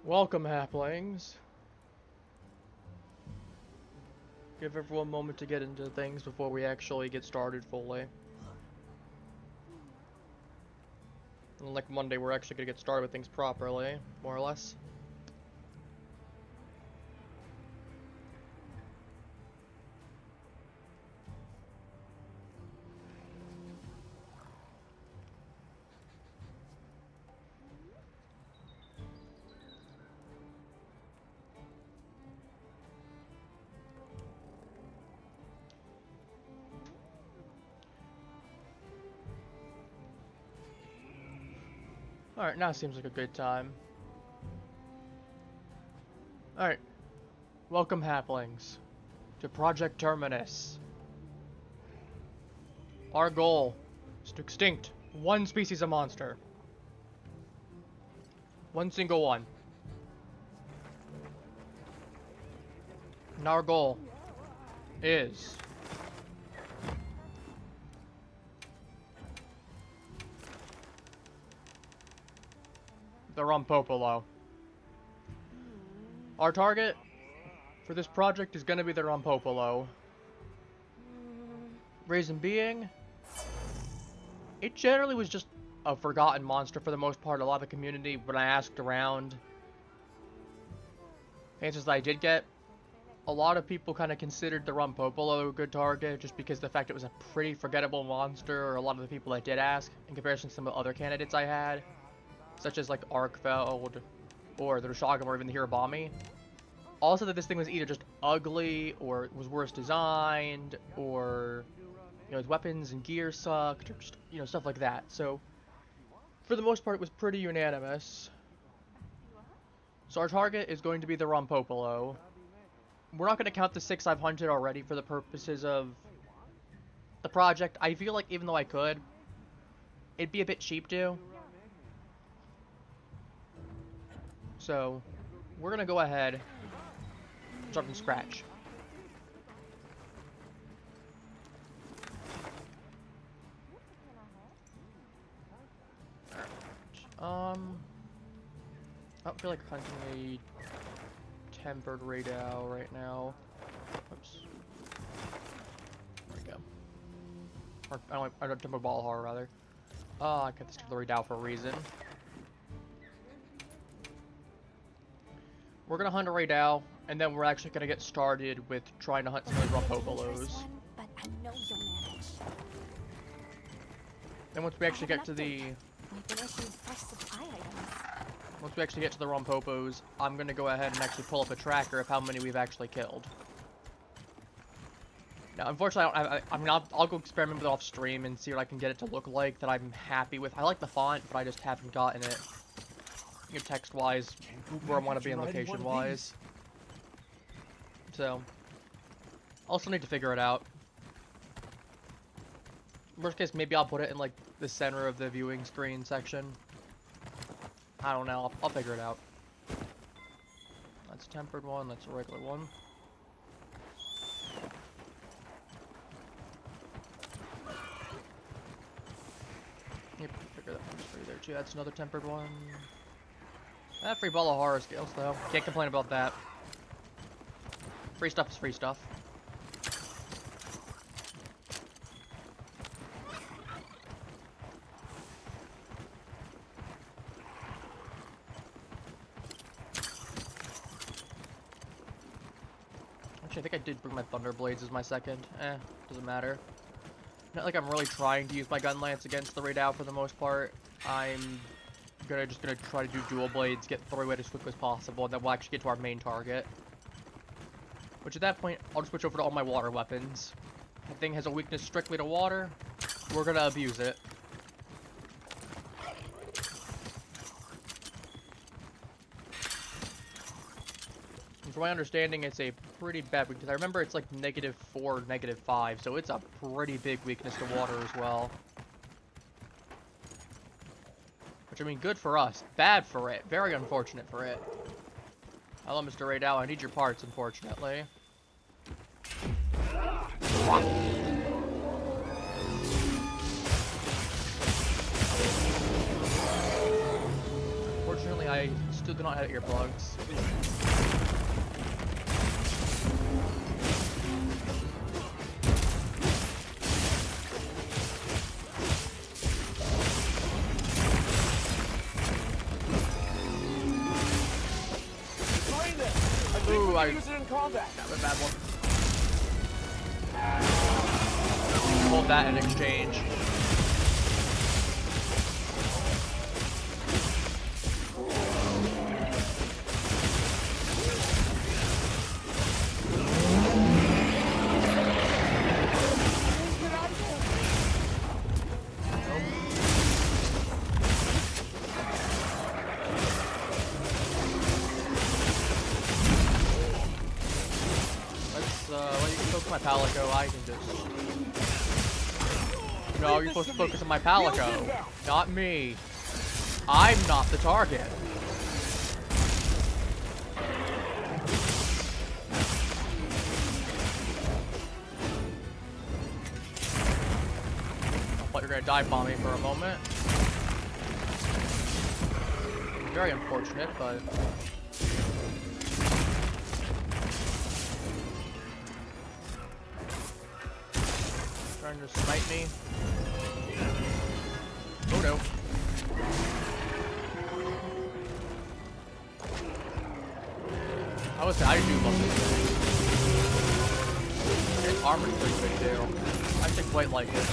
Welcome, Haplings. Give everyone a moment to get into things before we actually get started fully. Unlike Monday, we're actually gonna get started with things properly, more or less. Alright, now seems like a good time. Alright. Welcome, Haplings, to Project Terminus. Our goal is to extinct one species of monster. One single one. And our goal is the Rompopolo. Our target for this project is going to be the Rompopolo. Reason being, it generally was just a forgotten monster for the most part. A lot of the community, when I asked around, answers that I did get, a lot of people kind of considered the Rompopolo a good target just because of the fact it was a pretty forgettable monster, or a lot of the people that did ask, in comparison to some of the other candidates I had, such as like Arkfeld, or the Rashagam, or even the Hirabami. Also that this thing was either just ugly, or was worse designed, or, you know, his weapons and gear sucked, or just, you know, stuff like that. So, for the most part, it was pretty unanimous. So our target is going to be the Rompopolo. We're not going to count the 6 I've hunted already for the purposes of the project. I feel like even though I could, it'd be a bit cheap to. So, we're going to go ahead and start from scratch. I don't feel like hunting a tempered radiow right now. Oops. There we go. Or, I don't tempered ball horror, rather. I got this to the radiow for a reason. We're gonna hunt a radiow, and then we're actually gonna get started with trying to hunt some of the Rompopolos. Then once we actually get to the Rompopos, I'm gonna go ahead and actually pull up a tracker of how many we've actually killed. Now, unfortunately, I'll go experiment with it off stream and see what I can get it to look like that I'm happy with. I like the font, but I just haven't gotten it, you know, text-wise, where I want to be and location-wise. So, I'll still need to figure it out. Worst case, maybe I'll put it in, like, the center of the viewing screen section. I don't know. I'll figure it out. That's a tempered one. That's a regular one. Yep, figure that one's free there too. That's another tempered one. Free ball of horror skills though. Can't complain about that. Free stuff is free stuff. I think I did bring my Thunder Blades as my second. Doesn't matter. Not like I'm really trying to use my Gun Lance against the radiow for the most part. I'm just gonna try to do dual blades, get through it as quick as possible, and then we'll actually get to our main target. Which at that point, I'll just switch over to all my water weapons. That thing has a weakness strictly to water. We're gonna abuse it. From my understanding, it's a pretty bad weakness. I remember it's like -4, -5, so it's a pretty big weakness to water as well. Which, I mean, good for us. Bad for it. Very unfortunate for it. Hello, Mr. Radiow. I need your parts, unfortunately. Unfortunately, Unfortunately, I still do not have earplugs. Ooh, I use it in combat. That was a bad one. Hold that in exchange. Well, you can focus my Palico, I can just... No, you're supposed to focus on my Palico, not me. I'm not the target. I thought you were gonna dive bomb me for a moment. Very unfortunate, but... Trying to snipe me. Oh no. I do love this thing. Its armor's pretty good too. I actually quite like it.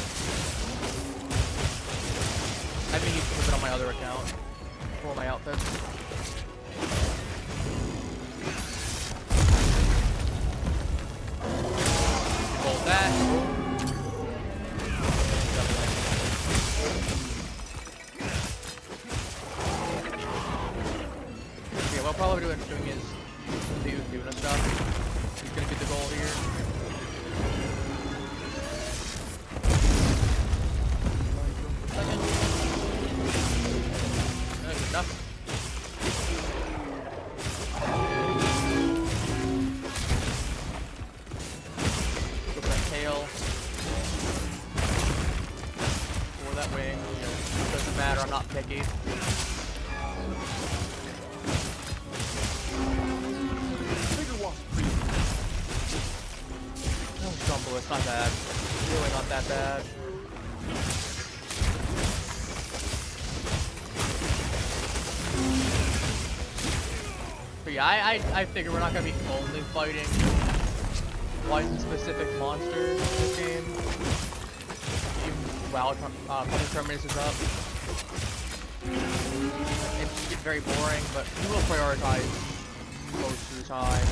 I haven't used it on my other account for my outfits. Hold that. Okay, what I'll probably do is the Utuna stuff. He's gonna get the goal here. Good enough. Go for that tail. Or that wing. Doesn't matter, I'm not picky. It's not bad. Really not that bad. But yeah, I figure we're not gonna be only fighting one specific monster in this game. Even while Terminus is up. It can get very boring, but we will prioritize most of the time.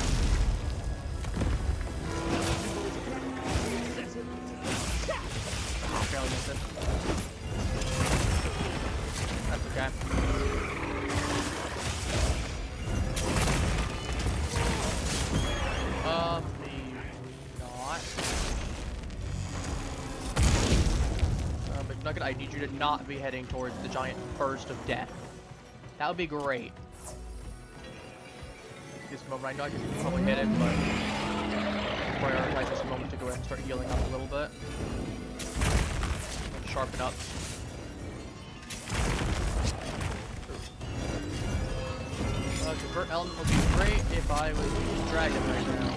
Barely missed it. That's okay. Maybe not. But Nugget, I need you to not be heading towards the giant burst of death. That would be great. This moment, I know I can probably hit it, but prioritize this moment to go ahead and start healing up a little bit. Sharpen up. Convert element would be great if I was using dragon right now.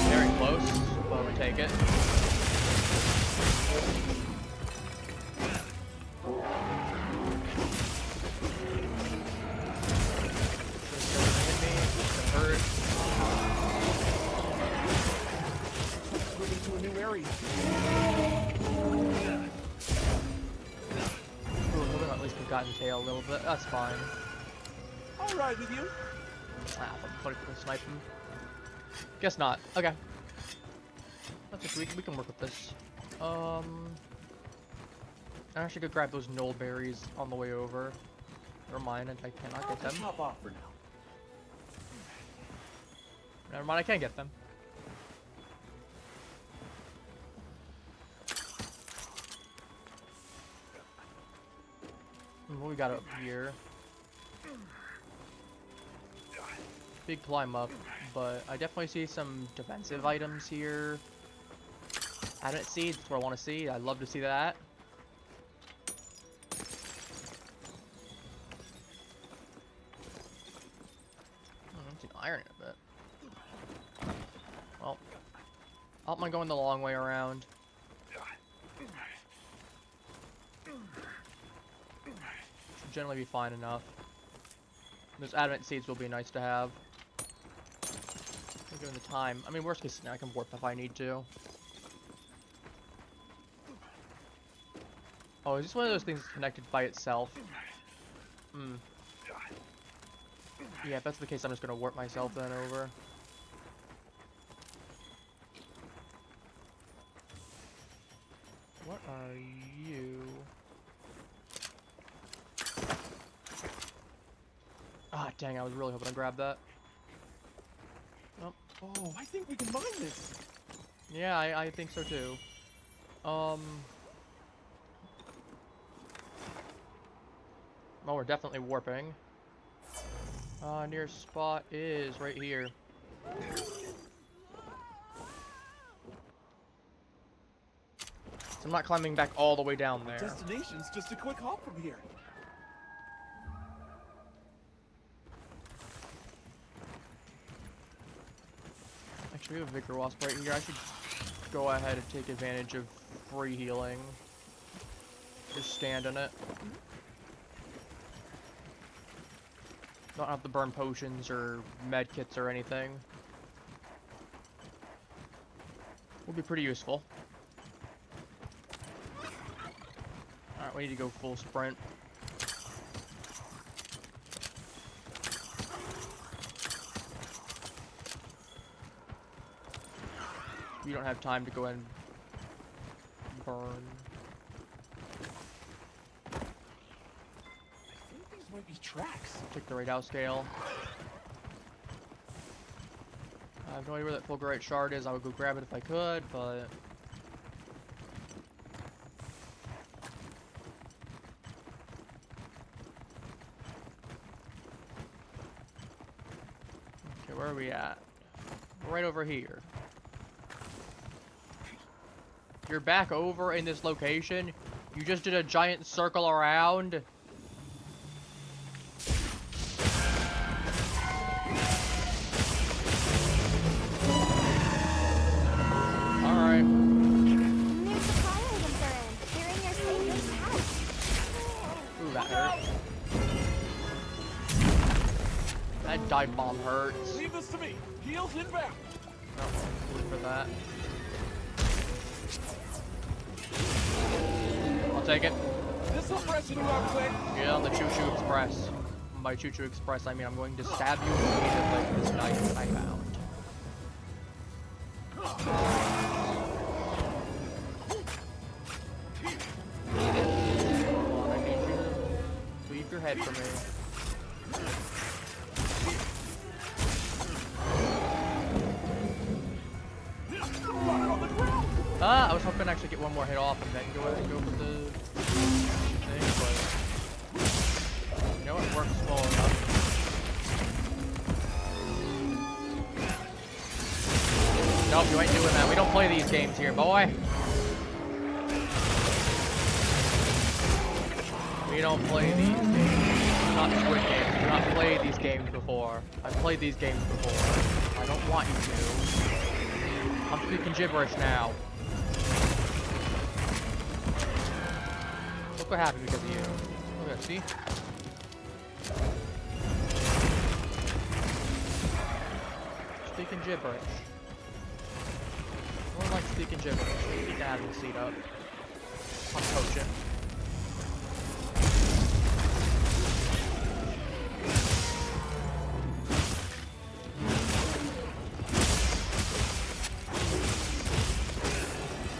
Very close, but we take it. Gotten tail a little bit. That's fine. All right with you. Ah, I'm gonna snipe him. Guess not. Okay. That's just, we can work with this. I actually could grab those knoll berries on the way over. Never mind, I cannot get them. Hop off for now. Never mind, I can get them. What we got up here? big climb up, but I definitely see some defensive items here. Adamant seeds, that's what I want to see. I'd love to see that. It's an iron in a bit. Well, I don't mind going the long way around. Should generally be fine enough. Those adamant seeds will be nice to have. Given the time. I mean, worst case scenario, I can warp if I need to. Oh, is this one of those things that's connected by itself? Hmm. Yeah, if that's the case, I'm just gonna warp myself then over. What are you? Ah, dang, I was really hoping to grab that. Oh. Oh, I think we can mine this. Yeah, I think so too. Well, we're definitely warping. Nearest spot is right here. So I'm not climbing back all the way down there. Destination's just a quick hop from here. Actually, we have a Vigor Wasp right here. I should go ahead and take advantage of free healing. Just stand in it. Don't have to burn potions or med kits or anything. Will be pretty useful. Alright, we need to go full sprint. We don't have time to go and burn. I think these might be tracks. Check the radar scale. I have no idea where that fulgurite shard is. I would go grab it if I could, but... Okay, where are we at? Right over here. You're back over in this location? You just did a giant circle around? Alright. New supply items are in. They're in your savior's house. Ooh, that hurt. That dive bomb hurts. Leave this to me. Heals inbound. Oh, look for that. I'll take it. This suppression rock quick. Get on the Choo-Choo Express. By Choo-Choo Express, I mean I'm going to stab you immediately with this knife I found. Hold on, I need you to leave your head for me. I was hoping to actually get one more hit off and then go ahead and go for the thing, but you know it works well enough. Nope, you ain't doing that. We don't play these games here, boy. We don't play these games. Not Squid Games. We've not played these games before. I've played these games before. I don't want you to. I'm speaking gibberish now. Look what happened because of you. Look at that, see? Speaking gibberish. No one likes speaking gibberish. You need to have your seat up. I'm coaching.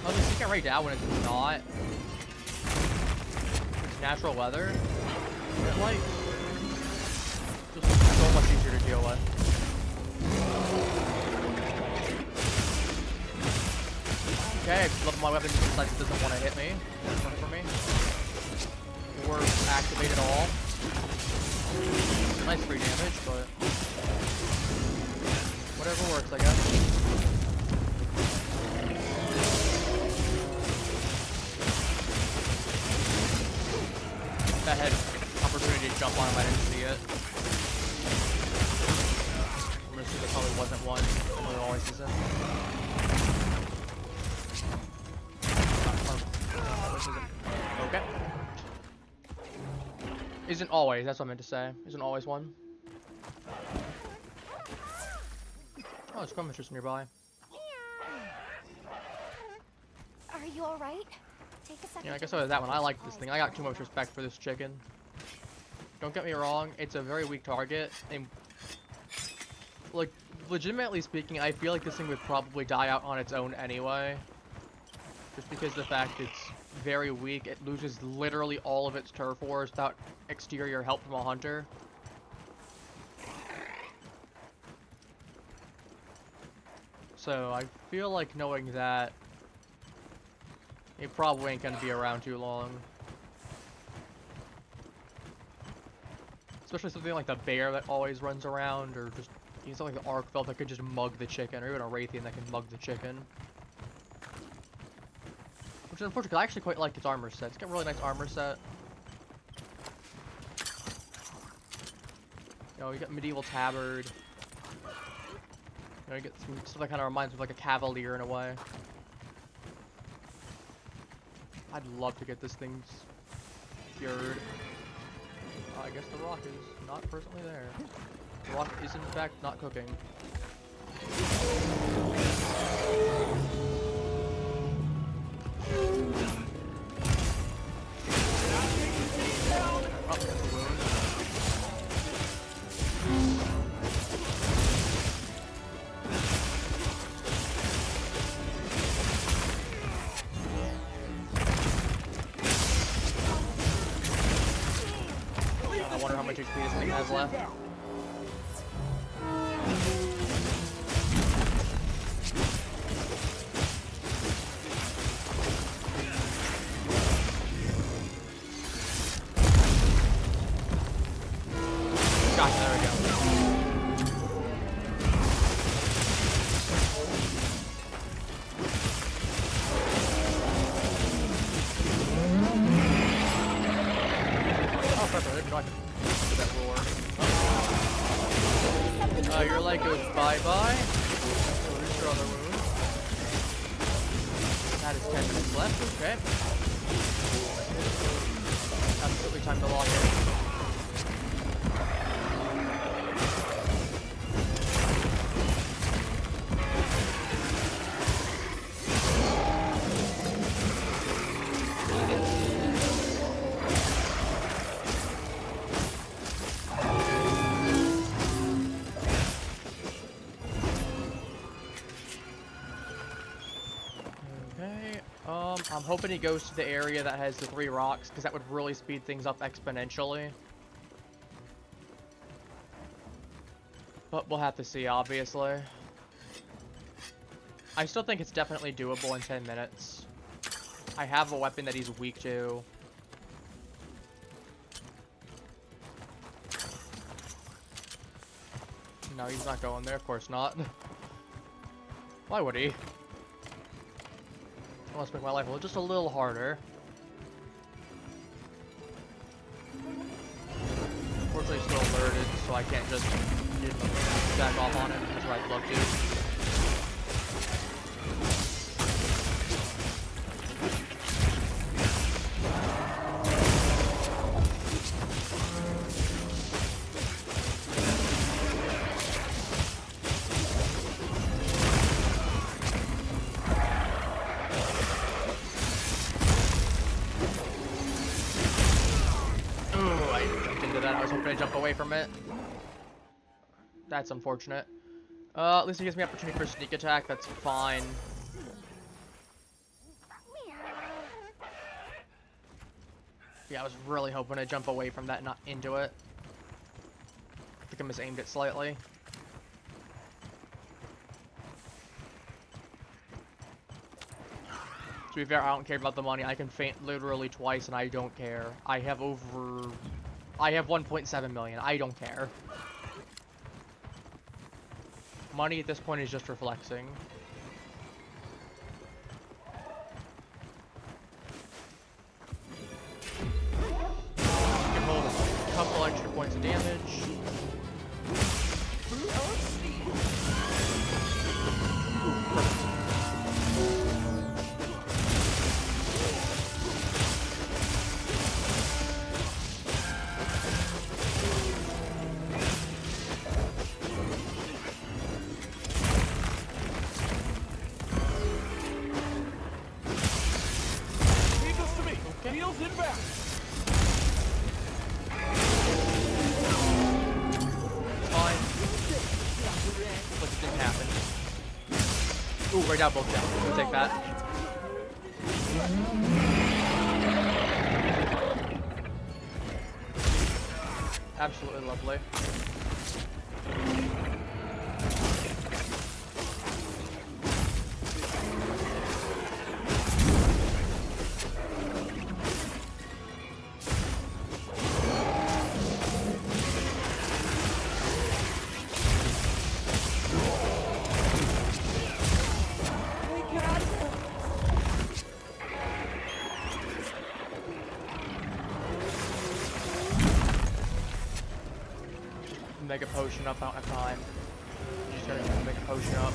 Oh, they stick it right down when it's not. It's natural weather. It like just so much easier to deal with. Okay, I just love my weapon decides it doesn't want to hit me. That's fun for me. Or activate at all. Nice free damage, but Whatever works, I guess. That had opportunity to jump on him, I didn't see it. I'm gonna assume there probably wasn't one. There always isn't. This isn't. Okay. Isn't always, that's what I meant to say. Isn't always one. Oh, there's skirmishers nearby. Are you alright? Take a second. Yeah, I guess I was that one. I like this thing. I got too much respect for this chicken. Don't get me wrong, it's a very weak target. And, like, legitimately speaking, I feel like this thing would probably die out on its own anyway. Just because the fact it's very weak, it loses literally all of its turf wars without exterior help from a hunter. So I feel like knowing that it probably ain't gonna be around too long. Especially something like the bear that always runs around, or just something like the Arcveldt that could just mug the chicken, or even a Raytheon that can mug the chicken. Which is unfortunate, 'cause I actually quite like its armor set. It's got a really nice armor set. You know, you got medieval tabard. You know, you get some stuff that kind of reminds me of like a cavalier in a way. I'd love to get this thing cured. I guess the rock is not presently there. The rock is in fact not cooking. Oh, that's a wound. I wonder how much HP this thing has left. Gotcha, there we go. Oh, perfect. I didn't know I could do that roar. Your leg goes bye-bye. So lose your other wound. That is 10 minutes left, okay. Absolutely time to lock in. I'm hoping he goes to the area that has the 3 rocks, because that would really speed things up exponentially. But we'll have to see, obviously. I still think it's definitely doable in 10 minutes. I have a weapon that he's weak to. No, he's not going there, of course not. Why would he? I want to make my life just a little harder. Unfortunately, he's still alerted, so I can't just back off on him as I'd love to. Jump away from it. That's unfortunate. At least it gives me opportunity for a sneak attack. That's fine. Yeah, I was really hoping to jump away from that, not into it. I think I misaimed it slightly. To be fair, I don't care about the money. I can faint literally twice and I don't care. I have 1.7 million. I don't care. Money at this point is just for flexing. Can hold a couple extra points of damage. Ooh, perfect. Leave this to me. Wheels inbound. Fine. But it didn't happen. Ooh, right now both down. We'll take that. Absolutely lovely. Mega potion up out of time. Just gotta make a potion up.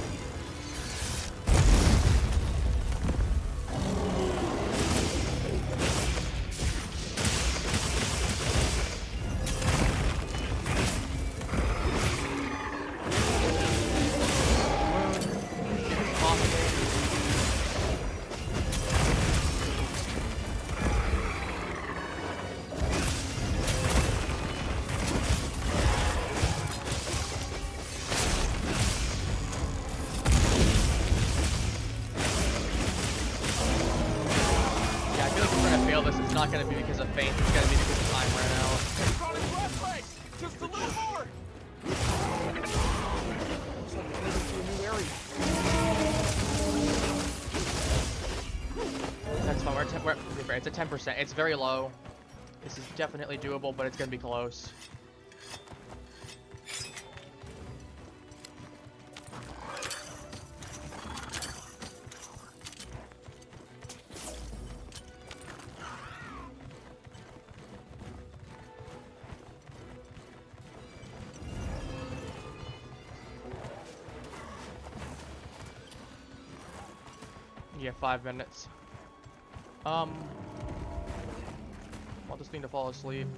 It's not going to be because of feint, it's going to be because of time right now. It's on its left leg. Just a little more. Looks like we're heading to a new area. That's fine, it's at 10%. It's very low. This is definitely doable, but it's going to be close. Yeah, 5 minutes. I'll just need to fall asleep.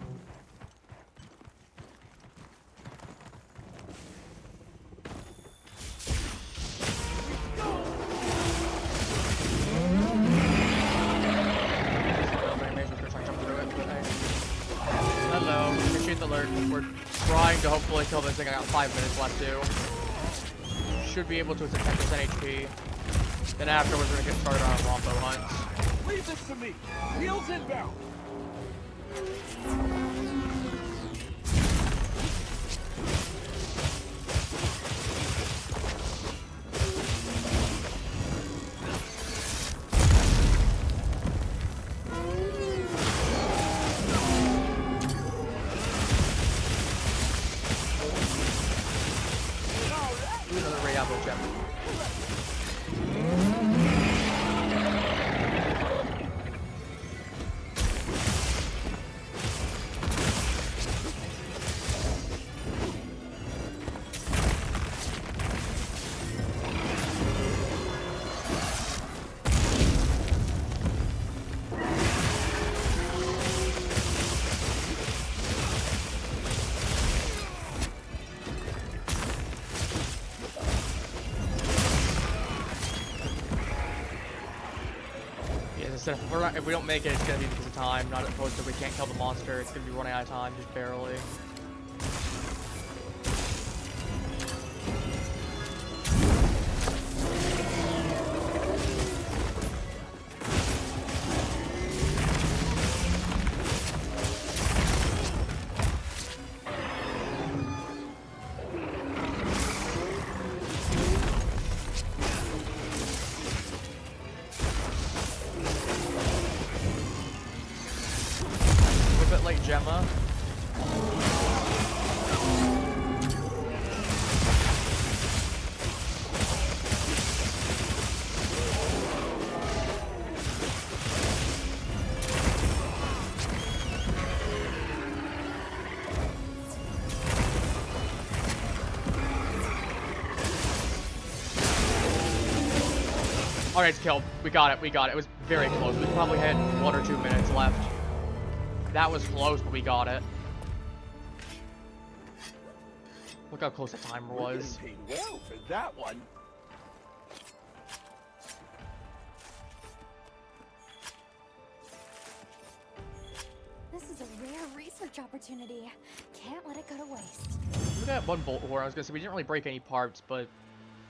Hello, appreciate the alert. We're trying to hopefully kill this thing. I got 5 minutes left too. Should be able to. It's at 10% HP. Then afterwards, we're gonna get started on Rompo hunts. Leave this to me. Wheels inbound. Another Rayabo gem. If we don't make it, it's gonna be because of time, not opposed to we can't kill the monster. It's gonna be running out of time, just barely. Gemma. Alright, it's killed. We got it, we got it. It was very close. We probably had 1 or 2 minutes left. That was close, but we got it. Look how close the timer was. We're getting paid well for that one. This is a rare research opportunity. Can't let it go to waste. Look at one bolt ore. I was gonna say we didn't really break any parts, but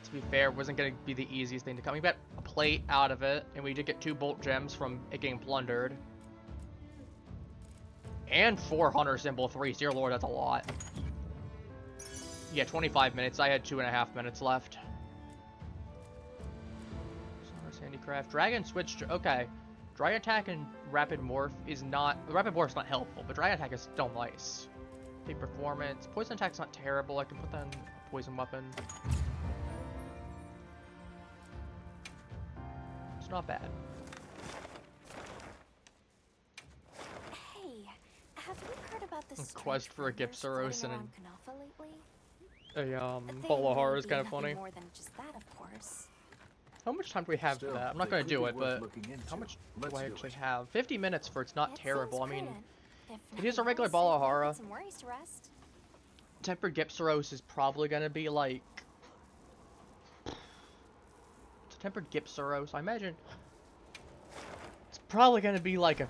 to be fair, it wasn't gonna be the easiest thing to come. We got a plate out of it, and we did get 2 bolt gems from it getting plundered. And 4 hunter symbol 3. Dear Lord, that's a lot. Yeah, 25 minutes. I had 2.5 minutes left. Sonorous handicraft. Dragon switched. Okay. Dragon attack and rapid morph is not. Rapid morph's not helpful, but dragon attack is still nice. Take performance. Poison attack's not terrible. I can put that in a poison weapon. It's not bad. Hey, have you heard about this Quest for a Gypsaros and a They Bolo horror may is be kind of nothing funny. More than just that, of course. How much time do we have for Still, that? I'm not they gonna could do be it, worth but looking how into. much Let's do I do actually it. have? 50 minutes for it's not It terrible. I seems mean, prudent. If it is a nothing regular else, Bala save your Hara. head some worries to rest. Tempered Gypsaros is probably gonna be like. It's a tempered Gypsaros. I imagine it's probably gonna be like a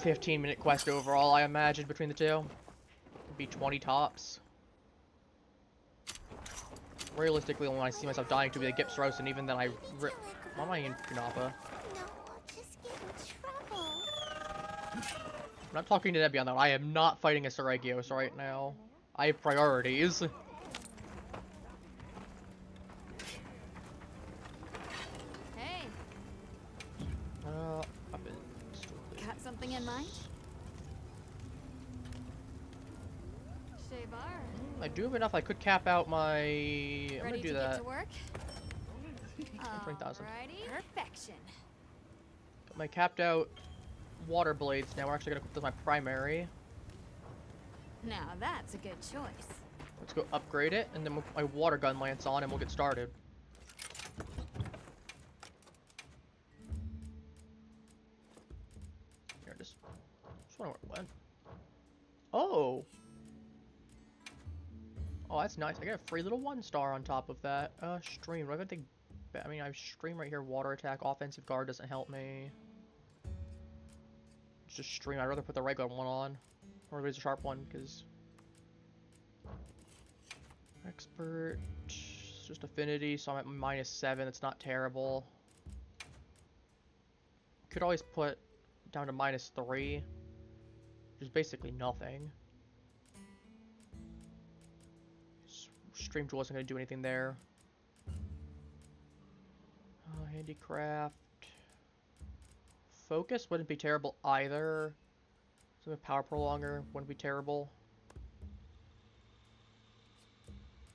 15-minute quest overall. I imagine between the two, it'd be 20 tops. Realistically, when I see myself dying to be a Gypsaros, and even then I rip. Why am I in Kunapa? No, I'll just get in trouble. I'm not talking to Debbie on that. I am not fighting a Seregios right now. I have priorities. Hey, I've been got something in mind? Shavar. I do have enough. I could cap out my. I'm gonna Ready do to that. get to work? 20,000. Alrighty. Perfection. Got my capped out water blades. Now we're actually gonna put this my primary. Now that's a good choice. Let's go upgrade it, and then we'll put my water gun lance on, and we'll get started. Here it is. Just wonder where it went. Oh. Oh, that's nice. I got a free little 1-star on top of that. Stream. Do I have anything? I mean, I have stream right here. Water attack, offensive guard doesn't help me. It's just stream. I'd rather put the regular one on, or a razor sharp one, because expert. It's just affinity, so I'm at -7. It's not terrible. Could always put down to -3, which is basically nothing. Stream tool wasn't going to do anything there. Handicraft. Focus wouldn't be terrible either. So a power prolonger wouldn't be terrible.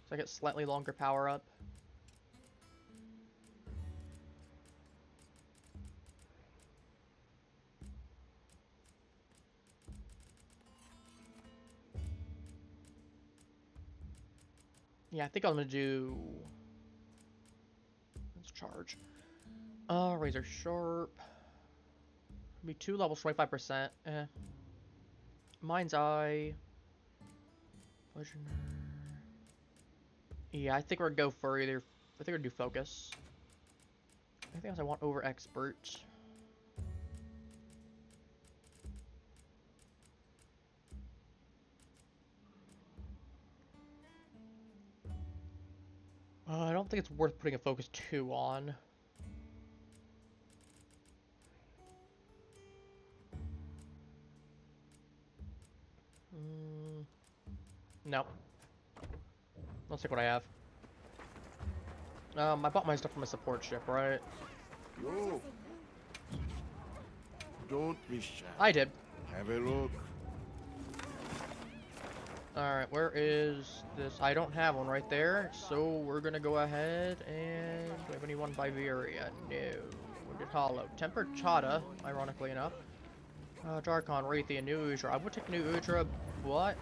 So I get slightly longer power up. Yeah, I think I'm gonna do. Let's charge. Razor sharp. Be 2 levels, 25%. Mind's eye. Poisoner. Yeah, I think we're gonna go for either. I think we're gonna do focus. Anything else I want over expert? I don't think it's worth putting a focus 2 on. No. Let's take what I have. I bought my stuff from a support ship, right? Yo. Don't be shy. I did. Have a look. Alright, where is this? I don't have one right there, so we're gonna go ahead and... Do we have anyone by Viria? No. Wounded Hollow. Tempered Chata, ironically enough. Jarkon, Raytheon, New Udra. I would take New Udra, what?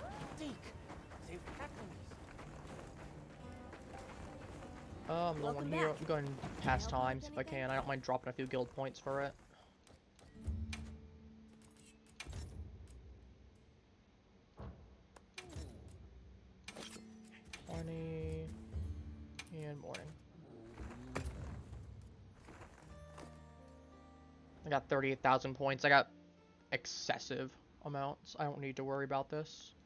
The one Welcome here. back. I'm going past Can I help you times with if I anything? can. I don't mind dropping a few guild points for it. Morning and morning. I got 38,000 points. I got excessive amounts. I don't need to worry about this.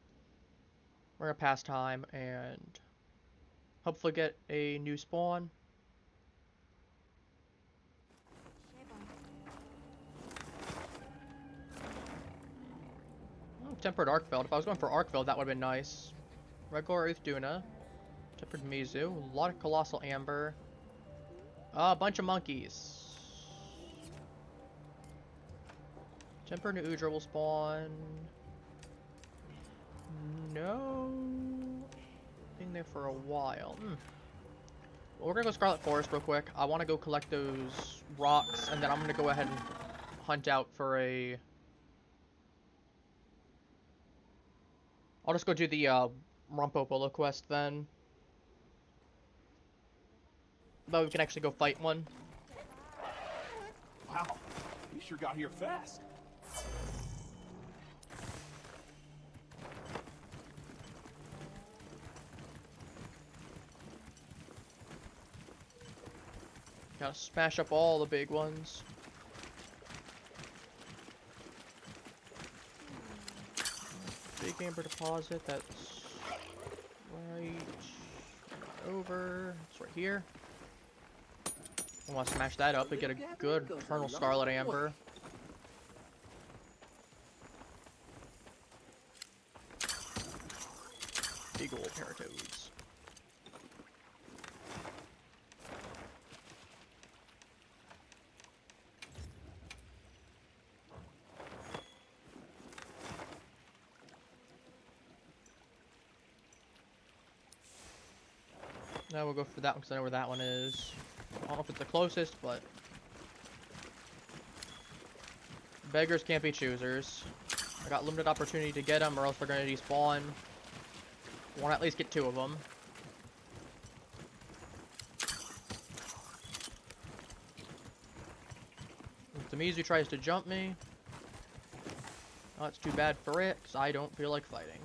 We're gonna pass time and hopefully get a new spawn. Oh, tempered Arcveld. If I was going for Arcveld, that would have been nice. Regular Earth Duna. Tempered Mizu. A lot of Colossal Amber. A bunch of monkeys. Tempered Udra will spawn. No. Been there for a while. Well, we're gonna go Scarlet Forest real quick. I want to go collect those rocks, and then I'm gonna go ahead and hunt out for a... I'll just go do the Rompopolo quest then. But we can actually go fight one. Wow, you sure got here fast. Gotta smash up all the big ones. Big amber deposit, that's right over. It's right here. I want to smash that up and get a good Eternal Scarlet Amber. Big old Paratoads. Now we'll go for that one because I know where that one is. I don't know if it's the closest, but... Beggars can't be choosers. I got limited opportunity to get them or else they're going to despawn. I want to at least get 2 of them. If the Mizu tries to jump me... Oh, that's too bad for it, because I don't feel like fighting.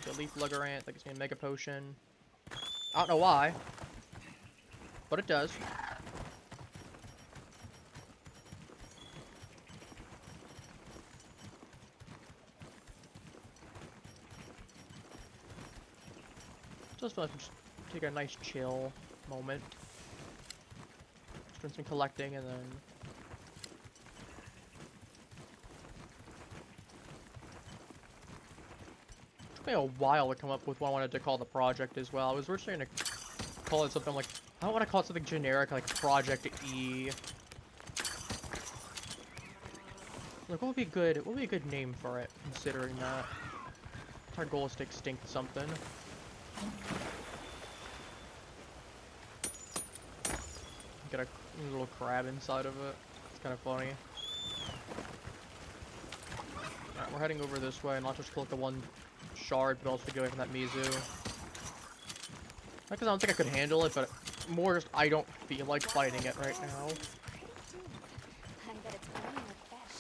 The Leaf Lugarant, that gives me a Mega Potion. I don't know why, but it does. Just feel like I'm just take a nice chill moment. Just doing some collecting and then... It took me a while to come up with what I wanted to call the project as well. I was originally going to call it something like... I don't want to call it something generic like Project E. Like, what would be good? What would be a good name for it, considering that? Our goal is to extinct something. Get a little crab inside of it. It's kind of funny. Alright, we're heading over this way, and not just collect the one shard, but also to get away from that Mizu. Not because I don't think I could handle it, but more just I don't feel like fighting it right now. I bet it's running like fish.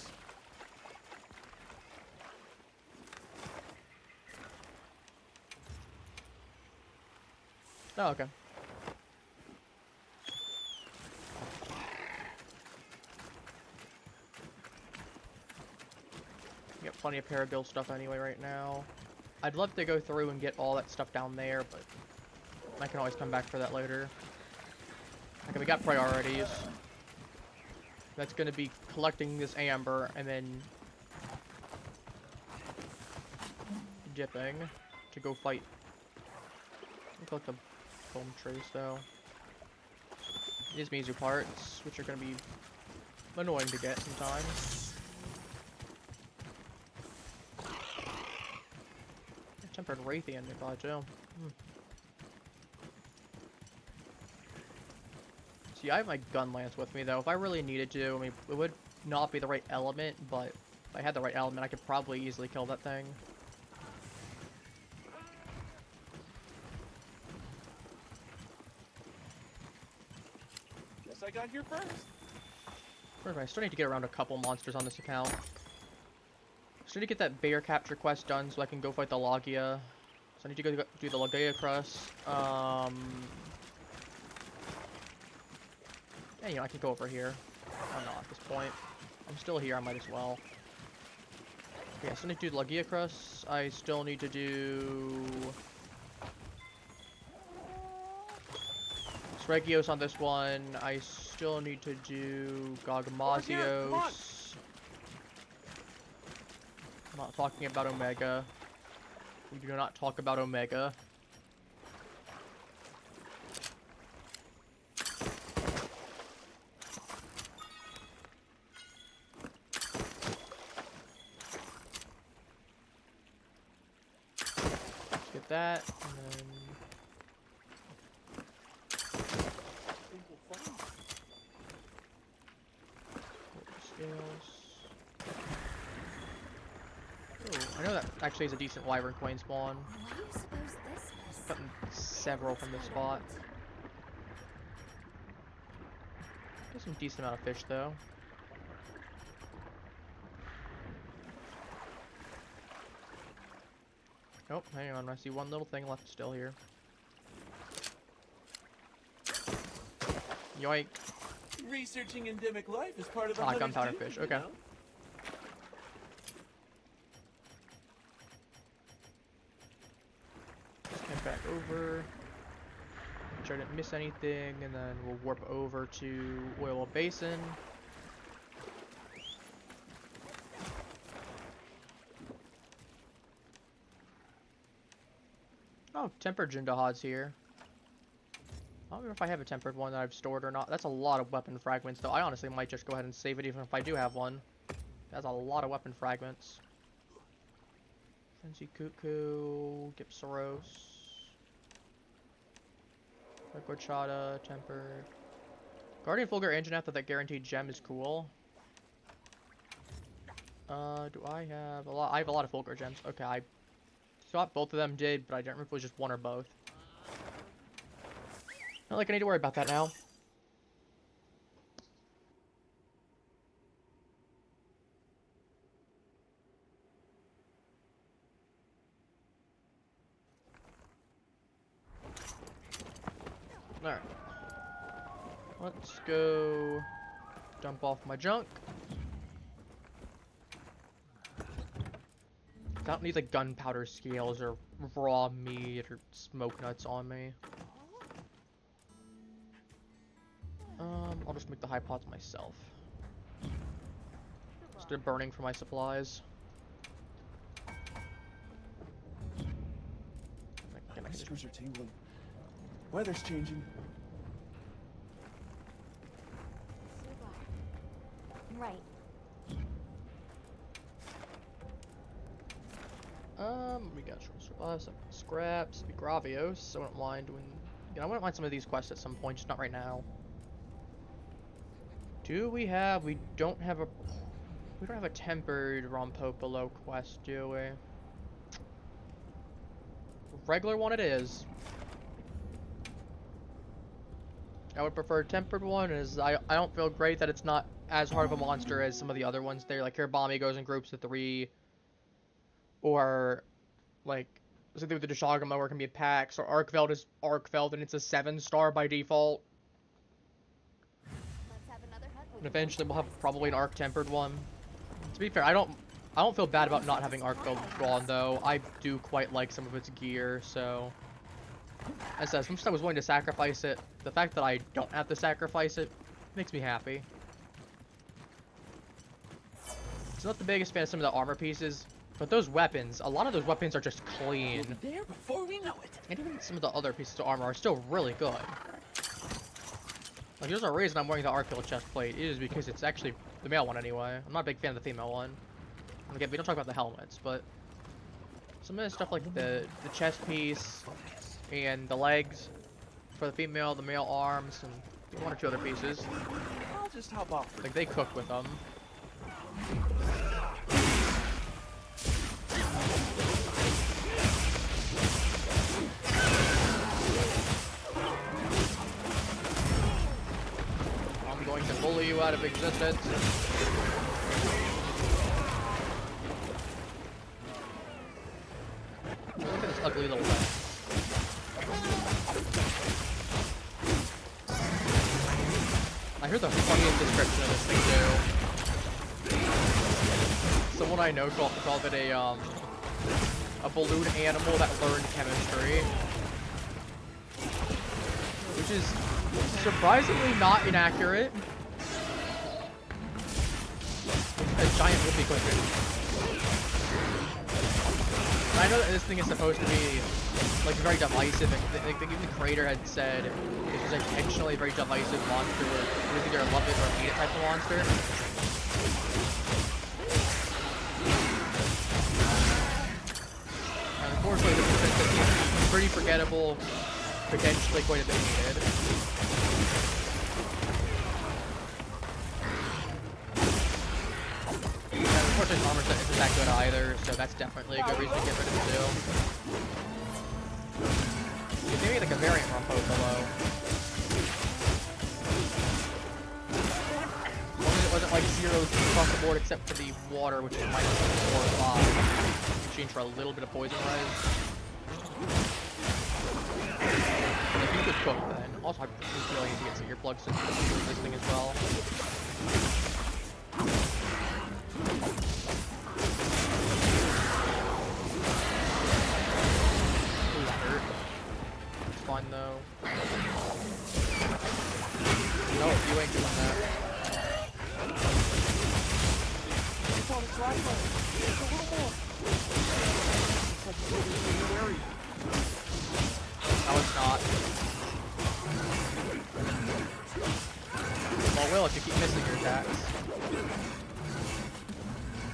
Oh, okay. Got plenty of Parabil stuff anyway right now. I'd love to go through and get all that stuff down there, but I can always come back for that later. Okay, we got priorities. That's gonna be collecting this amber and then dipping to go fight. Collect the foam trace though. These Mizu parts, which are gonna be annoying to get sometimes. Tempered Raytheon nearby too. See, I have my gun lance with me though. If I really needed to, I mean, it would not be the right element, but if I had the right element, I could probably easily kill that thing. I got here first. I still need to get around a couple monsters on this account. Still need to get that bear capture quest done so I can go fight the Logia. So I need to go do the Logia crust. Yeah, you know, I can go over here. Why not at this point? I'm still here, I might as well. Yeah, I still need to do the Logia crust. I still need to do Regios on this one. I still need to do Gogamazios. I'm not talking about Omega. We do not talk about Omega. Let's get that, and then oh, I know that actually is a decent wyvern coin spawn. What do you suppose this is? Gotten several from this spot. There's some decent amount of fish though. Oh, hang on, I see one little thing left still here. Yoink. Researching endemic life is part of the Gunpowder fish, okay. You know? Head back over. Make sure I didn't miss anything, and then we'll warp over to Oil Basin. Oh, tempered Jindahod's here. I don't know if I have a tempered one that I've stored or not. That's a lot of weapon fragments, though. I honestly might just go ahead and save it, even if I do have one. That's a lot of weapon fragments. Frenzy Cuckoo, Gipsaros, Requachata, tempered. Guardian Fulgur Engine after that guaranteed gem is cool. Do I have a lot? I have a lot of Fulgur gems. Okay, I thought both of them did, but I don't remember if it was just one or both. Not like I need to worry about that now. Alright. Let's go dump off my junk. I don't need like gunpowder scales or raw meat or smoke nuts on me. I'll just make the high pots myself. Instead of burning for my supplies. My screws are tingling. Weather's changing. Right. We got short supplies, some scraps, Gravios, so I wouldn't mind doing. You know, I wouldn't mind some of these quests at some point, just not right now. Do we have? We don't have a tempered Rompopolo quest, do we? Regular one it is. I would prefer a tempered one, as I don't feel great that it's not as hard of a monster as some of the other ones there. Like Kiribami goes in groups of 3, or like something with the Deshagamo where it can be a packs, or Arkveld is Arkveld and it's a 7-star by default. And eventually we'll have probably an Arc tempered one. To be fair, I don't feel bad about not having Arkveld drawn though. I do quite like some of its gear, so as much as I was willing to sacrifice it, the fact that I don't have to sacrifice it makes me happy. So not the biggest fan of some of the armor pieces, but those weapons, a lot of those weapons are just clean. There before we know it. And even some of the other pieces of armor are still really good. Like, there's a reason I'm wearing the Arkveld chestplate. It is because it's actually the male one anyway. I'm not a big fan of the female one. And again, we don't talk about the helmets, but some of the stuff like the chest piece and the legs for the female, the male arms, and 1 or 2 other pieces. I'll just hop off. Like, they cook with them. you out of existence. Look at this ugly little thing. I heard the funniest description of this thing too. Someone I know called it a balloon animal that learned chemistry. Which is surprisingly not inaccurate. A giant whoopee cushion. I know that this thing is supposed to be like very divisive. Like even the creator had said this was intentionally a very divisive monster where it was either a love it or hate it type of monster. And unfortunately, this is pretty forgettable, potentially quite a bit hated. Unfortunately, armor set isn't that good either, so that's definitely a good reason to get rid of it too. Maybe like a variant Rompopolo. As long as it wasn't like 0 across the board except for the water, which is -4 or 5. Change for a little bit of poison res. If you could cook then. Also, I really need to get some earplugs since this thing as well. Fine though. No, you ain't doing that. No, it's not. Well, it will if you keep missing your attacks.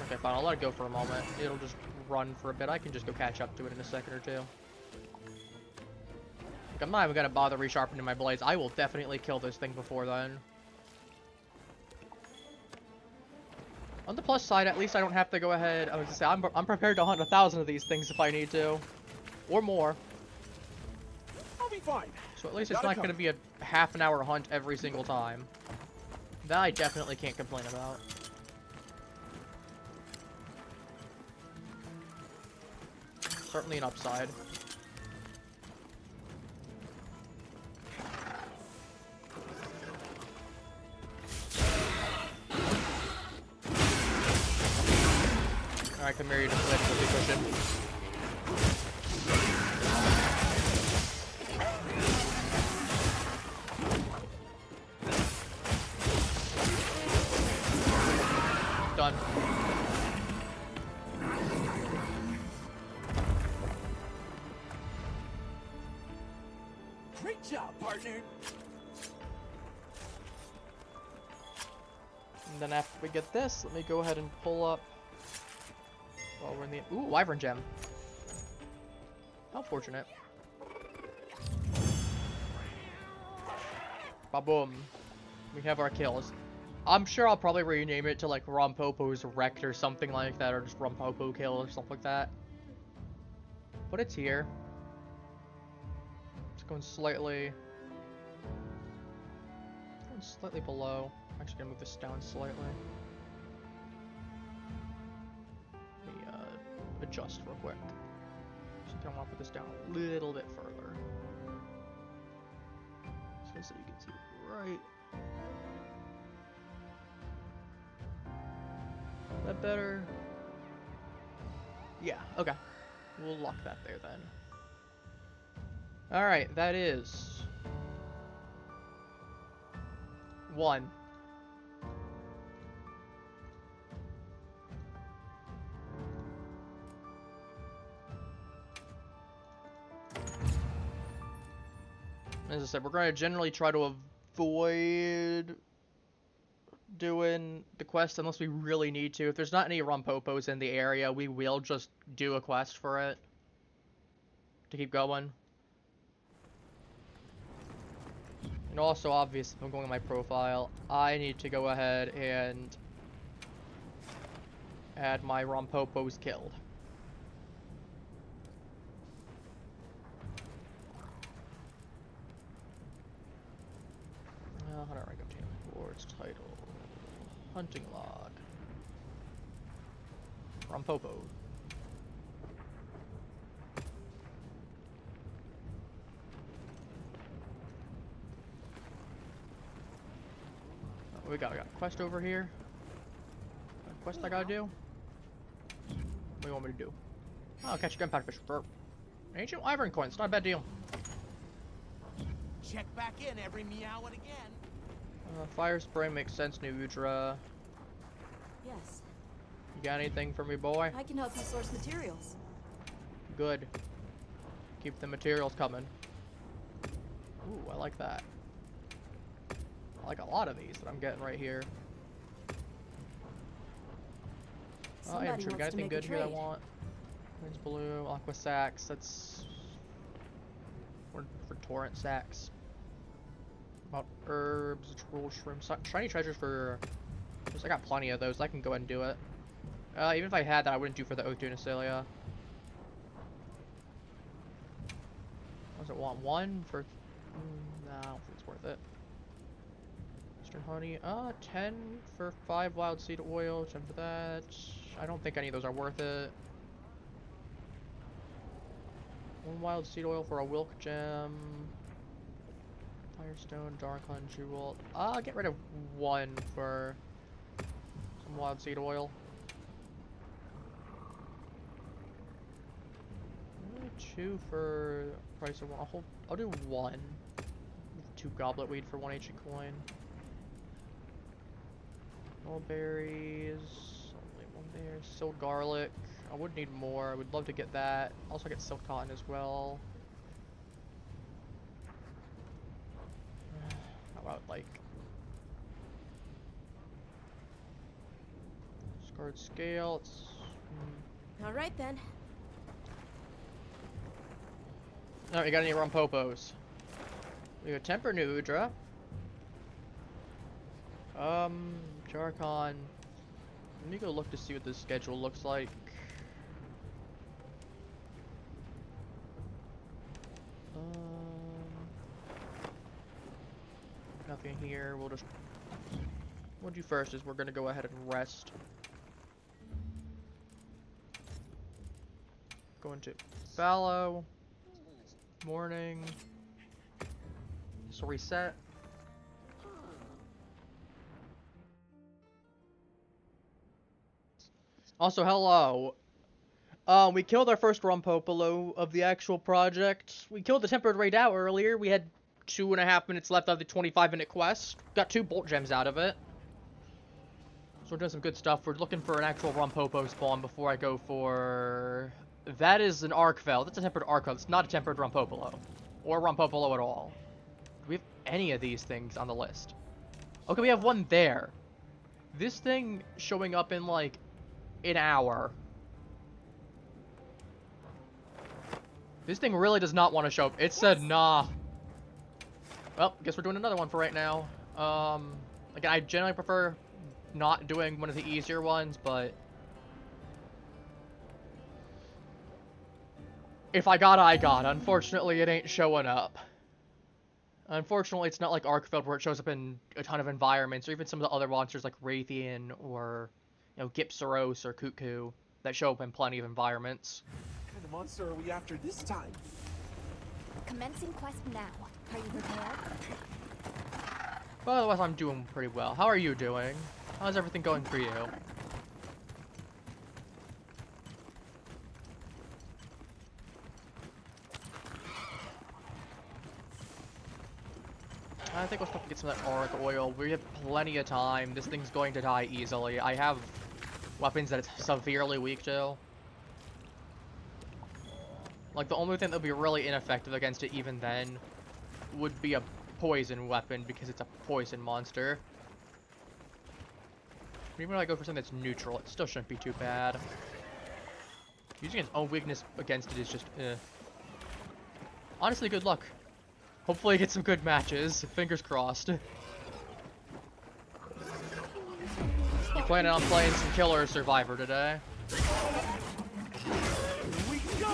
Okay, fine. I'll let it go for a moment. It'll just run for a bit. I can just go catch up to it in a second or two. I'm not even gonna bother resharpening my blades. I will definitely kill this thing before then. On the plus side, at least I don't have to go ahead. I was gonna say I'm prepared to hunt 1,000 of these things if I need to, or more. I'll be fine. So at least it's not gonna be a half an hour hunt every single time. That I definitely can't complain about. Certainly an upside. Alright, come here, you just let me cushion. Done. Great job, partner. And then after we get this, let me go ahead and pull up. While we're in the Wyvern Gem. How fortunate. Ba-boom. We have our kills. I'm sure I'll probably rename it to like Rompopo's Wrecked or something like that, or just Rompopo Kill or something like that. But it's here. It's going slightly below. I'm actually gonna move this down slightly. Adjust real quick. So I want to put this down a little bit further. So you can see it right. Is that better? Yeah, okay. We'll lock that there then. Alright, that is 1. As I said, we're going to generally try to avoid doing the quest unless we really need to. If there's not any Rompopos in the area, we will just do a quest for it to keep going. And also, obviously, if I'm going on my profile, I need to go ahead and add my Rompopos killed. How do I rank up to 4? Rewards title. Hunting log. Rompopo. What we got? We got a quest over here. A quest I gotta do? What do you want me to do? Oh, I'll catch a gunpowder fish for ancient wyvern coin. It's not a bad deal. Check back in every meow and again. Fire spray makes sense, Nuvudra. Yes, You got anything for me, boy? I can help you source materials. Good. Keep the materials coming. Ooh, I like that. I like a lot of these that I'm getting right here. Oh, Somebody yeah, sure. We wants got to anything make a good here that I trade. want? Wind's blue, aqua sacs. That's for torrent sacs. About herbs, troll shrimp, shiny treasures for. I got plenty of those. I can go ahead and do it. Even if I had that, I wouldn't do for the oak Dunacilia. What does it want? One for. No, I don't think it's worth it. Eastern honey. 10 for 5 wild seed oil. 10 for that. I don't think any of those are worth it. 1 wild seed oil for a Wilk gem. Firestone, Darkland, Jewel. I'll get rid of 1 for some wild seed oil. 2 for price of 1. I'll do 1. 2 goblet weed for 1 ancient coin. Mulberries. Only 1 there. Silk garlic. I would need more. I would love to get that. Also get silk cotton as well. How about like scarred scale? It's All right then. no, you got any Rompopos? We got Temper Nudra. Jarkon. Let me go look to see what the schedule looks like. Nothing here. We'll just. What we'll do first is we're gonna go ahead and rest. Go into fallow. Morning. So reset. Also, hello. We killed our first Rompopolo of the actual project. We killed the tempered raid out earlier. We had 2.5 minutes left of the 25-minute quest. Got 2 bolt gems out of it. So we're doing some good stuff. We're looking for an actual Rompopo spawn before I go for... That is an Arkfell. That's a tempered Arkfell. It's not a tempered Rompopolo. Or Rompopolo at all. Do we have any of these things on the list? Okay, we have 1 there. This thing showing up in, like, an hour. This thing really does not want to show up. It said, nah. Well, guess we're doing another one for right now. Again, I generally prefer not doing one of the easier ones, but... If I got, I got. Unfortunately, it ain't showing up. Unfortunately, it's not like Arkfeld where it shows up in a ton of environments, or even some of the other monsters like Raytheon or, you know, Gypsaros or Cuckoo that show up in plenty of environments. What kind of monster are we after this time? Commencing quest now. Are you prepared? But otherwise, I'm doing pretty well. How are you doing? How's everything going for you? I think we'll have to get some of that auric oil. We have plenty of time. This thing's going to die easily. I have weapons that it's severely weak to. Like, the only thing that would be really ineffective against it even then would be a poison weapon, because it's a poison monster. Even when I go for something that's neutral, it still shouldn't be too bad. Using its own weakness against it is just, honestly, good luck. Hopefully get some good matches. Fingers crossed. You planning on playing some Killer or Survivor today? Here we go!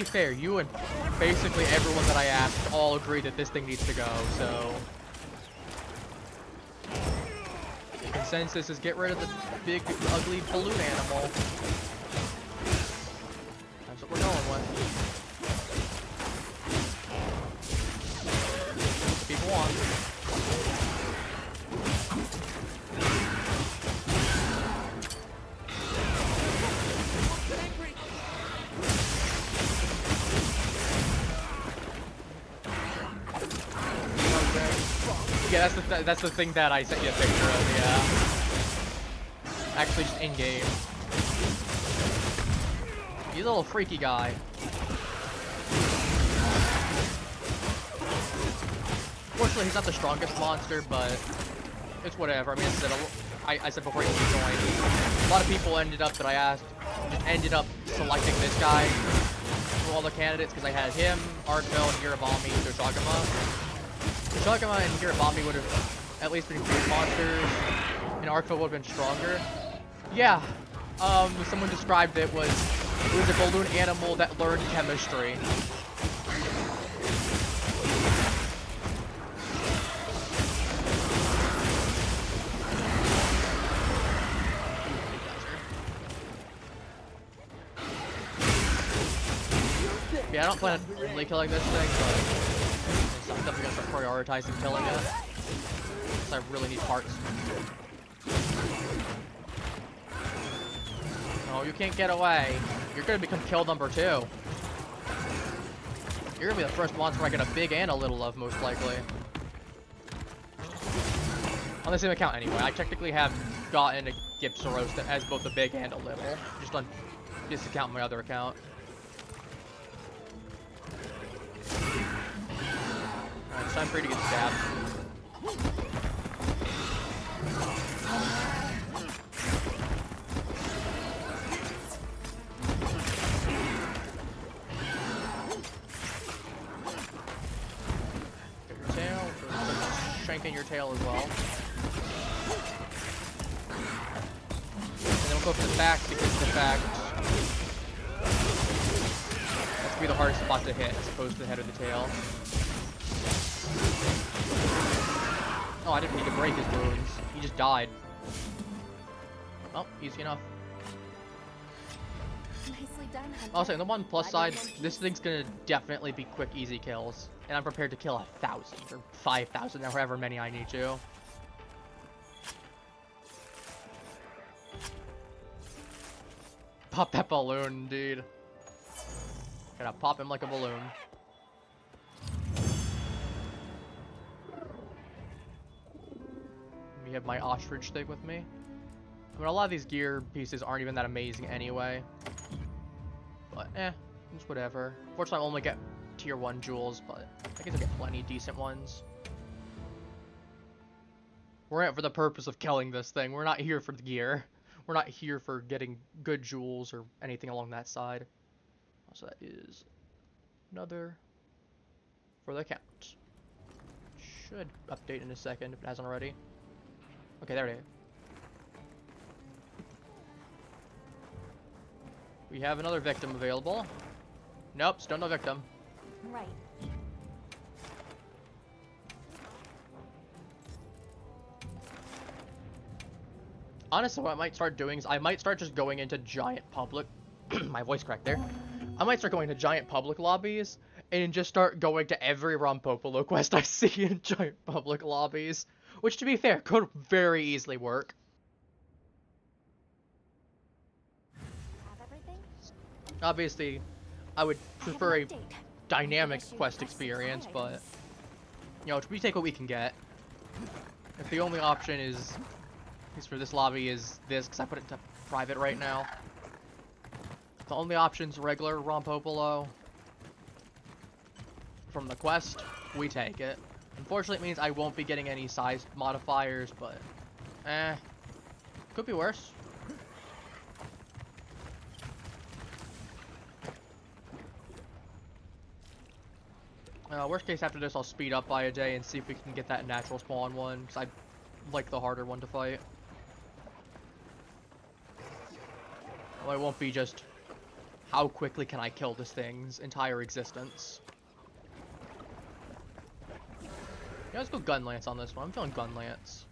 be fair, you and basically everyone that I asked all agree that this thing needs to go, so... The consensus is get rid of the big, ugly balloon animal. That's what we're going with. People want. Yeah, that's the thing that I sent you a picture of, yeah. Actually, just in-game. He's a little freaky guy. Fortunately, he's not the strongest monster, but it's whatever. I mean, I said before he joined, a lot of people that I asked ended up selecting this guy for all the candidates because I had him, Arkville, and Hirabami, and Doshagama. Doshagama and Hirabami would have at least been good monsters, and Arkville would have been stronger. Yeah, someone described it was a balloon animal that learned chemistry. Yeah, I don't plan on really killing this thing, but I'm definitely gonna start prioritizing killing it. Because I really need parts. No, you can't get away. You're gonna become kill number 2. You're gonna be the first monster I get a big and a little of, most likely. On the same account, anyway. I technically have gotten a Gipsaros that has both a big and a little. Just on this account, my other account. Alright, it's time for you to get stabbed. Get your tail, shanking your tail as well. And then we'll go for the back because the back that's gonna be the hardest spot to hit as opposed to the head or the tail. Oh, I didn't need to break his wounds. He just died. Oh, easy enough. Nicely done, Hunter. Also, the one plus side, this thing's gonna definitely be quick, easy kills. And I'm prepared to kill 1,000 or 5,000 or however many I need to. Pop that balloon, dude. Gotta pop him like a balloon. We have my ostrich thing with me. I mean, a lot of these gear pieces aren't even that amazing anyway. But, it's whatever. Fortunately, I only get tier 1 jewels, but I guess I'll get plenty decent ones. We're in it for the purpose of killing this thing. We're not here for the gear. We're not here for getting good jewels or anything along that side. So that is another for the account. Should update in a second if it hasn't already. Okay, there it is. We have another victim available. Nope, still no victim. Right. Honestly, what I might start doing is I might start just going into giant public... my voice cracked there. I might start going to giant public lobbies and just start going to every Rompopolo quest I see in giant public lobbies. Which, to be fair, could very easily work. Have everything? Obviously, I would prefer a dynamic quest experience, but... You know, we take what we can get. If the only option is... At least for this lobby is this, because I put it to private right now. The only option's regular Rompopolo. From the quest, we take it. Unfortunately, it means I won't be getting any size modifiers, but... Could be worse. Worst case, after this, I'll speed up by a day and see if we can get that natural spawn one, because I like the harder one to fight. Well, it won't be just how quickly can I kill this thing's entire existence. Yeah, let's go Gun Lance on this one. I'm feeling Gun Lance.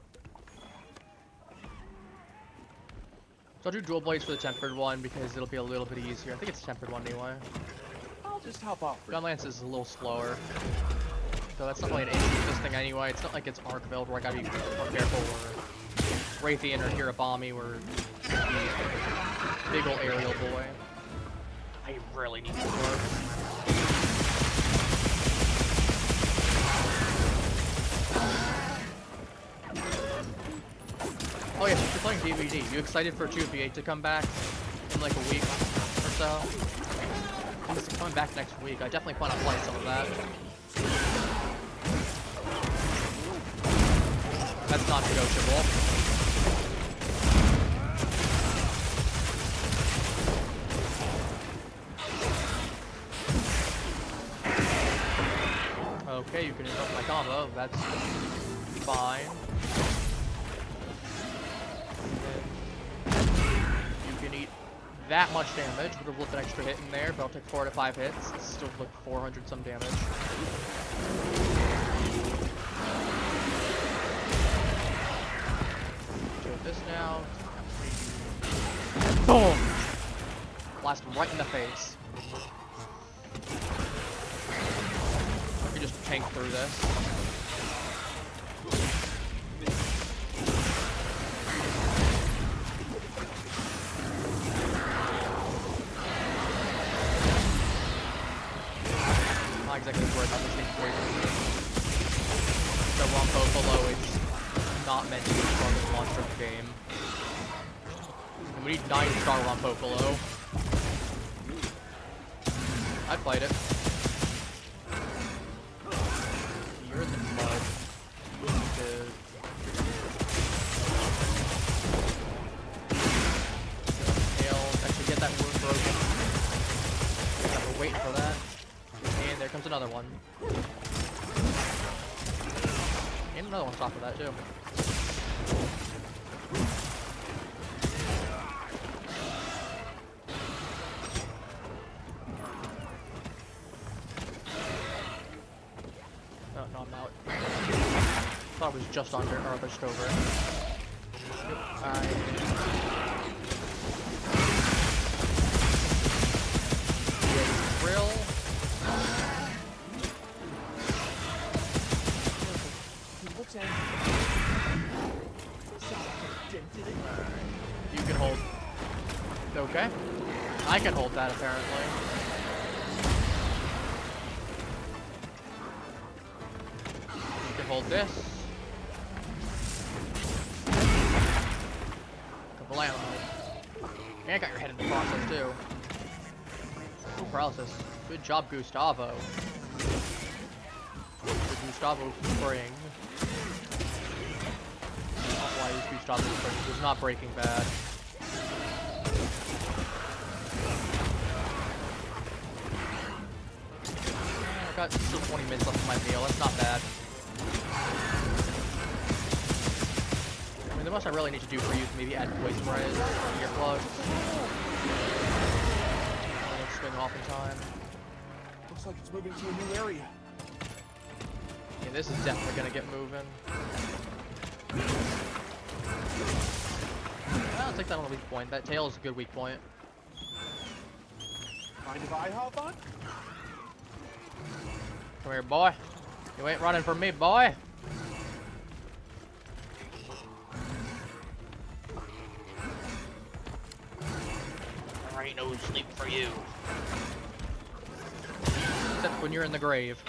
So I'll do Dual Blades for the Tempered one because it'll be a little bit easier. I think it's Tempered one anyway. I'll just hop off. Gun Lance is a little slower. So that's not really an issue with this thing anyway. It's not like it's Arc Build where I gotta be more careful, or Raytheon or Hirabami where big ol' aerial boy. I really need to work. Oh yeah, since you're playing DVD, you excited for 2v8 to come back in like a week or so? It's coming back next week. I definitely plan on playing some of that. That's not negotiable. Okay, you can interrupt my combo. That's fine. You can eat that much damage. Would have looked an extra hit in there, but I'll take 4 to 5 hits. It's still like 400 some damage. Do this now. Boom! Blast him right in the face. I can just tank through this. Not exactly worried about this thing poisoning. The Rompopolo is not meant to be the strongest monster of the game. And we need 9-star Rompopolo. I'd fight it. You're in the mud. Good. Tail. Actually get that wound broken. We're waiting for that. And there comes another one. And another one on top of that too. Oh, no, I'm out. Thought it was just under, or just over it. Drill. He looks angry. You can hold. Okay. I can hold that apparently. You can hold this. Couple ammo. And I got your head in the process too. Ooh, paralysis. Good job, Gustavo. Good Gustavo spring. Why is Gustavo spring? It was not Breaking Bad. I got still 20 minutes left of my meal. That's not bad. I mean, the most I really need to do for you is maybe add poison res to earplugs. I don't swing off in time. Looks like it's moving to a new area. Yeah, this is definitely gonna get moving. I'll take that on a weak point. That tail is a good weak point. Mind if I hop on? Come here, boy. You ain't running from me, boy. There ain't no sleep for you. Except when you're in the grave.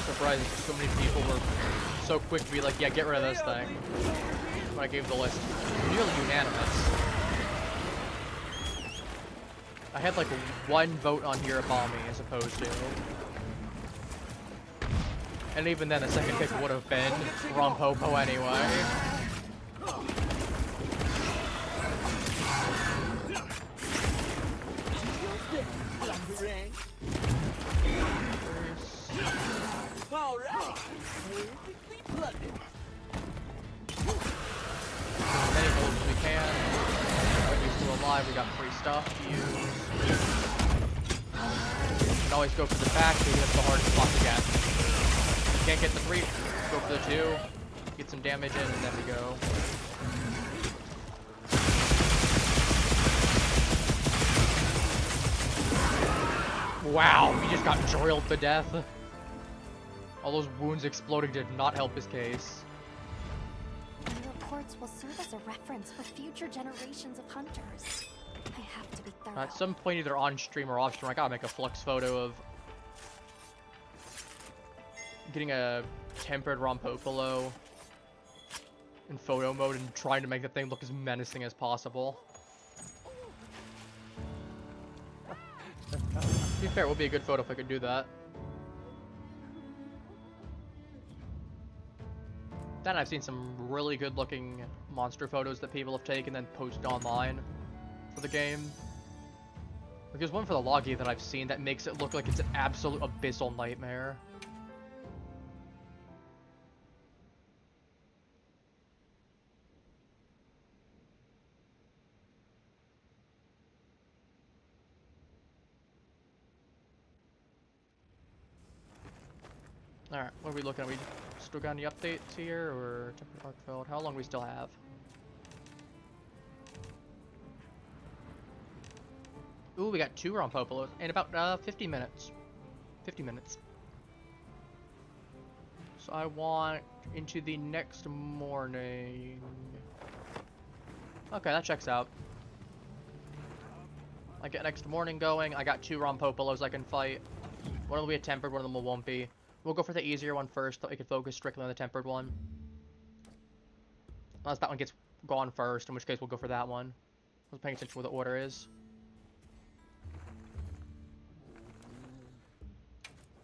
Surprised so many people were so quick to be like, yeah, get rid of this thing. When I gave the list. Nearly unanimous. I had like 1 vote on Hirabami as opposed to. And even then, the second pick would have been Rompopo anyway. All right. Perfectly plugged. As many holes as we can. When he's still alive, we got free stuff to use. You can always go for the back, because that's the hardest spot to get. If you can't get the 3, go for the 2, get some damage in, and then we go. Wow, he just got drilled to death. All those wounds exploding did not help his case. And reports will serve as a reference for future generations of hunters. I have to be thorough. At some point, either on stream or off stream, I gotta make a flux photo of getting a tempered Rompopolo in photo mode and trying to make the thing look as menacing as possible. To be fair, it would be a good photo if I could do that. Then I've seen some really good looking monster photos that people have taken and posted online for the game. Like, there's one for the loggy that I've seen that makes it look like it's an absolute abyssal nightmare. Alright, what are we looking at? We still got any updates here, or temporary Arkfeld? How long do we still have? Ooh, we got 2 Rompopolos in about 50 minutes. 50 minutes. So I want into the next morning. Okay, that checks out. I get next morning going. I got 2 Rompopolos I can fight. One of them will be a tempered, one of them won't be. We'll go for the easier one first, so we can focus strictly on the tempered one. Unless that one gets gone first, in which case we'll go for that one. I was paying attention to what the order is.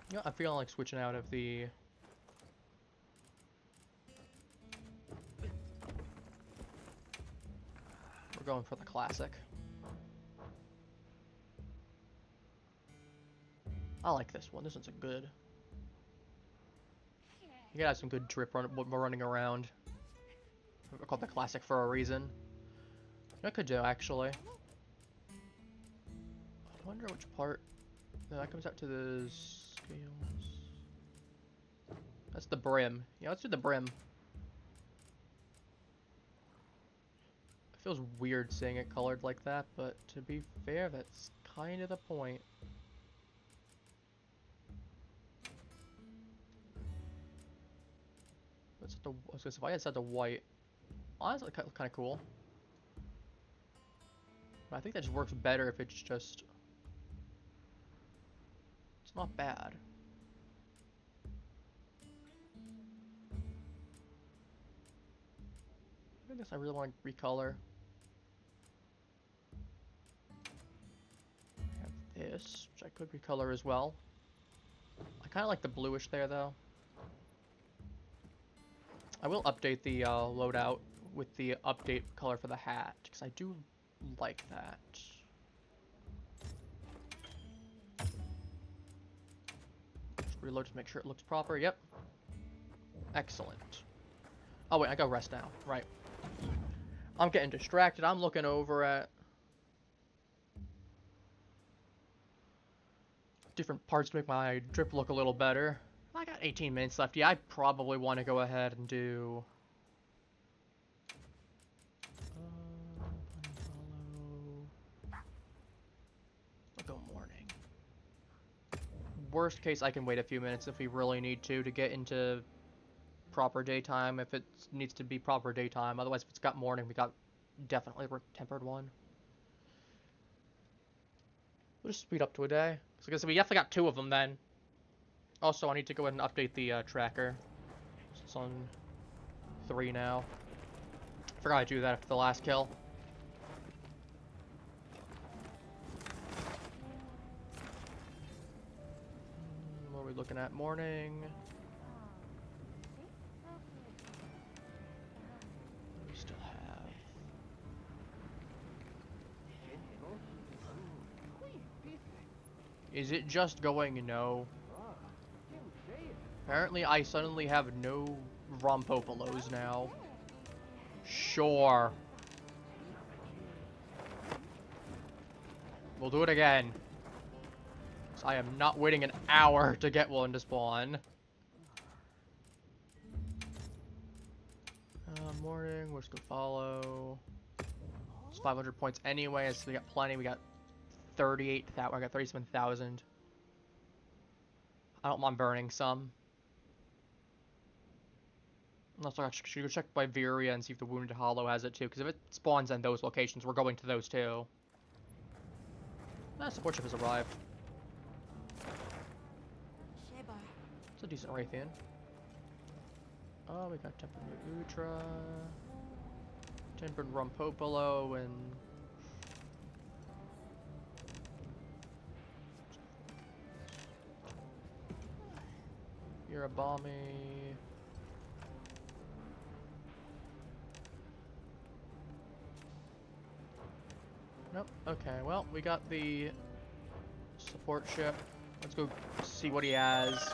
You know, I'm feeling like switching out of the... We're going for the classic. I like this one. This one's a good... You gotta have some good drip running around. I called the classic for a reason. I could do, actually. I wonder which part... No, that comes out to the scales. That's the brim. Yeah, let's do the brim. It feels weird seeing it colored like that, but to be fair, that's kind of the point. I was gonna say, if I had set the white, honestly, kind of cool. But I think that just works better if it's just... It's not bad. I guess I really want to recolor. I have this, which I could recolor as well. I kind of like the bluish there, though. I will update the loadout with the update color for the hat, because I do like that. Just reload to make sure it looks proper. Yep. Excellent. Oh wait, I gotta rest now. Right. I'm getting distracted. I'm looking over at different parts to make my drip look a little better. I got 18 minutes left. Yeah, I probably want to go ahead and do... I'll go morning. Worst case, I can wait a few minutes if we really need to get into proper daytime, if it needs to be proper daytime. Otherwise, if it's got morning, we got definitely a tempered one. We'll just speed up to a day. So I guess we definitely got 2 of them then. Also, I need to go ahead and update the tracker. It's on 3 now. Forgot to do that after the last kill. What are we looking at? Morning. Is it just going no? Apparently I suddenly have no Rompopolos now. Sure. We'll do it again. 'Cause I am not waiting an hour to get one to spawn. Morning, we're just gonna follow. It's 500 points anyway, so we got plenty. We got 38,000. I got 37,000. I don't mind burning some. Also, I should go check by Viria and see if the Wounded Hollow has it too, because if it spawns in those locations, we're going to those too. Support ship has arrived. Shebar. It's a decent Raytheon. Oh, we got Tempered Ultra, Tempered Rompopolo, and Irabami. Nope. Okay, well, we got the support ship. Let's go see what he has.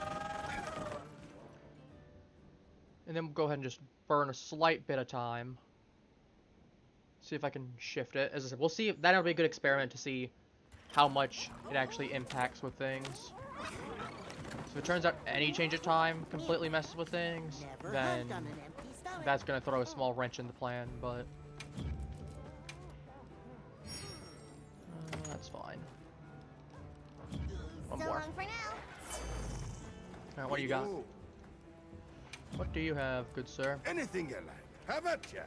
And then we'll go ahead and just burn a slight bit of time. See if I can shift it. As I said, we'll see. That'll be a good experiment to see how much it actually impacts with things. So if it turns out any change of time completely messes with things, then that's going to throw a small wrench in the plan, but that's fine. One So more. long for now. Alright, what do you got? What do you have, good sir? Anything you like. Have at ya.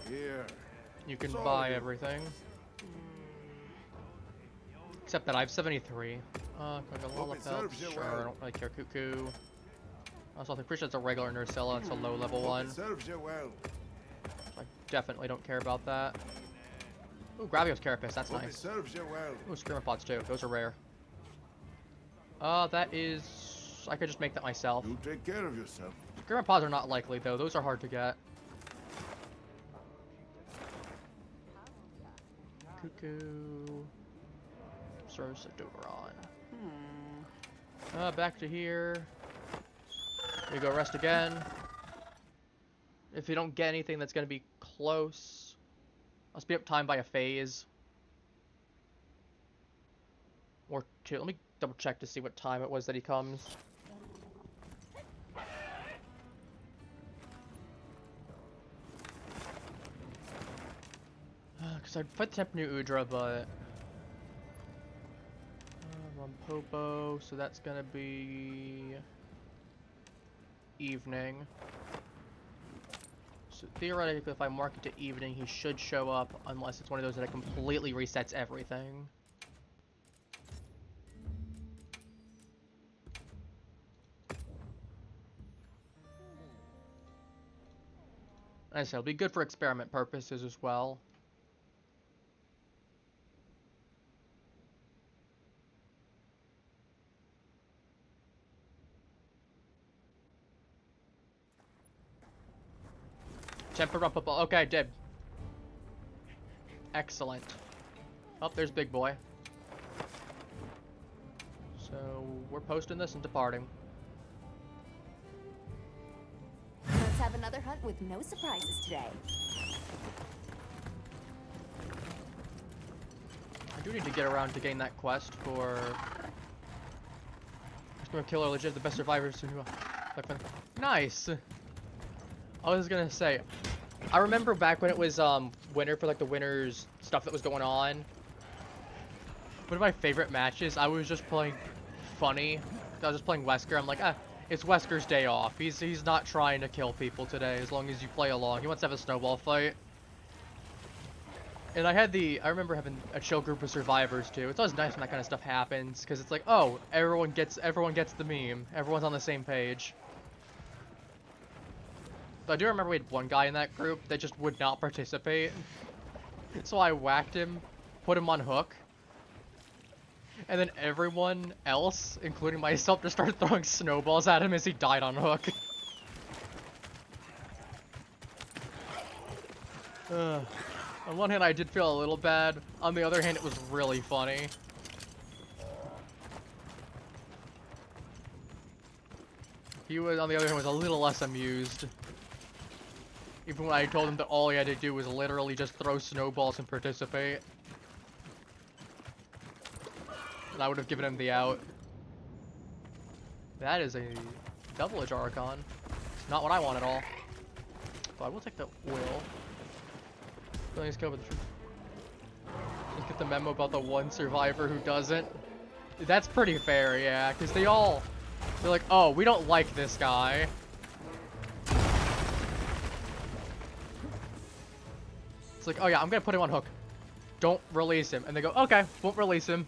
Here. You can So buy you- everything. Except that I have 73. Can I go Hope it serves you Sure, well. I don't really care. Cuckoo. Also, I'm pretty sure it's a regular Nursella. It's a low level Hope one. it serves you well. I definitely don't care about that. Ooh, Gravios Carapace. That's Hope it nice. serves you well. Ooh, Screamer Pods too. Those are rare. That is... I could just make that myself. You take care of yourself. Screamer Pods are not likely, though. Those are hard to get. Cuckoo. Throw Sedoran. Back to here. We go rest again. If you don't get anything that's going to be close, I'll speed up time by a phase. Or two. Let me double check to see what time it was that he comes. Because I'd fight Temp New Udra, but... Rompopo, so that's gonna be... evening. So theoretically, if I mark it to evening, he should show up, unless it's one of those that completely resets everything. As I said, it'll be good for experiment purposes as well. Temper Rompopolo. Okay, I did. Excellent. Oh, there's Big Boy. So, we're posting this and departing. Let's have another hunt with no surprises today. I do need to get around to getting that quest for... Gonna kill or legit the best survivors who... Nice! I was gonna say, I remember back when it was winter for like the winter's stuff that was going on. One of my favorite matches, I was just playing funny. I was just playing Wesker. I'm like, it's Wesker's day off. He's not trying to kill people today as long as you play along. He wants to have a snowball fight. And I remember having a chill group of survivors too. It's always nice when that kind of stuff happens because it's like, oh, everyone gets the meme. Everyone's on the same page. But I do remember we had one guy in that group that just would not participate. So I whacked him, put him on hook. And then everyone else, including myself, just started throwing snowballs at him as he died on hook. On one hand, I did feel a little bad. On the other hand, it was really funny. He was, on the other hand, was a little less amused. Even when I told him that all he had to do was literally just throw snowballs and participate. And I would have given him the out. That is a double-edged Archon. It's not what I want at all. But I will take the oil. Let's go with the truth. Just get the memo about the one survivor who doesn't. That's pretty fair, yeah, because they're like, oh, we don't like this guy. It's like, oh yeah, I'm gonna put him on hook. Don't release him. And they go, okay, won't release him.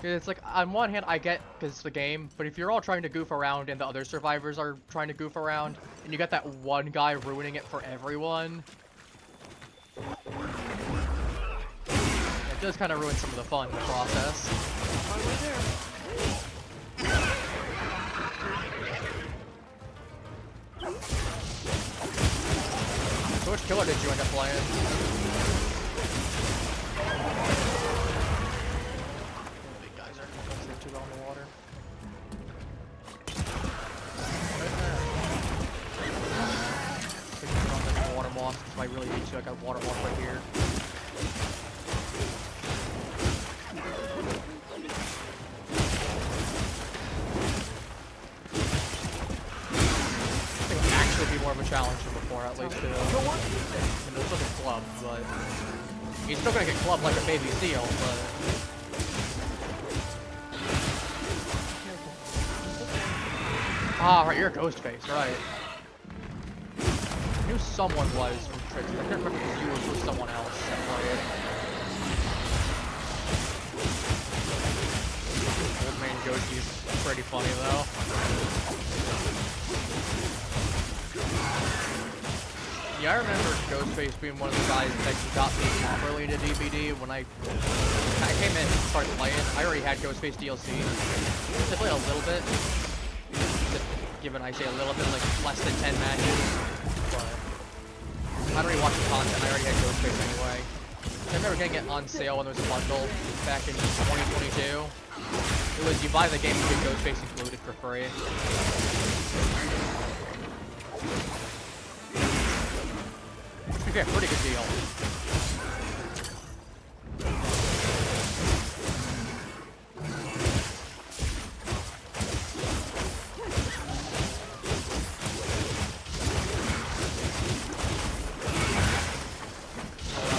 It's like, on one hand, I get because it's the game, but if you're all trying to goof around and the other survivors are trying to goof around, and you got that one guy ruining it for everyone, it does kind of ruin some of the fun in the process. So which killer did you end up playing? Too well in the water. On the water moss, if I really need to, I got water moss right here. I think it'll actually be more of a challenge than before, at least. I mean, there's still get clubbed, but he's still gonna get clubbed like a baby seal, but. Ah, right, you're a Ghostface, right. I knew someone was from Tricks. I can't remember if you or was someone else that played. Old man Yoshi is pretty funny, though. Yeah, I remember Ghostface being one of the guys that got me properly into DBD when I came in and started playing. I already had Ghostface DLC. I played a little bit. Given I say a little bit, like less than 10 matches, but I already watched the content. I already had Ghostface anyway. I remember getting it on sale when there was a bundle back in 2022. It was you buy the game and get Ghostface included for free. You get a pretty good deal.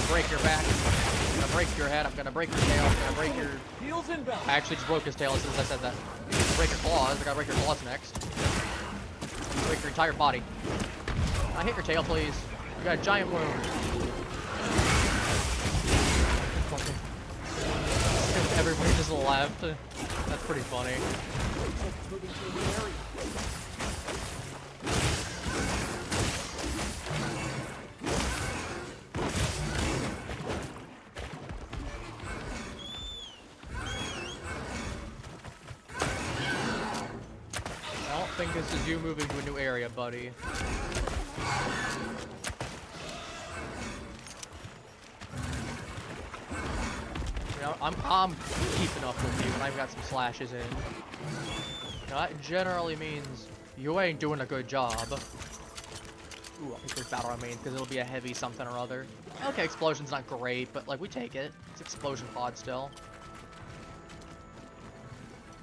Break your back, I'm gonna break your head, I'm gonna break your tail, I'm gonna break your... Heels inbound. I actually just broke his tail as soon as I said that. Break your claws, I gotta break your claws next. Break your entire body. Can I hit your tail, please? You got a giant wound. Everybody just laughed. That's pretty funny. I think this is you moving to a new area, buddy. You know, I'm keeping up with you, and I've got some slashes in. Now, that generally means you ain't doing a good job. Ooh, I'll pick this battle on main because it'll be a heavy something or other. Okay, explosion's not great, but like we take it. It's explosion pod still.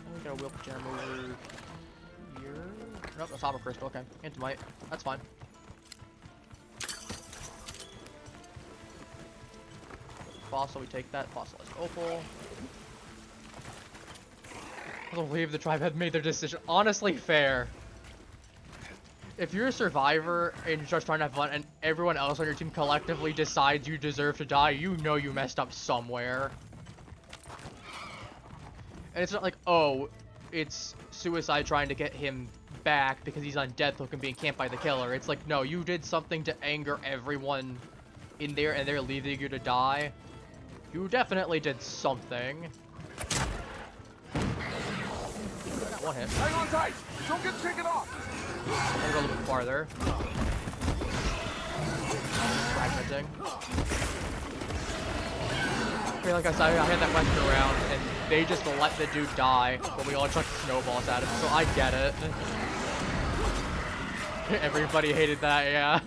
And we got a wheel jam over. Nope, that's Hopper Crystal, okay. Intimate. That's fine. Fossil, we take that. Fossilized Opal. I don't believe the tribe had made their decision. Honestly, fair. If you're a survivor and you're just trying to have fun and everyone else on your team collectively decides you deserve to die, you know you messed up somewhere. And it's not like, oh, it's suicide trying to get him back because he's on death hook and being camped by the killer. It's like, no, you did something to anger everyone in there and they're leaving you to die. You definitely did something. One hit. Hang on tight! Don't get taken off! I'll go a little bit farther. interesting. I mean, like I said, I had that wrecking around, and they just let the dude die, but we all chucked snowballs at him, so I get it. Everybody hated that, yeah.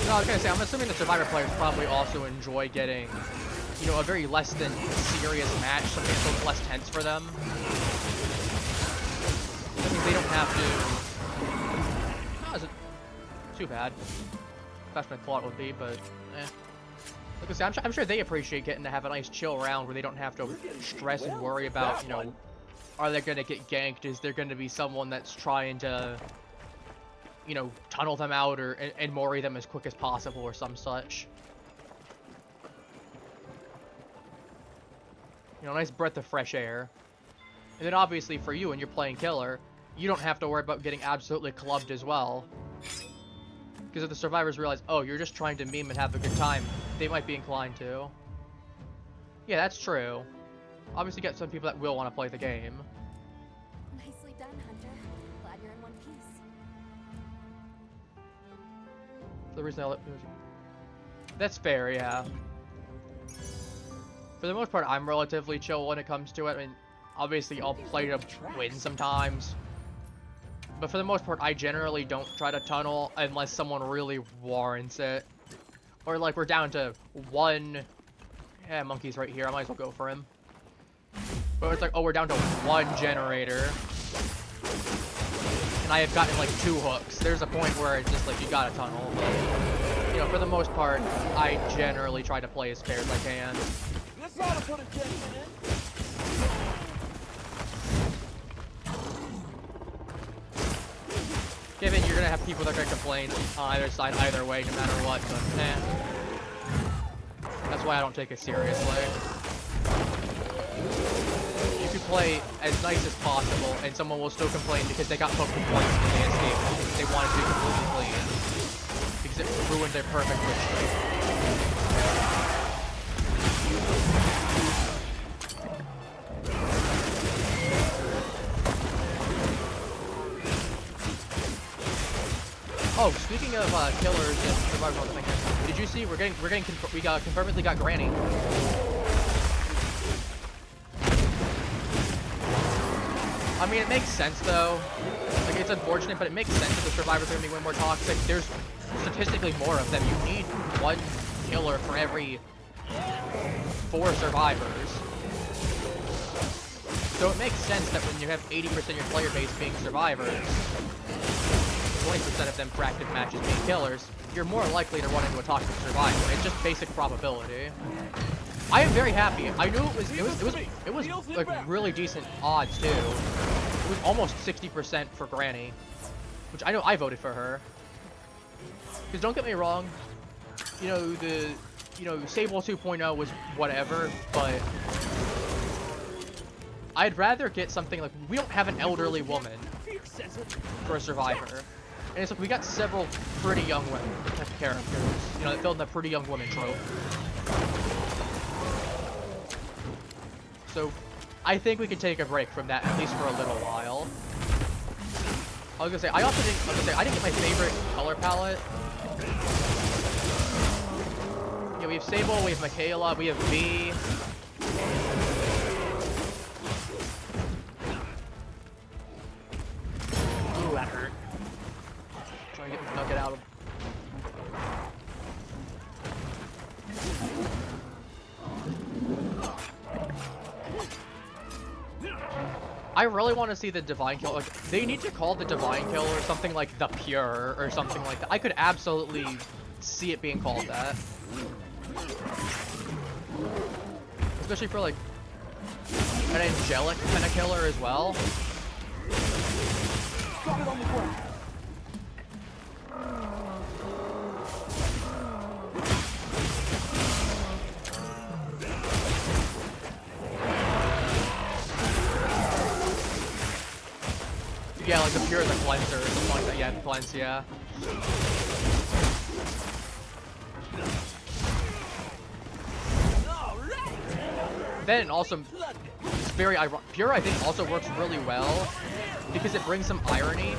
No, I was gonna say, I'm assuming the Survivor players probably also enjoy getting, you know, a very less than serious match, something that's a little less tense for them. That means they don't have to... Oh, is it too bad? That's what I thought it would be, but eh. Like I said, I'm sure they appreciate getting to have a nice chill round where they don't have to stress and worry about, you know, are they gonna get ganked? Is there gonna be someone that's trying to, you know, tunnel them out or and mori them as quick as possible or some such. You know, nice breath of fresh air. And then obviously for you when you're playing killer, you don't have to worry about getting absolutely clubbed as well. Because if the survivors realize, oh, you're just trying to meme and have a good time, they might be inclined to. Yeah, that's true. Obviously get some people that will want to play the game. Nicely done, Hunter. Glad you're in one piece. The reason I let... That's fair, yeah. For the most part, I'm relatively chill when it comes to it. I mean, obviously I'll play to win sometimes. But for the most part, I generally don't try to tunnel unless someone really warrants it. Or like we're down to one... Yeah, monkey's right here. I might as well go for him. But it's like, oh, we're down to one generator. And I have gotten like 2 hooks. There's a point where it's just like, you gotta tunnel. But, you know, for the most part, I generally try to play as fair as I can. This ought to put a dent in it. Given you're gonna have people that are gonna complain on either side, either way, no matter what, but eh. That's why I don't take it seriously. You can play as nice as possible, and someone will still complain because they got hooked with points and they escaped because they wanted to be completely clean. Because it ruined their perfect win streak. Oh, speaking of killers and survivors, did you see we confirmedly got Granny. I mean, it makes sense though. Like, it's unfortunate, but it makes sense that the survivors are gonna be way more toxic. There's statistically more of them. You need 1 killer for every 4 survivors. So it makes sense that when you have 80% of your player base being survivors, 20% of them for active matches being killers, you're more likely to run into a toxic survivor. It's just basic probability. I am very happy. I knew it was like really decent odds too. It was almost 60% for Granny, which I know I voted for her. Because don't get me wrong, you know Sable 2.0 was whatever, but I'd rather get something like, we don't have an elderly woman for a survivor. And it's like, we got several pretty young women type of characters, you know, that filled in the pretty young woman trope. So, I think we can take a break from that, at least for a little while. I was gonna say, I didn't get my favorite color palette. Yeah, we have Sable, we have Michaela, we have V. Ooh, that hurt. Trying to get the nugget out of. I really want to see the Divine Kill. Like, they need to call the Divine Kill or something like the Pure or something like that. I could absolutely see it being called that. Especially for like an angelic kind of killer as well. Drop it on the ground. Yeah, like the Pure is a cleanser or something like that. Yeah, the cleanse, yeah. Then also, very ironic. Pure, I think, also works really well because it brings some irony.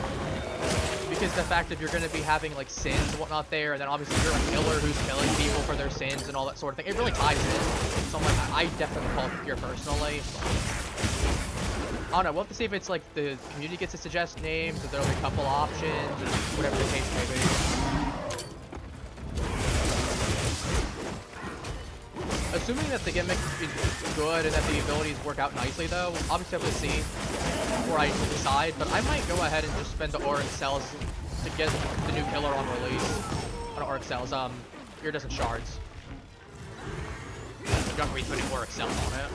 Because the fact that you're going to be having, like, sins and whatnot there, and then obviously you're a killer who's killing people for their sins and all that sort of thing. It really ties in. So I'm like, I definitely call it Pure personally. I don't know, we'll have to see if it's like the community gets to suggest names, or there'll be a couple options, or whatever the case may be. Assuming that the gimmick is good and that the abilities work out nicely though, obviously I have to see before I decide, but I might go ahead and just spend the auric cells to get the new killer on release. Not auric cells, iridescent shards. I'm not really putting auric cells on it.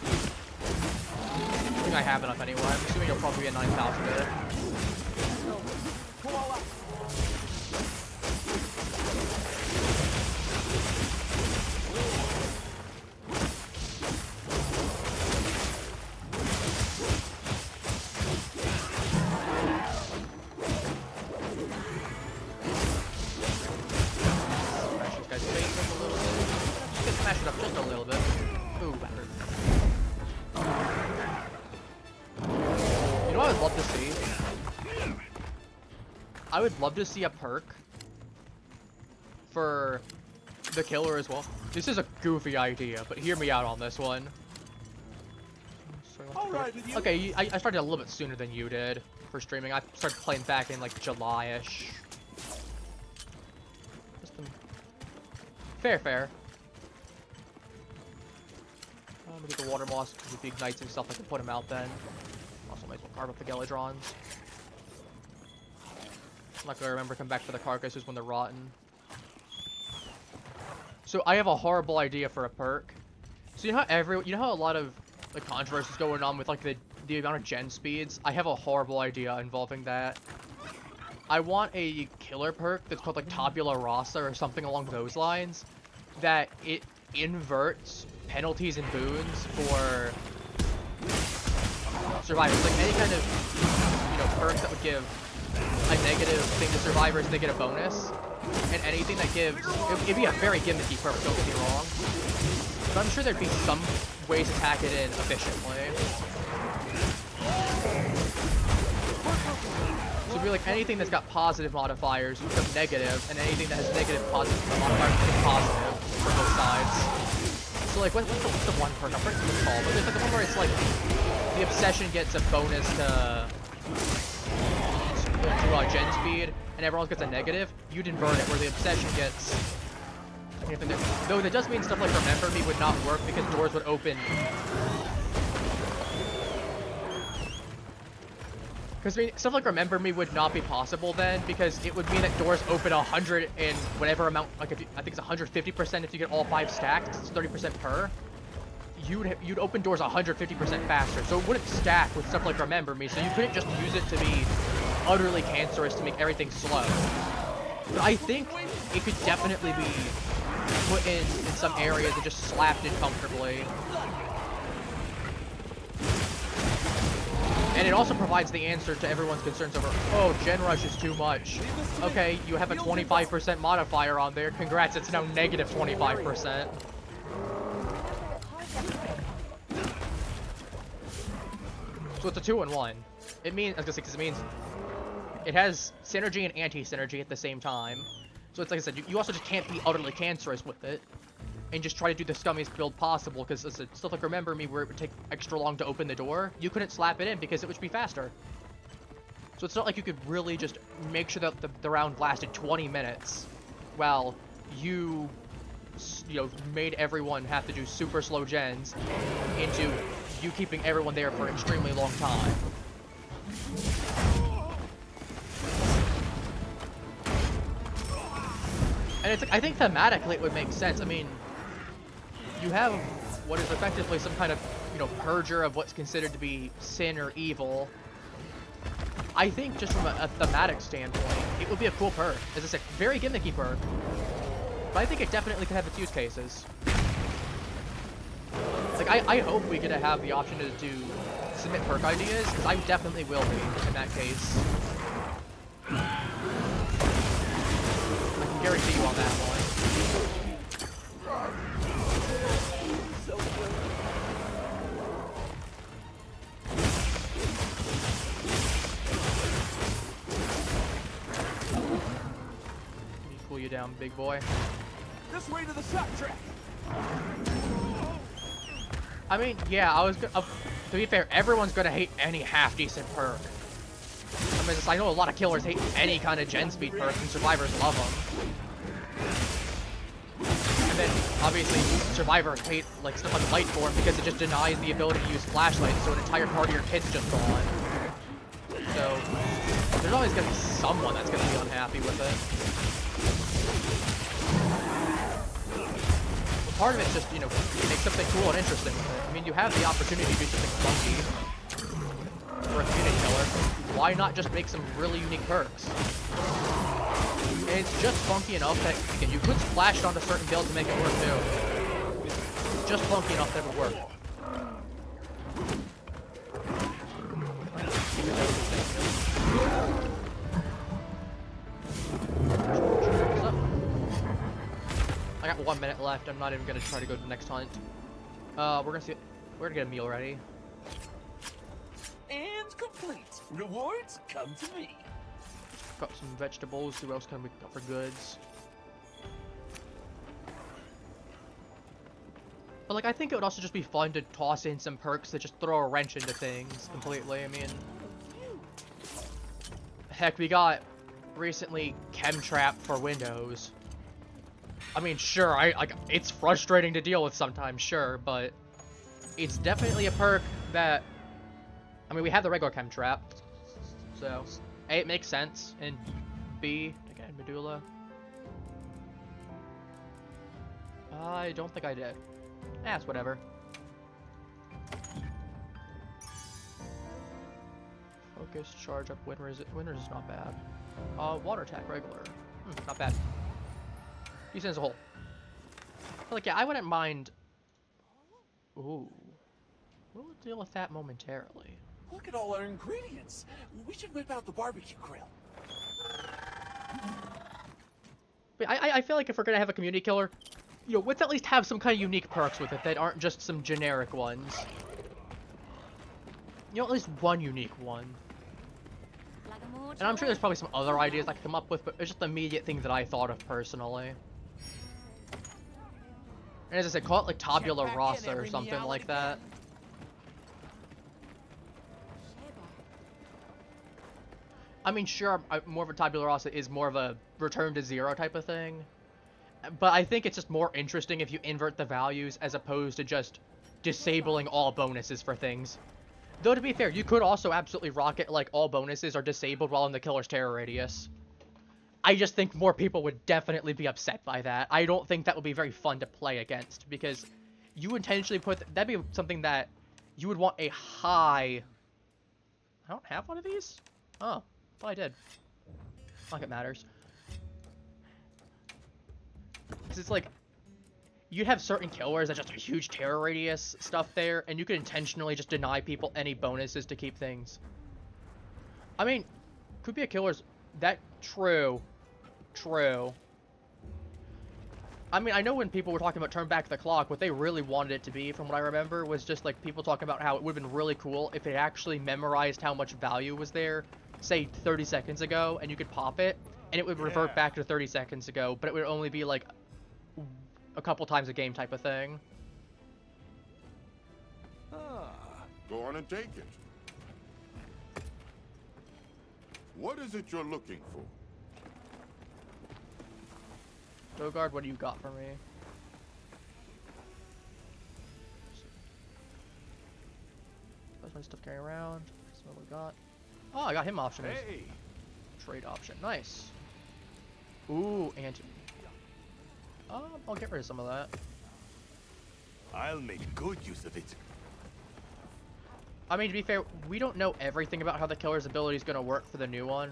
I think I have enough anyway. I'm assuming it'll probably be a 9,000 there. Smash these guys' faces a little bit. Just gonna smash it up just a little bit. Ooh, that hurt. You know what I would love to see? I would love to see a perk for the killer as well. This is a goofy idea, but hear me out on this one. Okay, I started a little bit sooner than you did for streaming. I started playing back in like July-ish. Fair. I'm gonna get the water moss because if he ignites himself, I can put him out then. Also, might as well carve up the Gelidrons. I'm not gonna remember to come back for the carcasses when they're rotten. So I have a horrible idea for a perk. So you know how a lot of the controversies going on with like the amount of gen speeds? I have a horrible idea involving that. I want a killer perk that's called like Tabula Rasa or something along those lines, that it inverts penalties and boons for survivors. Like any kind of, perk that would give a negative thing to survivors, they get a bonus. And anything that gives, it'd be a very gimmicky perk, don't get me wrong. But I'm sure there'd be some ways to tack it in efficiently. So it'd be like anything that's got positive modifiers become negative, and anything that has negative positive modifiers become positive for both sides. So like, what's the one perk? I'm forgetting what it's called, but there's like the one where it's like, the Obsession gets a bonus to gen speed, and everyone else gets a negative. You'd invert it, where the Obsession gets... Though that does mean stuff like Remember Me would not work, because doors would open... Because stuff like Remember Me would not be possible then, because it would mean that doors open 100 in whatever amount, like I think it's 150% if you get all 5 stacked, it's 30% per. You'd open doors 150% faster, so it wouldn't stack with stuff like Remember Me, so you couldn't just use it to be utterly cancerous to make everything slow. But I think it could definitely be put in some areas and just slapped in comfortably. And it also provides the answer to everyone's concerns over, oh, Gen Rush is too much. Okay, you have a 25% modifier on there. Congrats, it's now negative 25%. So it's a 2-in-1. It means, I was gonna say, because it means it has synergy and anti-synergy at the same time. So it's like I said, you also just can't be utterly cancerous with it. And just try to do the scummiest build possible, because it's stuff like Remember Me where it would take extra long to open the door. You couldn't slap it in because it would be faster. So it's not like you could really just make sure that the round lasted 20 minutes while you made everyone have to do super slow gens into you keeping everyone there for an extremely long time. And it's like, I think thematically it would make sense. I mean, you have what is effectively some kind of, purger of what's considered to be sin or evil. I think just from a thematic standpoint, it would be a cool perk. As I said, very gimmicky perk. But I think it definitely could have its use cases. Like, I hope we get to have the option to submit perk ideas, because I definitely will be in that case. I can guarantee you on that one. down, big boy. This way to the shock track. I mean, yeah, to be fair, everyone's gonna hate any half-decent perk. I mean, I know a lot of killers hate any kind of gen speed perk, and survivors love them. And then, obviously, survivors hate, like, stuff like light form because it just denies the ability to use flashlights, so an entire part of your kit's just gone. So, there's always gonna be someone that's gonna be unhappy with it. But part of it's just, you know, make something cool and interesting with it. I mean, you have the opportunity to do something funky for a community killer. Why not just make some really unique perks? And it's just funky enough that, again, you could splash it onto certain builds to make it work too. It's just funky enough that it would work. I got 1 minute left. I'm not even gonna try to go to the next hunt. We're gonna get a meal ready. And complete. Rewards come to me. Got some vegetables. Who else can we got for goods? But like, I think it would also just be fun to toss in some perks that just throw a wrench into things completely. I mean, heck, we got recently Chemtrap for Windows. I mean, sure, it's frustrating to deal with sometimes, sure, but it's definitely a perk that, I mean, we have the regular Chemtrap, so A, it makes sense, and B, again, Medulla. I don't think I did. It's whatever. Focus, charge up, Winters is not bad. Water attack, regular. Not bad. Decent as a whole. But like, yeah, I wouldn't mind. Ooh. We'll deal with that momentarily. Look at all our ingredients. We should whip out the barbecue grill. But I feel like if we're gonna have a community killer, you know, let's at least have some kind of unique perks with it that aren't just some generic ones. You know, at least one unique one. And I'm sure there's probably some other ideas I could come up with, but it's just the immediate thing that I thought of personally. And as I said, call it like tabula rasa or something like that. I mean, sure, more of a tabula rasa is more of a return to zero type of thing. But I think it's just more interesting if you invert the values as opposed to just disabling all bonuses for things. Though, to be fair, you could also absolutely rock it like all bonuses are disabled while in the killer's terror radius. I just think more people would definitely be upset by that. I don't think that would be very fun to play against, because you intentionally put... That'd be something that you would want a high... I don't have one of these? Oh, well, I did. Not like it matters. Because it's like... You'd have certain killers that just have huge terror radius stuff there, and you could intentionally just deny people any bonuses to keep things. I mean, could be a killer's... That... True. True. I mean, I know when people were talking about turn back the clock, what they really wanted it to be, from what I remember, was just like people talking about how it would have been really cool if it actually memorized how much value was there, say 30 seconds ago, and you could pop it, and it would revert back to 30 seconds ago, but it would only be like a couple times a game type of thing. Go on and take it. What is it you're looking for? Dogard, what do you got for me? That's my stuff carrying around. That's what we got. Oh, I got him options. Hey. Trade option. Nice. Ooh, and... I'll get rid of some of that. I'll make good use of it. I mean, to be fair, we don't know everything about how the killer's ability is going to work for the new one.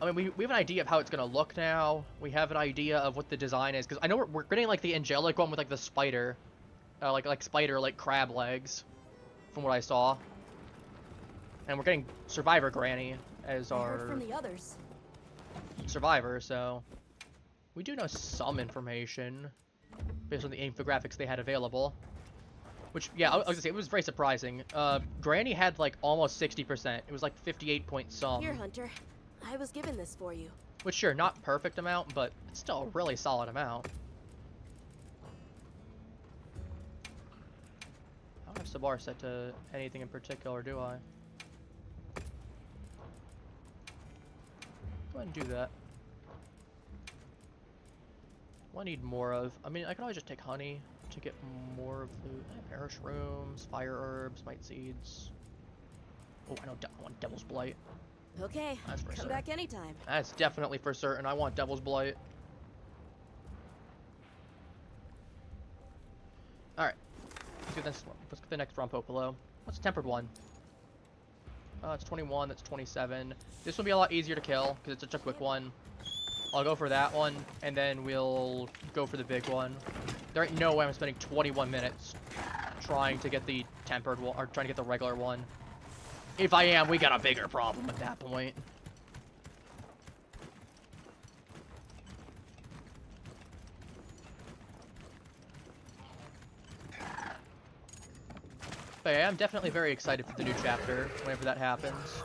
I mean, we have an idea of how it's going to look now. We have an idea of what the design is. Because I know we're getting, like, the angelic one with, like, the spider. Like spider, like, crab legs. From what I saw. And we're getting Survivor Granny as I our heard from the others. survivor, so... We do know some information. Based on the infographics they had available. Which, yeah, I was gonna say, it was very surprising. Granny had, like, almost 60%. It was, like, 58 point some. Here, Hunter. I was given this for you. Which, sure, not perfect amount, but it's still a really solid amount. I don't have Sabar set to anything in particular, do I? Go ahead and do that. What I need more of? I mean, I can always just take honey to get more of loot. I have perish rooms, fire herbs, might seeds. Oh, I want Devil's Blight. Okay, That's for come certain. back anytime. That's definitely for certain. I want Devil's Blight. Alright. Let's get this one. Let's get the next Rompopolo. What's the tempered one? It's 21, that's 27. This will be a lot easier to kill, because it's such a quick one. I'll go for that one, and then we'll go for the big one. There ain't no way I'm spending 21 minutes trying to get the tempered one, or trying to get the regular one. If I am, we got a bigger problem at that point. But yeah, I'm definitely very excited for the new chapter, whenever that happens.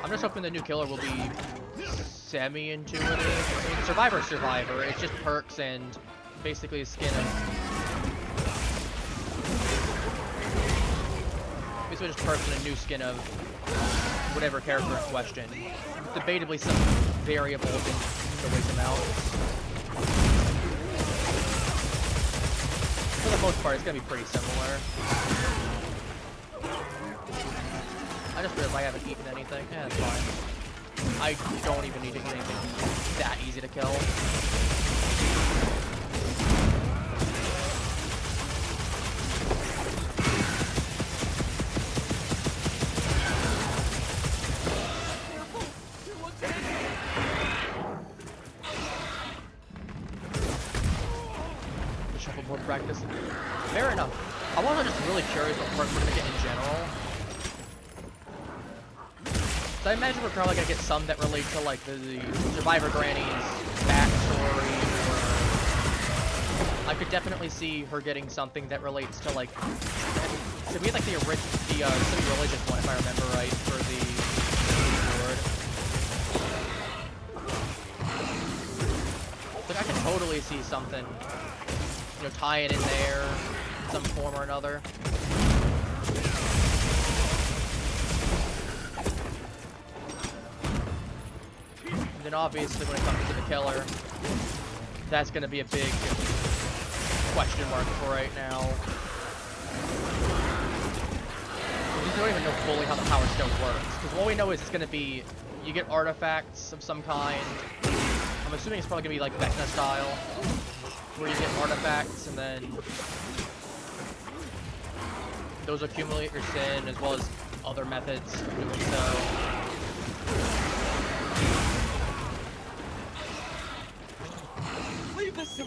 I'm just hoping the new killer will be semi-intuitive. I mean, Survivor's Survivor, it's just perks and basically a skin of... Basically just perks and a new skin of whatever character in question. Debatably some variables in the ways amount. For the most part, it's gonna be pretty similar. I just realized I haven't eaten anything. Yeah, that's fine. I don't even need to eat anything that easy to kill. Shuffleboard practice. Fair enough. I was just really curious what perks we're gonna get in general. So I imagine we're probably gonna get some that relate to like the Survivor Granny's backstory, or I could definitely see her getting something that relates to like. So we had like the semi-religious one, if I remember right, for the sword. But I can totally see something, you know, tie it in there, in some form or another. And then obviously when it comes to the killer, that's going to be a big question mark for right now. We don't even know fully how the Power Stone works, because all we know is it's going to be, you get artifacts of some kind. I'm assuming it's probably going to be like Vecna style, where you get artifacts and then those accumulate your sin, as well as other methods of doing so.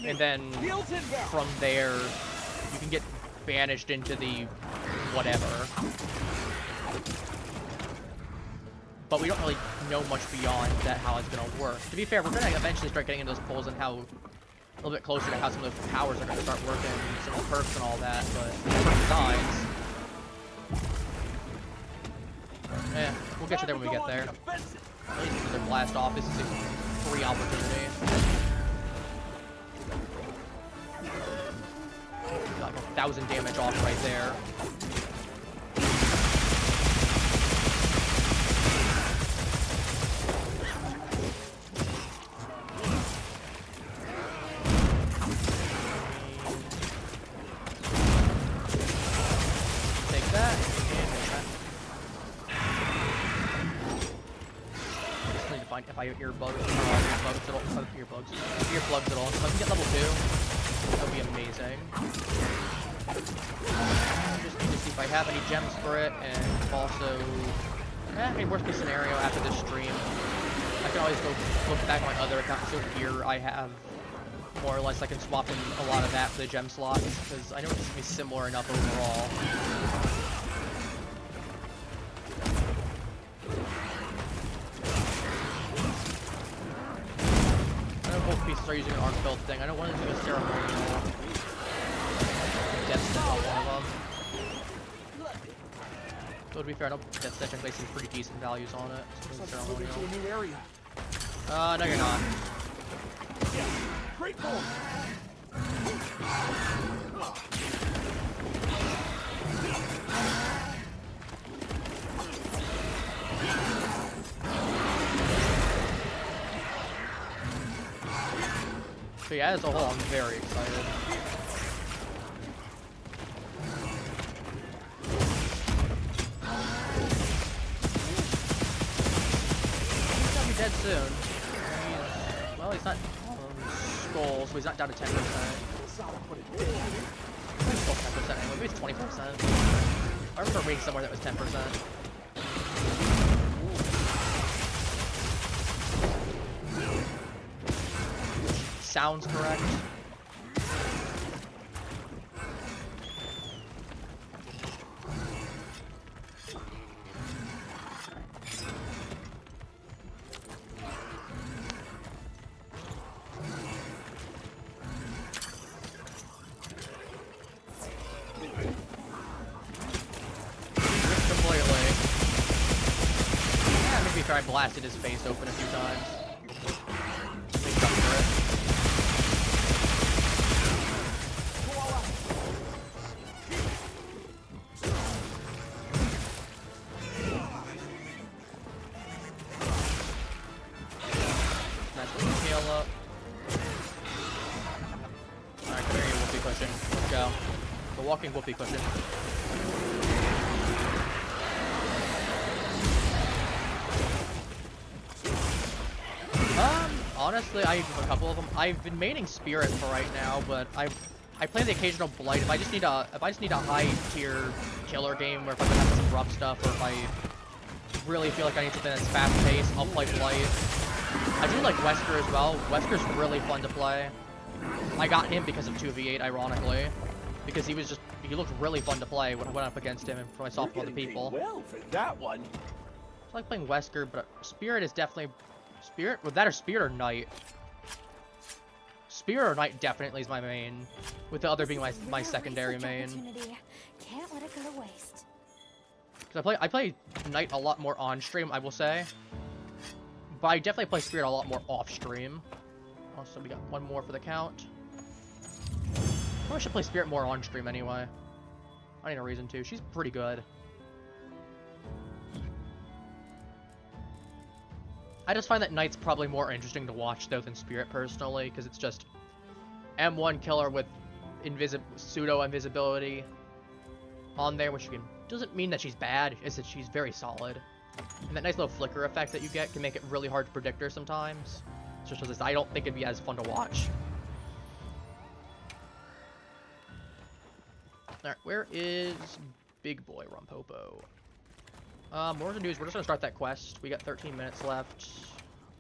And then from there, you can get banished into the whatever. But we don't really know much beyond that, how it's going to work. To be fair, we're going to eventually start getting into those polls and how a little bit closer to how some of those powers are going to start working, some of the perks and all that, but designs. Yeah, we'll get you there when we get there. At least use their blast off. This is a free opportunity. Got like 1,000 damage off right there. Take that and take that. Just need to find if I have earbuds at all. Earplugs at all. If I can get level 2, that would be amazing. I just need to see if I have any gems for it, and also, I mean, worst case scenario, after this stream, I can always go look back at my other account, so here I have more or less, I can swap in a lot of that for the gem slots, because I know it's going to be similar enough overall. I know both pieces are using an arc build thing. I know one is using a ceremonial. Death's not one of them. So to be fair, I know that technically some pretty decent values on it. So Looks like I'm moving to a new area. no, you're not. Yeah, great goal. So yeah, as a whole, I'm very excited. He's gonna be dead soon. Well, he's not skulls, so he's not down to 10%. He's still 10% anyway, maybe it's 20%. I remember reading somewhere that was 10%. Sounds correct. Completely. Yeah, maybe if I blasted his face open a few times. Make up for it. Nice little heal up. Alright, come here, you whoopee cushion. Let's go. The walking whoopee cushion. Honestly, I have a couple of them. I've been maining Spirit for right now, but I play the occasional Blight. If I just need a high tier killer game where if I'm gonna have some rough stuff, or if I really feel like I need something that's fast paced, I'll play Blight. I do like Wesker as well. Wesker's really fun to play. I got him because of 2v8, ironically, because he looked really fun to play when I went up against him and when I saw from other people. Well, for that one. I like playing Wesker, but Spirit is definitely Spirit. With that or Spirit or Knight. Spirit or Knight definitely is my main, with the other being my secondary main. Can't let it go to waste. Because I play Knight a lot more on stream, I will say, but I definitely play Spirit a lot more off stream. Also, we got one more for the count. Probably should play Spirit more on stream anyway. I need a reason to. She's pretty good. I just find that Knight's probably more interesting to watch though than Spirit personally, because it's just M1 killer with pseudo invisibility on there, which doesn't mean that she's bad, it's that she's very solid. And that nice little flicker effect that you get can make it really hard to predict her sometimes. It's just because I don't think it'd be as fun to watch. Alright, where is Big Boy Rompopo? What we're gonna do is we're just gonna start that quest. We got 13 minutes left.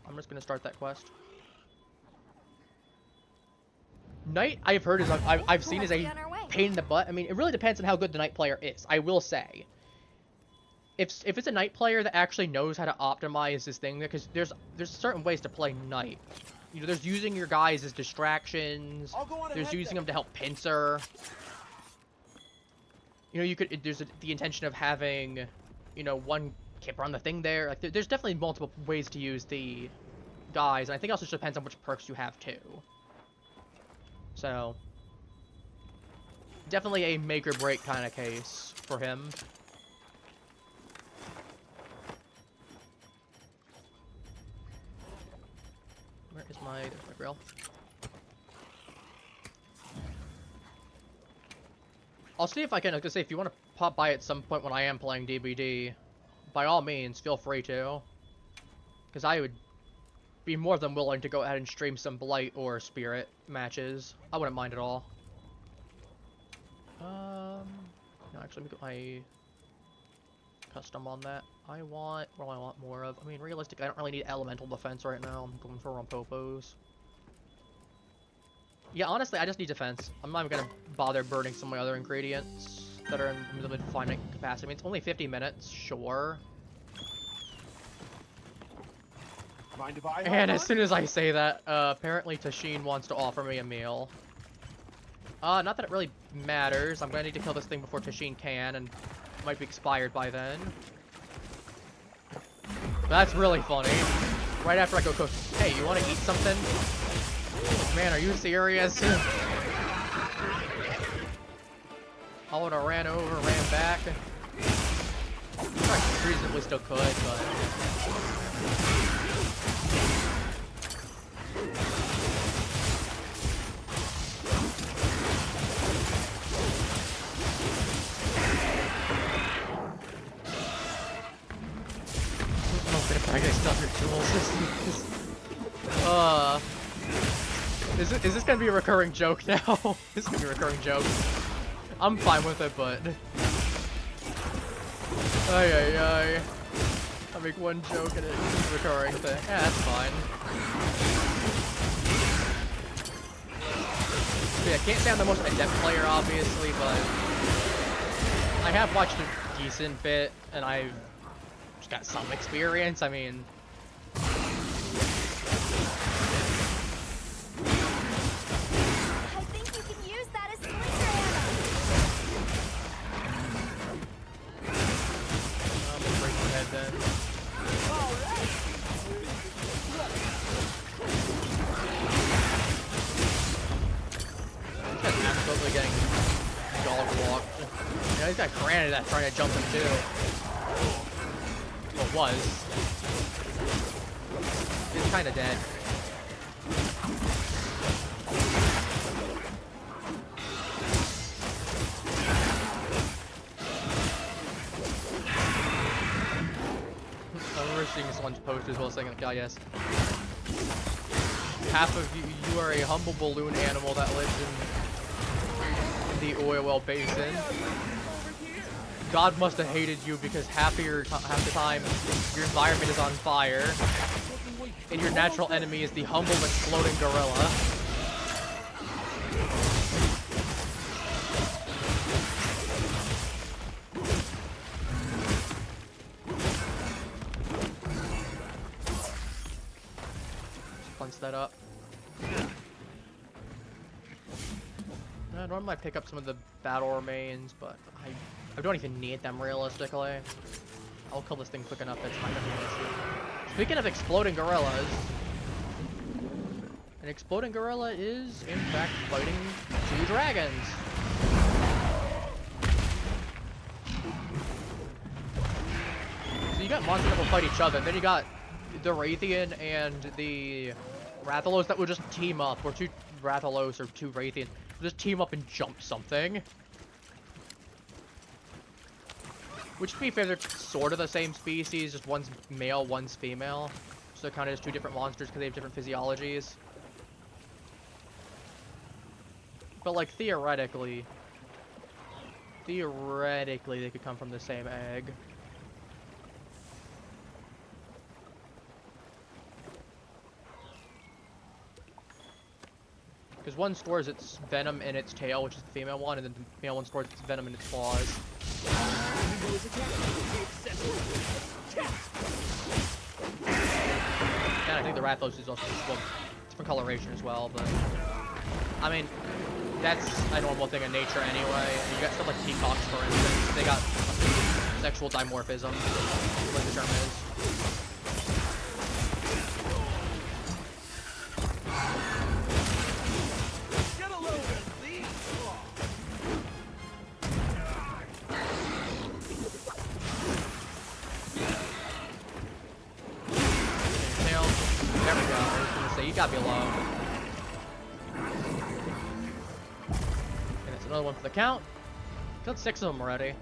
I'm just gonna start that quest. Knight, I've heard is I've seen is a pain in the butt. I mean, it really depends on how good the Knight player is. I will say, if it's a Knight player that actually knows how to optimize this thing, because there's certain ways to play Knight. You know, there's using your guys as distractions. There's using them to help pincer. You know, there's the intention of having, you know, one kipper on the thing there. Like, there's definitely multiple ways to use the guys, and I think it also just depends on which perks you have too. So, definitely a make or break kind of case for him. Where is there's my grill. I'll see if I can, I was gonna say, if you want to pop by at some point when I am playing DBD, by all means, feel free to. Because I would be more than willing to go ahead and stream some Blight or Spirit matches. I wouldn't mind at all. No, actually, let me get my custom on that. I want, what do I want more of? I mean, realistically, I don't really need elemental defense right now. I'm going for Rompopos. Yeah, honestly, I just need defense. I'm not even gonna bother burning some of my other ingredients that are in limited finite capacity. I mean, it's only 50 minutes, sure. Mind if I And as soon as I say that, apparently Tashin wants to offer me a meal. Not that it really matters. I'm gonna need to kill this thing before Tashin can, and might be expired by then. That's really funny. Right after I go cook, hey, you want to eat something? Man, are you serious? I would have ran over, ran back. I reasonably still could, but... I guess stuff your tools. Is this gonna be a recurring joke now? This is gonna be a recurring joke. I'm fine with it, but... Ay. I make one joke and it's a recurring thing. Yeah, that's fine. So yeah, I can't say I'm the most adept player, obviously, but... I have watched a decent bit, and I've just got some experience. I mean... I think you can use that as splinter ammo. I'm gonna break your head then. This guy's absolutely getting dog walked. You know, he's got granted that trying to jump him too. Well, was. He's kinda dead. I remember seeing someone's post as well saying like, oh yes. Half of you are a humble balloon animal that lives in the oil well basin. God must have hated you because half the time your environment is on fire, and your natural enemy is the humble exploding gorilla. Just punch that up. Normally I pick up some of the battle remains, but I don't even need them realistically. I'll kill this thing quick enough that's not gonna be an issue. Speaking of exploding gorillas, an exploding gorilla is in fact fighting 2 dragons. So you got monsters that will fight each other, then you got the Raytheon and the Rathalos that will just team up, or 2 Rathalos or 2 Raytheon. Just team up and jump something. Which, to be fair, they're sort of the same species, just one's male, one's female. So kind of just 2 different monsters because they have different physiologies. But like theoretically they could come from the same egg. Because one stores its venom in its tail, which is the female one, and then the male one stores its venom in its claws. And I think the Rathalos is also different coloration as well, but I mean, that's a normal thing in nature anyway. And you got stuff like peacocks, for instance. They got sexual dimorphism, what the term is. Gotta be low. And it's another one for the count. Killed 6 of them already.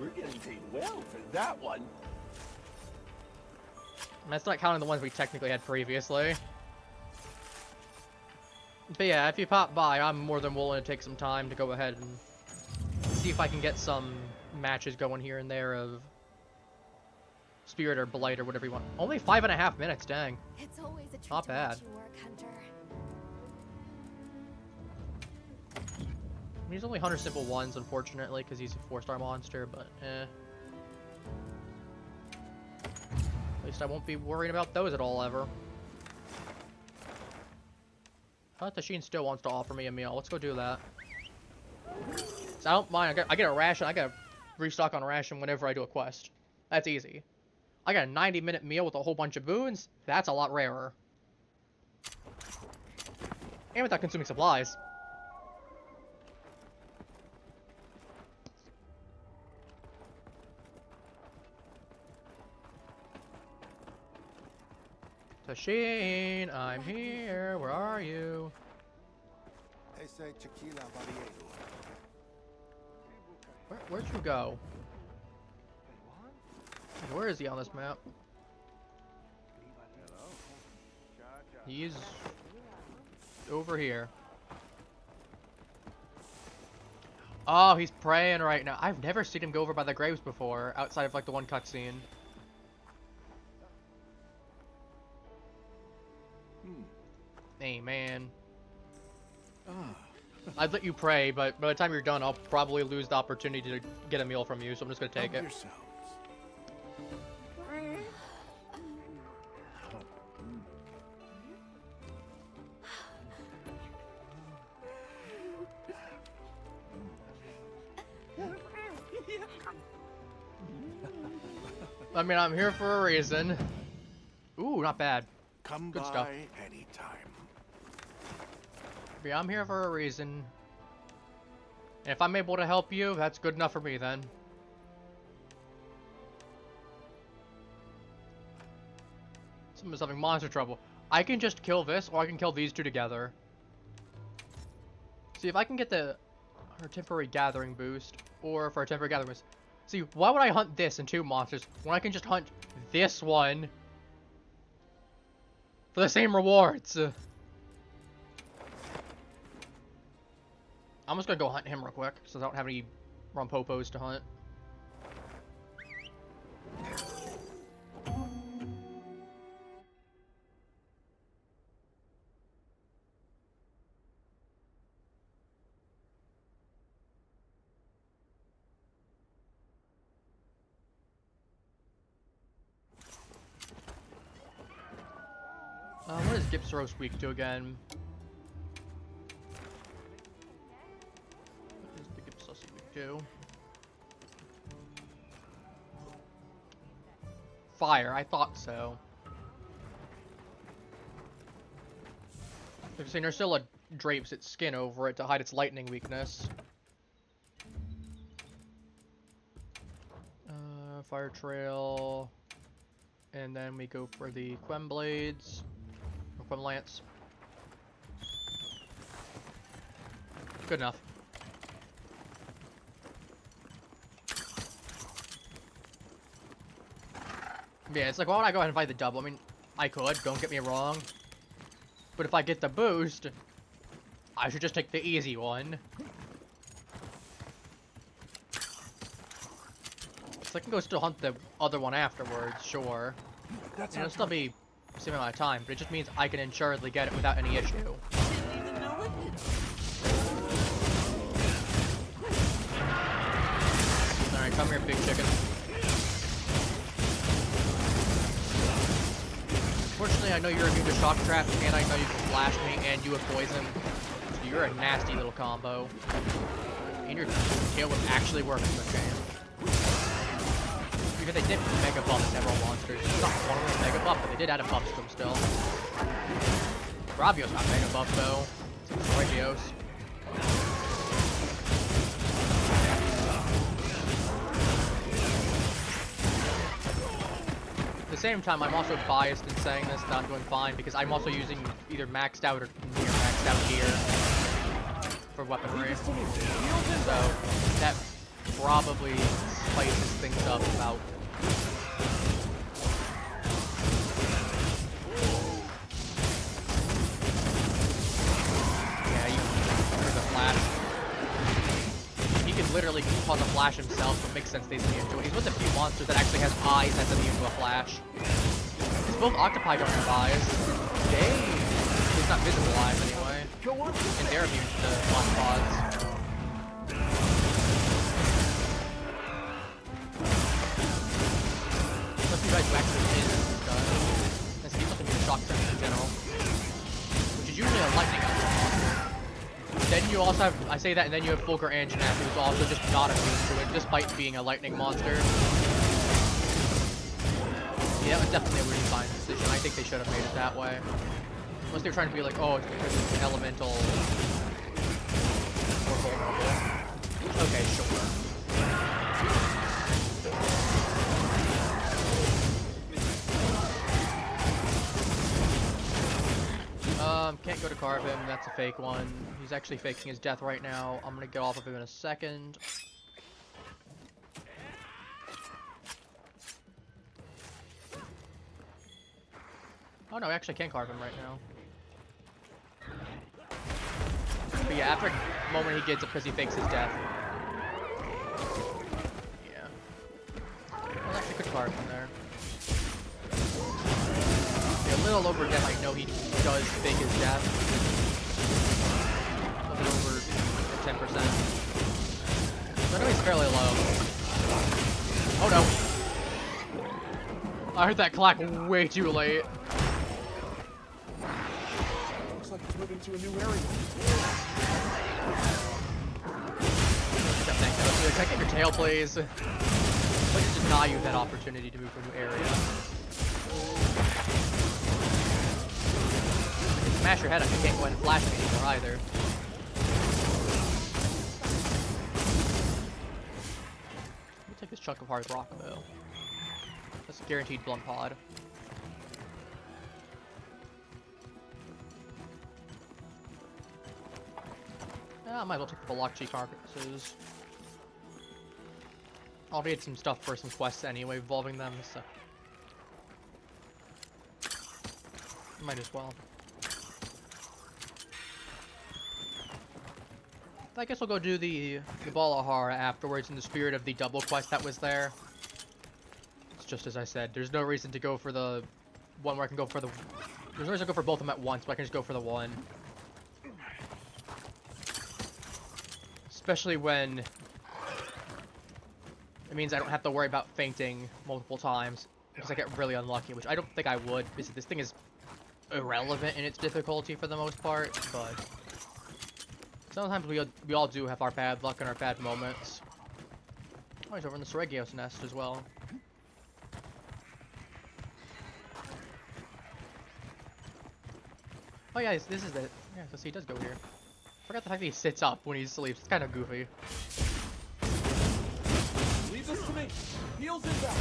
We're getting paid well for that one. And that's not counting the ones we technically had previously. But yeah, if you pop by, I'm more than willing to take some time to go ahead and see if I can get some matches going here and there of Spirit or Blight or whatever you want. Only 5.5 minutes, dang. It's always a treat Not to bad. watch you work, Hunter. He's only Hunter Simple 1s, unfortunately, because he's a 4-star monster, but eh. At least I won't be worrying about those at all, ever. Tashin still wants to offer me a meal. Let's go do that. So I don't mind. I get a ration. I get a restock on ration whenever I do a quest. That's easy. I got a 90-minute meal with a whole bunch of boons. That's a lot rarer. And without consuming supplies. Tasheen, I'm here. Where are you? Where'd you go? Where is he on this map? He's over here. Oh, he's praying right now. I've never seen him go over by the graves before, outside of like the one cutscene. Hey, man. I'd let you pray, but by the time you're done, I'll probably lose the opportunity to get a meal from you, so I'm just gonna take it. Yourselves. I mean, I'm here for a reason. Ooh, not bad. Come Good by stuff. anytime. Yeah, I'm here for a reason. And if I'm able to help you, that's good enough for me then. Someone's having monster trouble. I can just kill this, or I can kill these two together. See, if I can get our temporary gathering boost, or for our temporary gathering boost. See, why would I hunt this and two monsters when I can just hunt this one for the same rewards? I'm just gonna go hunt him real quick, since I don't have any Rompopos to hunt. What is Gips Roast weak to again? What is the Gips Saucy weak to? Fire, I thought so. Like I say, Nursilla drapes its skin over it to hide its lightning weakness. Fire Trail. And then we go for the Quem Blades. Or Quem Lance. Good enough. Yeah, it's like, why would I go ahead and fight the double? I mean, I could, don't get me wrong. But if I get the boost, I should just take the easy one. So I can go still hunt the other one afterwards, sure. And it'll still be the same amount of time, but it just means I can assuredly get it without any issue. Alright, come here, big chicken. Fortunately, I know you're immune to shock trap, and I know you can flash me, and you have poison. So you're a nasty little combo. And your tail would actually work in this game. Because they did mega buff several monsters. It's not one of them mega buff, but they did add a buff to them still. Bravio's not mega buff though. It's Regios. At the same time, I'm also biased in saying this that I'm doing fine because I'm also using either maxed out or near maxed out gear for weaponry. So that probably spices things up about. Yeah, there's a flash. He can literally cause a flash himself, so it makes sense that he's immune to it. He's one of the few monsters that actually has eyes that's immune to a flash. Because both octopi don't have eyes. He's not visible eyes anyway. And they're immune to the monopods. You guys who actually is done. That's something to shock trap in general. Which is usually a lightning monster. Then then you also have, I say that, and then you have Fulgur and Jeanette, who's also just not immune to it, despite being a lightning monster. Yeah, that was definitely a really fine decision. I think they should have made it that way. Unless they're trying to be like, oh, it's because it's elemental or vulnerable. Okay, sure. Can't go to carve him. That's a fake one. He's actually faking his death right now. I'm gonna get off of him in a second. Oh no, I actually can't carve him right now. But yeah, after a moment he gets it because he fakes his death. Yeah. Well, actually could carve him there. Yeah, a little over death, I know he does fake his death. A little over 10%. I know he's fairly low. Oh no. I heard that clack way too late. Looks like it's moving to a new area. Thank you. Can I get your tail, please? Let's just deny you that opportunity to move to a new area. Smash your head up, you can't go ahead and flash me anymore either. We'll take this chunk of hard rock though. That's a guaranteed blunt pod. I might as well take the Blockchi carcasses. I'll need some stuff for some quests anyway, involving them, so might as well. I guess I'll go do the Balahara afterwards in the spirit of the double quest that was there. It's just as I said, there's no reason to go for the one where I can go for the... There's no reason to go for both of them at once, but I can just go for the one. Especially when it means I don't have to worry about fainting multiple times, because I get really unlucky, which I don't think I would, because this thing is irrelevant in its difficulty for the most part, but sometimes we all do have our bad luck and our bad moments. Oh, he's over in the Seregios nest as well. Oh yeah, this is it. Yeah, so he does go here. Forgot the fact that he sits up when he sleeps. It's kind of goofy. Leave this to me. Heels inbound.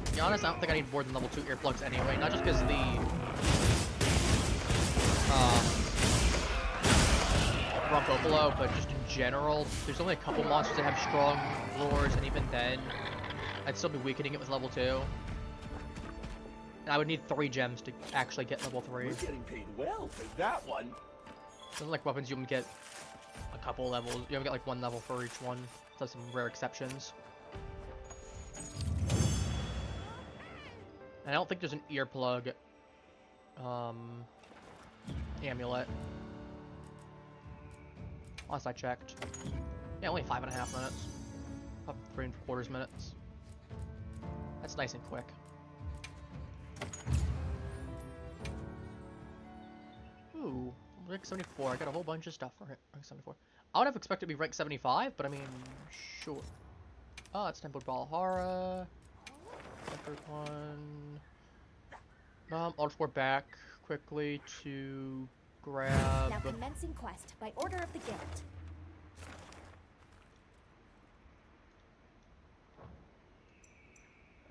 To be honest, I don't think I need more than level 2 earplugs anyway. Not just because the Rompopolo, but just in general. There's only a couple monsters that have strong lures, and even then, I'd still be weakening it with level 2. And I would need 3 gems to actually get level 3. We're getting paid well for that one. Those are like weapons you can get a couple levels. You only get like 1 level for each one. That's some rare exceptions. And I don't think there's an earplug amulet. Last I checked. Yeah, only 5.5 minutes. About 3.75 minutes. That's nice and quick. Ooh, rank 74. I got a whole bunch of stuff for rank 74. I would have expected to be rank 75, but I mean, sure. Oh, it's Temple Balahara. Effort one. I'll just go back quickly to grab. Now commencing quest by order of the guild.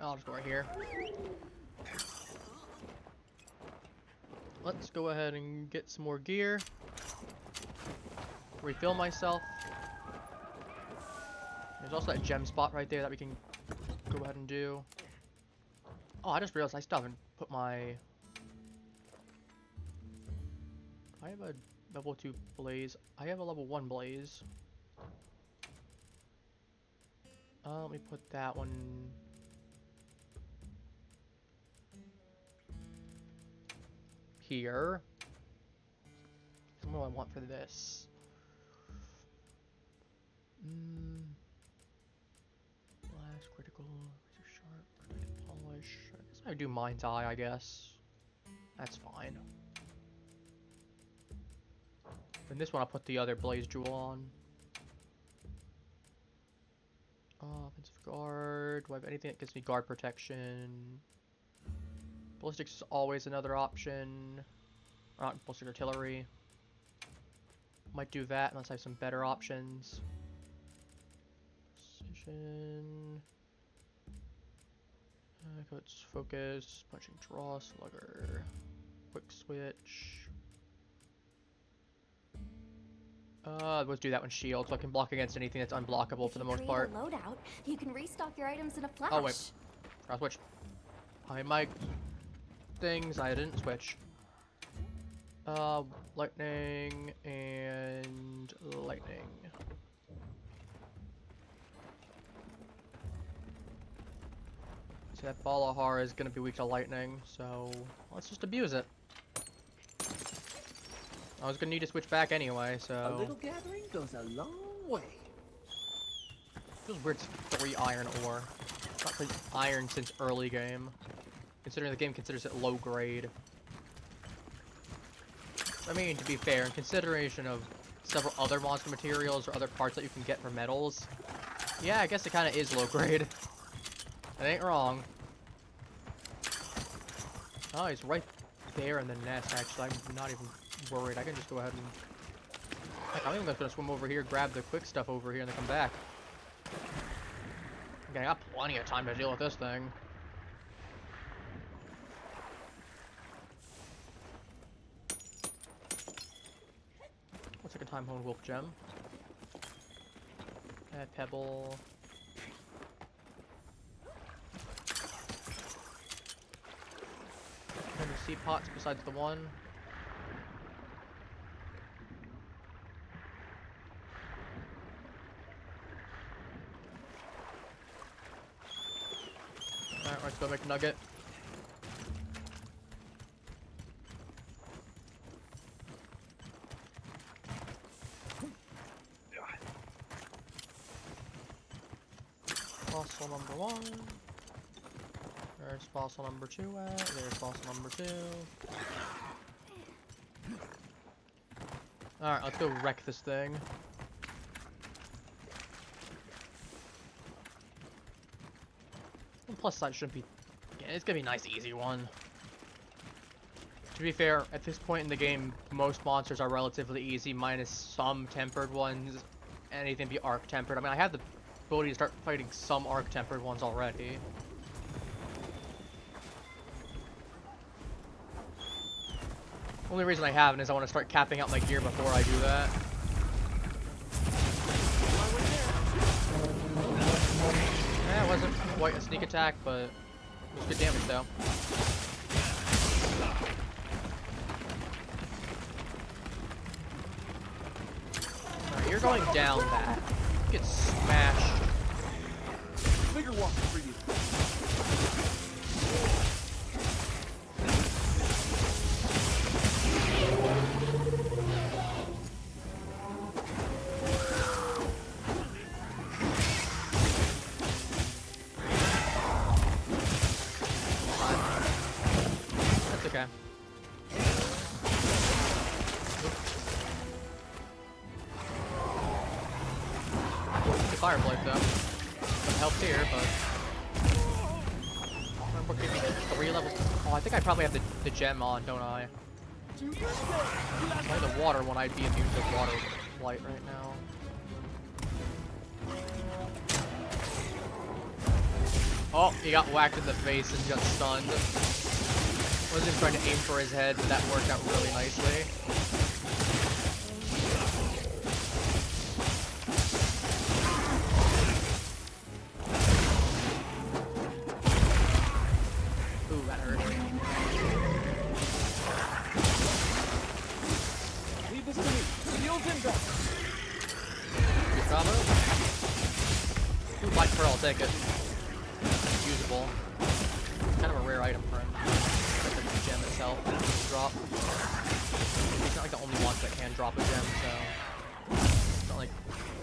I'll just go right here. Let's go ahead and get some more gear. Refill myself. There's also that gem spot right there that we can go ahead and do. Oh, I just realized I still haven't put my... I have a level 2 blaze. I have a level 1 blaze. Let me put that one... here. What do I want for this? Blast, critical, razor sharp, critical polish. I guess I would do Mind's Eye, I guess. That's fine. And this one I'll put the other Blaze Jewel on. Offensive guard. Do I have anything that gives me guard protection? Ballistics is always another option. Not ballistic artillery. Might do that unless I have some better options. Precision. Let's focus. Punching draw. Slugger. Quick switch. Let's do that one shield, so I can block against anything that's unblockable for the most part. If you create a loadout, you can restock your items in a flash. Oh wait, I'll switch. My things I didn't switch. Lightning and lightning. So that ball of horror is gonna be weak to lightning, so let's just abuse it. I was gonna need to switch back anyway, so. A little gathering goes a long way. Feels weird it's 3 iron ore. Not played iron since early game, considering the game considers it low grade. I mean, to be fair, in consideration of several other monster materials or other parts that you can get for metals, yeah, I guess it kind of is low grade. It ain't wrong. Oh, he's right there in the nest, actually. I'm not even worried. I can just go ahead and... Heck, I'm even gonna swim over here, grab the quick stuff over here, and then come back. Okay, I got plenty of time to deal with this thing. Second time Hone Wolf Gem. Pebble. And the seed pots besides the one. Alright, let's go make a nugget. Fossil number 1. There's fossil number 2 at. There's fossil number 2. Alright, let's go wreck this thing. And plus side shouldn't be... Yeah, it's gonna be a nice easy one. To be fair, at this point in the game, most monsters are relatively easy, minus some tempered ones. Anything be arc tempered. I mean, I have the ability to start fighting some arc tempered ones already. Only reason I haven't is I want to start capping out my gear before I do that. Yeah, it wasn't quite a sneak attack, but it was good damage though. Alright, you're going down that. Get smashed. Bigger walk for you. That's okay. Fire blade though. Doesn't help here, but what gives me 3 levels? Oh, I think I probably have the gem on, don't I? If I had the water one, I'd be immune to water light right now. Oh, he got whacked in the face and got stunned. I was just trying to aim for his head, but that worked out really nicely. Ooh, that hurt. Leave this to me. Shields inbound. Good combo. Ooh, light pearl, I'll take it. Usable. Kind of a rare item for him. The gem itself drop. He's not like the only one that can drop a gem, so it's not like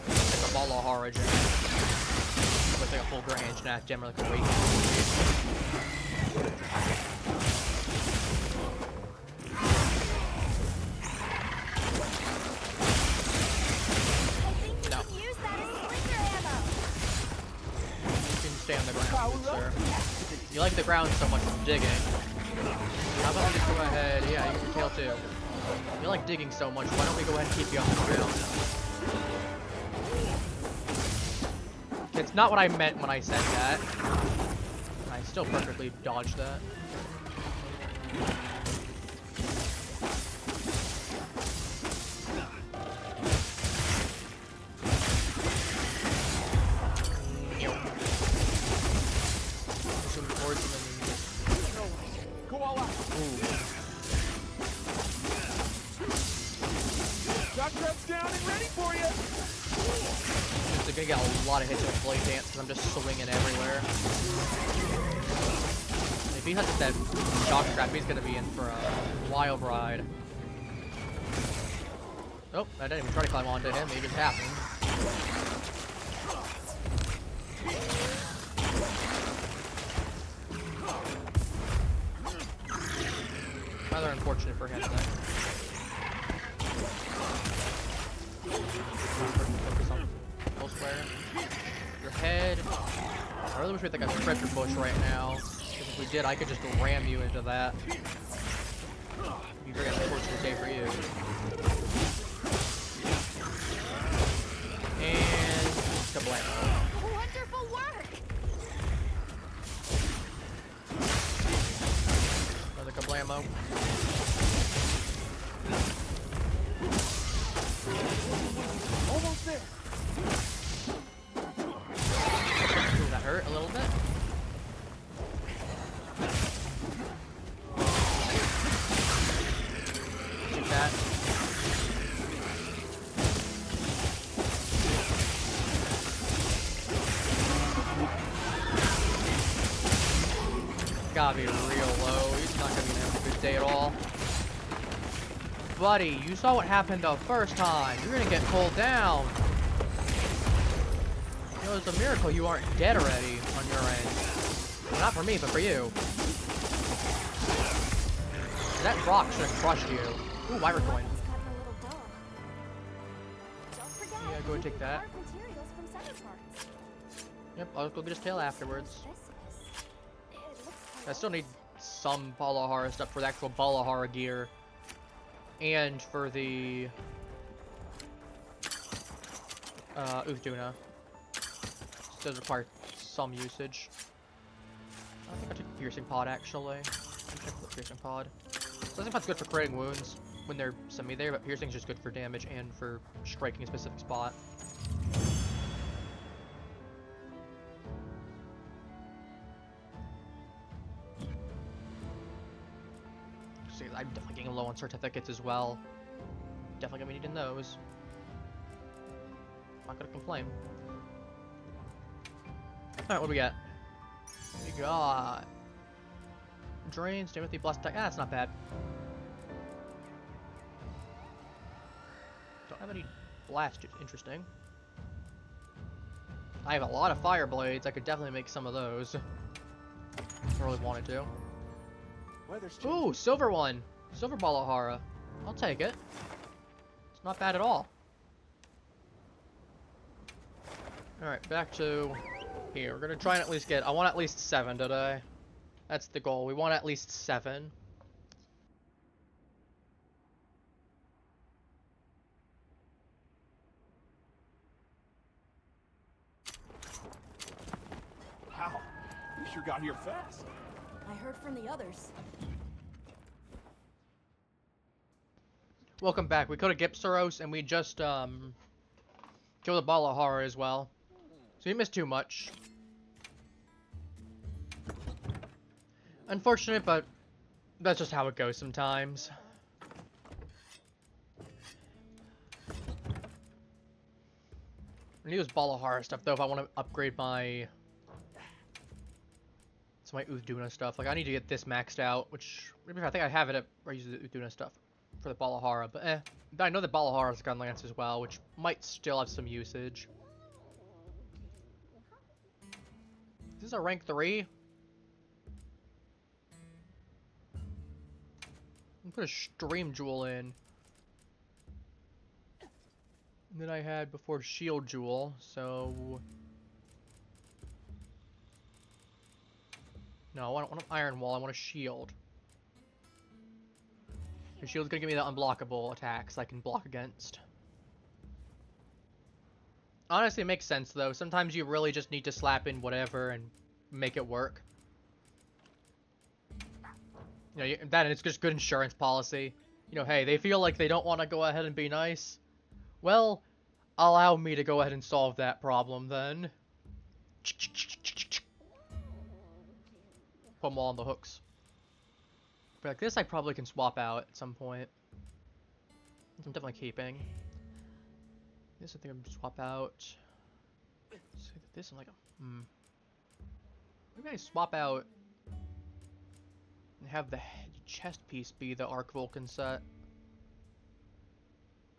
it's a Valhalla gem. It's like a full Grand Snap gem or like a weight. You like the ground so much from digging. How about we just go ahead? Yeah, you can tail too. You like digging so much. Why don't we go ahead and keep you on the ground? It's not what I meant when I said that. I still perfectly dodged that. Go all out. Got traps down and ready for you. They're gonna get a lot of hits with Blade Dance because I'm just swinging everywhere. If he has that shock trap, he's gonna be in for a wild ride. Oh, I didn't even try to climb onto him, he just happened. Rather unfortunate for him then. Focus on elsewhere. Your head. I really wish we had like a pressure push right now. Because if we did, I could just ram you into that. It'd be a very unfortunate day for you. And kablamo. Wonderful work! Another kablamo. Almost there. Ooh, that hurt a little bit. Take that. Gotta be real low. He's not gonna be having a good day at all. Buddy, you saw what happened the first time. You're gonna get pulled down. You know, it's a miracle you aren't dead already on your end. Well, not for me, but for you. That rock should have crushed you. Ooh, Wyra coin. Weapons cut a little dull. Don't forget, Yeah, go and take that. carve materials from center parts. Yep, I'll go get his tail afterwards. This is. It looks kind I still need some Balahara stuff for the actual Balahara gear. And for the Uthduna. Does require some usage. I think I took piercing pod actually. I'll check the piercing pod. Piercing pod's good for creating wounds when they're semi there, but piercing's just good for damage and for striking a specific spot. See, I'm definitely getting low on certificates as well. Definitely gonna be needing those. Not gonna complain. Alright, what do we got? We got Drains, Timothy, Blast Attack. Ah, that's not bad. Don't have any Blast, interesting. I have a lot of Fire Blades. I could definitely make some of those. If I really wanted to. Weather's changing. Ooh, silver one. Silver Balahara. I'll take it. It's not bad at all. Alright, back to here. We're gonna try and at least get... I want at least 7 today. That's the goal. We want at least 7. Wow, you sure got here fast. I heard from the others. Welcome back. We killed a Gipsaros and we just killed a Balahara as well. So you missed too much. Unfortunate, but that's just how it goes sometimes. I need those Balahara stuff though if I want to upgrade my Uthduna stuff. Like I need to get this maxed out, which I think I have it at where I use the Uthduna stuff for the Balahara, but But I know the Balahara's gun lance as well, which might still have some usage. Is this a rank 3? Put a Stream Jewel in. And then I had before Shield Jewel, so... No, I don't want an iron wall, I want a shield. The shield's gonna give me the unblockable attacks I can block against. Honestly, it makes sense though. Sometimes you really just need to slap in whatever and make it work. You know, that and it's just good insurance policy. You know, hey, they feel like they don't want to go ahead and be nice. Well, allow me to go ahead and solve that problem then. Put them all on the hooks. But like this I probably can swap out at some point. I'm definitely keeping. This I think I'm swap out. Let's see, this I'm like maybe I swap out and have the chest piece be the Arc Vulcan set.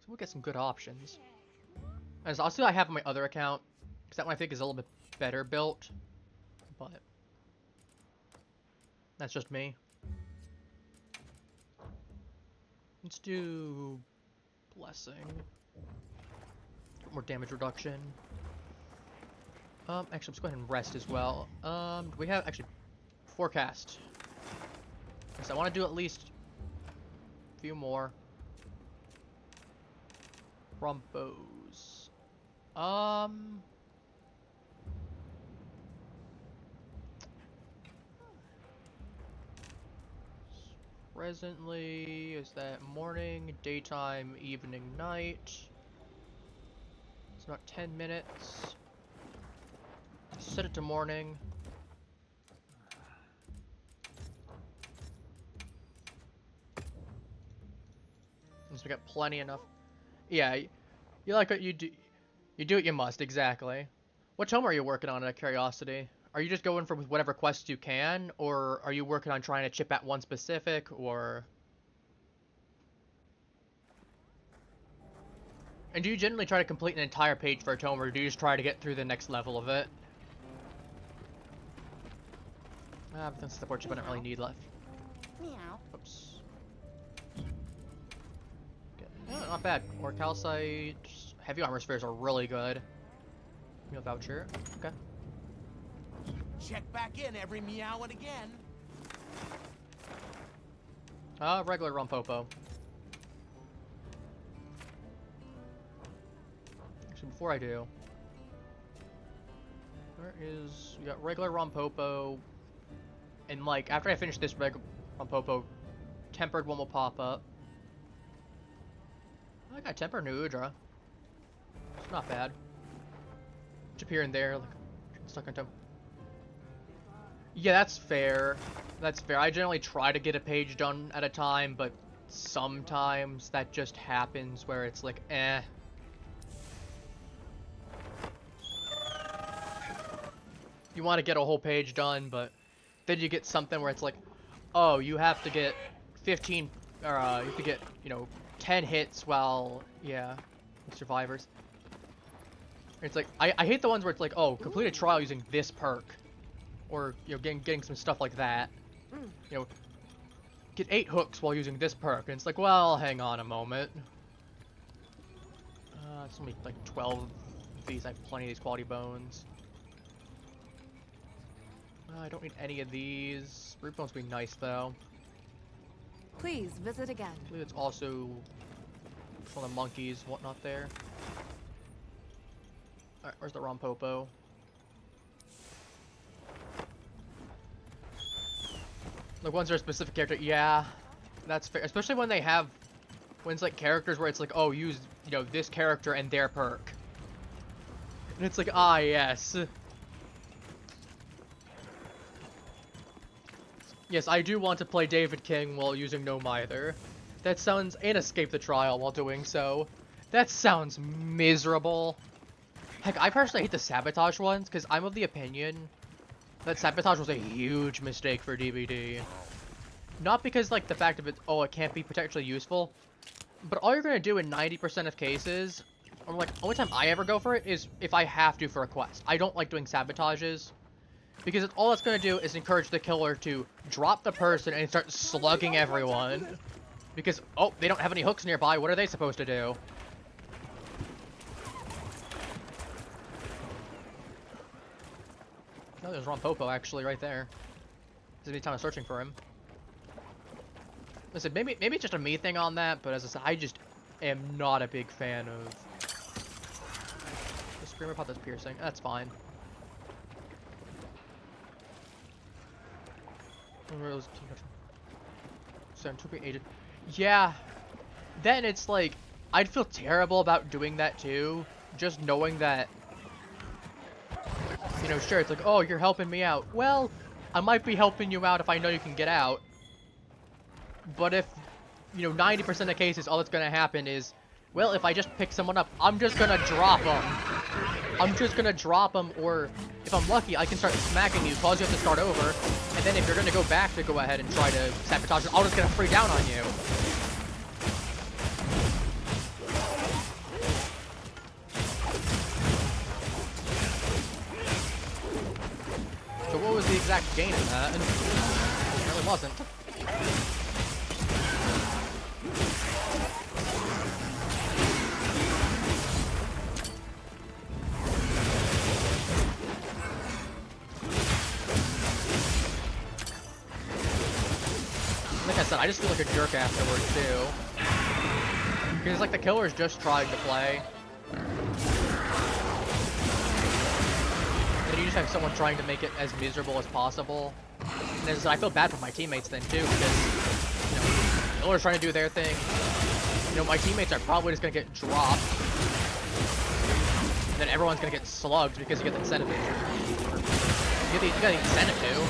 So we'll get some good options. As I'll see what I have on my other account, because that one I think is a little bit better built. But that's just me. Let's do Blessing. More damage reduction. Actually, let's go ahead and rest as well. We have actually forecast. Yes, I want to do at least a few more. Rompos. Presently, is that morning, daytime, evening, night? It's not 10 minutes. Set it to morning. So we got plenty enough. Yeah, you like what you do. You do what you must, exactly. What tome are you working on, out of curiosity? Are you just going for whatever quests you can, or are you working on trying to chip at one specific, or... And do you generally try to complete an entire page for a tome, or do you just try to get through the next level of it? But that's the portrait I don't really need left. Meow. Oops. Okay. Oh, not bad. Or calcite. Heavy armor spheres are really good. Meal voucher. Okay. Check back in every meow and again. Regular Rompopo. Actually, before I do, where is... We got regular Rompopo, and like, after I finish this regular Rompopo, tempered one will pop up. I got tempered Nuudra. It's not bad. Just here and there, like, stuck into... Yeah, that's fair. That's fair. I generally try to get a page done at a time, but sometimes that just happens where it's like, eh. You want to get a whole page done, but then you get something where it's like, oh, you have to get 15, or you have to get, you know, 10 hits while, yeah, survivors. It's like, I hate the ones where it's like, oh, complete a trial using this perk. Or, you know, getting some stuff like that. You know, get 8 hooks while using this perk. And it's like, well, hang on a moment. It's only like 12 of these. I have plenty of these quality bones. I don't need any of these. Root bones would be nice, though. Please visit again. I believe it's also one of the monkeys, whatnot there. Alright, where's the Rompopo? Like, ones that are a specific character, yeah, that's fair. Especially when they have, when it's like characters where it's like, oh, use, you know, this character and their perk. And it's like, ah, yes. Yes, I do want to play David King while using No Mither. That sounds, and escape the trial while doing so. That sounds miserable. Heck, I personally hate the sabotage ones, because I'm of the opinion that sabotage was a huge mistake for DBD. Not because, like, the fact of it, oh, it can't be potentially useful, but all you're gonna do in 90% of cases, or like, only time I ever go for it is if I have to for a quest. I don't like doing sabotages, because all that's gonna do is encourage the killer to drop the person and start slugging everyone. Because, oh, they don't have any hooks nearby, what are they supposed to do? Oh, there's Rompopo actually right there. There's any time of searching for him. Listen, maybe it's just a me thing on that, but as I said, I just am not a big fan of the screamer pot that's piercing. That's fine. Yeah. Then it's like, I'd feel terrible about doing that too. Just knowing that, you know, sure, it's like, oh, you're helping me out. Well, I might be helping you out if I know you can get out. But if, you know, 90% of cases, all that's going to happen is, well, if I just pick someone up, I'm just going to drop them. I'm just going to drop them, or if I'm lucky, I can start smacking you, cause you have to start over. And then if you're going to go back to go ahead and try to sabotage it, I'll just get a free down on you. So what was the exact gain in that? It really wasn't. Like I said, I just feel like a jerk afterwards too. Because like the killer's just trying to play. And you just have someone trying to make it as miserable as possible. And as I said, I feel bad for my teammates then too, because, you know, the killer's trying to do their thing. You know, my teammates are probably just gonna get dropped. And then everyone's gonna get slugged because you get the incentive. You got the incentive to.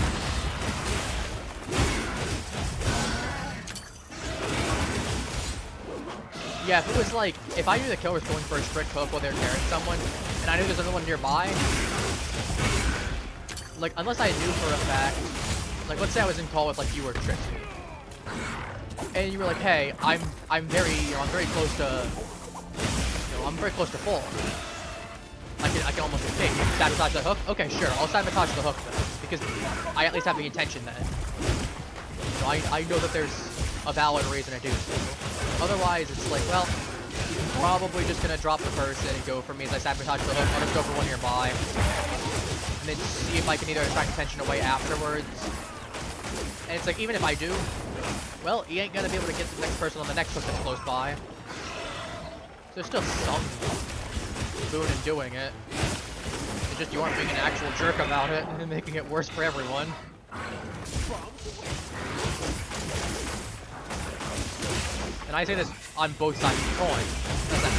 Yeah, if it was like, if I knew the killer was going for a strict hook while they're carrying someone, and I knew there's another one nearby, like, unless I knew for a fact, like, let's say I was in call with, like, you or Trixie, and you were like, hey, I'm very, you know, I'm very close to, you know, I'm very close to full. I can almost escape. You can sabotage the hook? Okay, sure, I'll sabotage the hook then, because I at least have the intention then. So I know that there's a valid reason to do so. Otherwise, it's like, well, he's probably just gonna drop the person and go for me as I sabotage the hook. I'll just go for one nearby. And then see if I can either attract attention away afterwards. And it's like, even if I do, well, he ain't gonna be able to get the next person on the next hook that's close by. So there's still some boon in doing it. It's just you aren't being an actual jerk about it and making it worse for everyone. And I say this on both sides of the coin.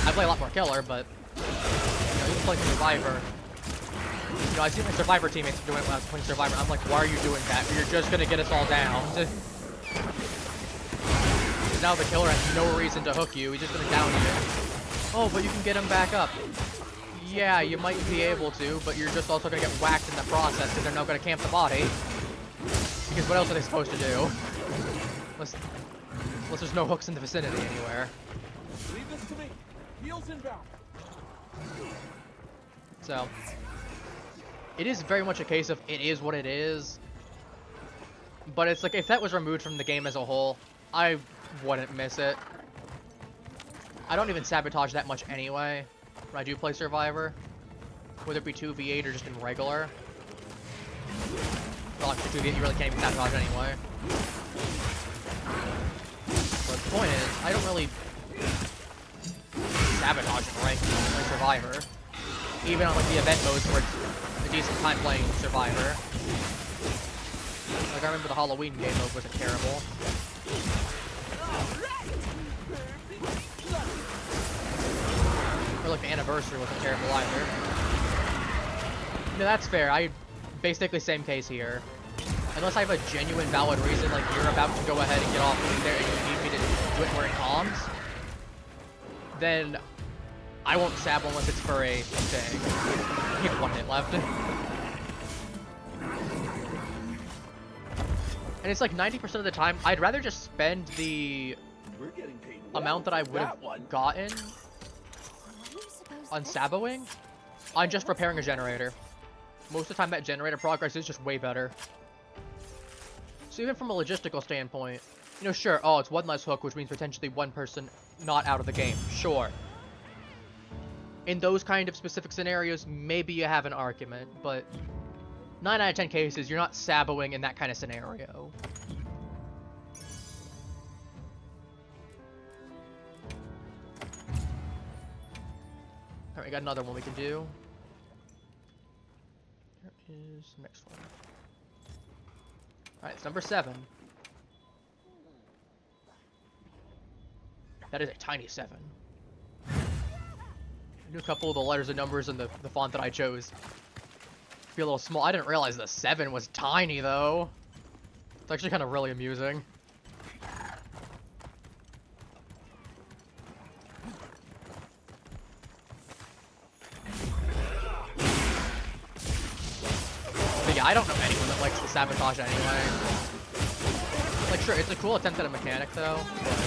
I play a lot more killer, but, you know, even playing Survivor, you know, I see my Survivor teammates doing it when I was playing Survivor. I'm like, why are you doing that? You're just gonna get us all down. Because now the killer has no reason to hook you. He's just gonna down you. Oh, but you can get him back up. Yeah, you might be able to, but you're just also gonna get whacked in the process because they're not gonna camp the body. Because what else are they supposed to do? Unless there's no hooks in the vicinity anywhere. Leave this to me. Heels inbound. So, it is very much a case of it is what it is. But it's like, if that was removed from the game as a whole, I wouldn't miss it. I don't even sabotage that much anyway when I do play Survivor. Whether it be 2v8 or just in regular. Well, actually 2v8 you really can't even sabotage anyway. But the point is, I don't really sabotage it right when I play Survivor. Even on like the event modes where it's a decent time playing Survivor. Like I remember the Halloween game mode wasn't terrible. Or like the anniversary wasn't terrible either. No, that's fair. Basically same case here. Unless I have a genuine valid reason, like you're about to go ahead and get off in there and you need me to do it wearing comms, then I won't sab unless it's for a thing. I have 1 minute left. And it's like 90% of the time, I'd rather just spend the amount that I would have gotten on saboing on just repairing a generator. Most of the time that generator progress is just way better. So even from a logistical standpoint, you know, sure, oh, it's 1 less hook, which means potentially 1 person not out of the game. Sure. In those kind of specific scenarios, maybe you have an argument, but 9 out of 10 cases, you're not saboing in that kind of scenario. Alright, we got another one we can do. Here is the next one. Alright, it's number 7. That is a tiny 7. I knew a couple of the letters and numbers in the font that I chose. Be a little small. I didn't realize the 7 was tiny, though. It's actually kind of really amusing. But yeah, I don't know anyone that likes to sabotage anyway. Like, sure, it's a cool attempt at a mechanic, though, but...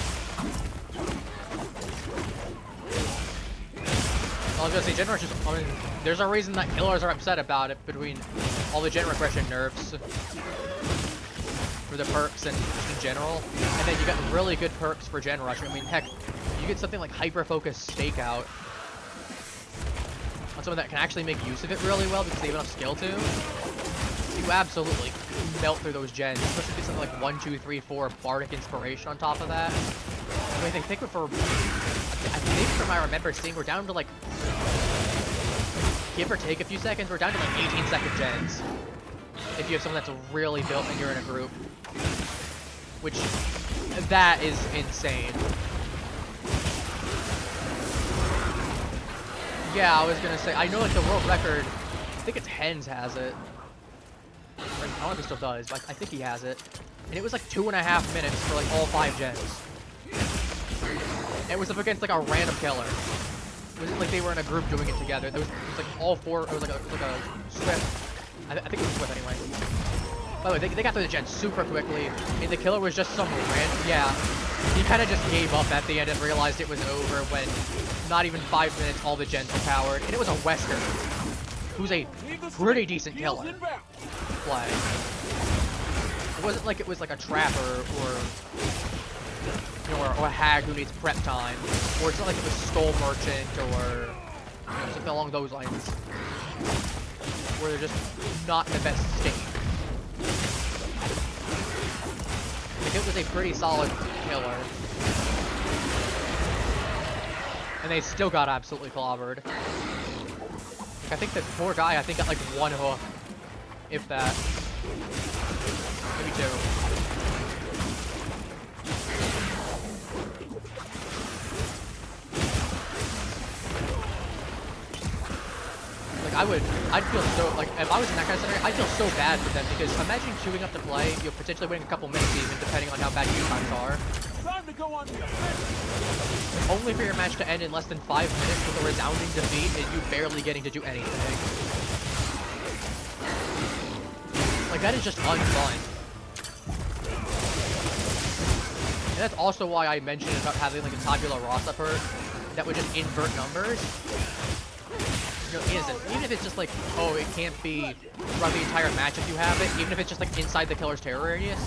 I was gonna say, gen rush is, I mean, there's a reason that killers are upset about it between all the gen regression nerfs for the perks and just in general. And then you got really good perks for gen rush. I mean, heck, you get something like hyper-focused stakeout on someone that can actually make use of it really well because they have enough skill to. You absolutely melt through those gens, especially if you get something like 1, 2, 3, 4 Bardic Inspiration on top of that. I mean, I think from I remember seeing, we're down to like, give or take a few seconds, we're down to like 18-second gens. If you have someone that's really built and you're in a group. Which, that is insane. Yeah, I was gonna say, I know like the world record, I think it's Hens has it. I don't know if he still does, but I think he has it. And it was like 2.5 minutes for like all 5 gens. And it was up against like a random killer. It wasn't like they were in a group doing it together. It was like all 4, it was like a script. I think it was Swift anyway. By the way, they got through the gen super quickly. I mean, the killer was just some random, yeah. He kind of just gave up at the end and realized it was over when not even 5 minutes all the gens were powered. And it was a Wesker, who's a pretty decent killer. Flag. It wasn't like it was like a trapper or you know, or a hag who needs prep time, or it's not like it was Skull Merchant or you know, something along those lines, where they're just not in the best state. Like, it was a pretty solid killer, and they still got absolutely clobbered. Like, I think the poor guy, got like 1 hook, if that, maybe 2. I'd feel so, like, if I was in that kind of scenario, I'd feel so bad for them, because imagine queuing up to play, you're potentially waiting a couple minutes even, depending on how bad queue times are. Time to go on the offensive. Only for your match to end in less than 5 minutes with a resounding defeat and you barely getting to do anything. Like, that is just unfun. And that's also why I mentioned about having, like, a tabula rasa perk that would just invert numbers. You know, even if it's just like, oh, it can't be throughout the entire match if you have it, even if it's just like inside the killer's terror radius,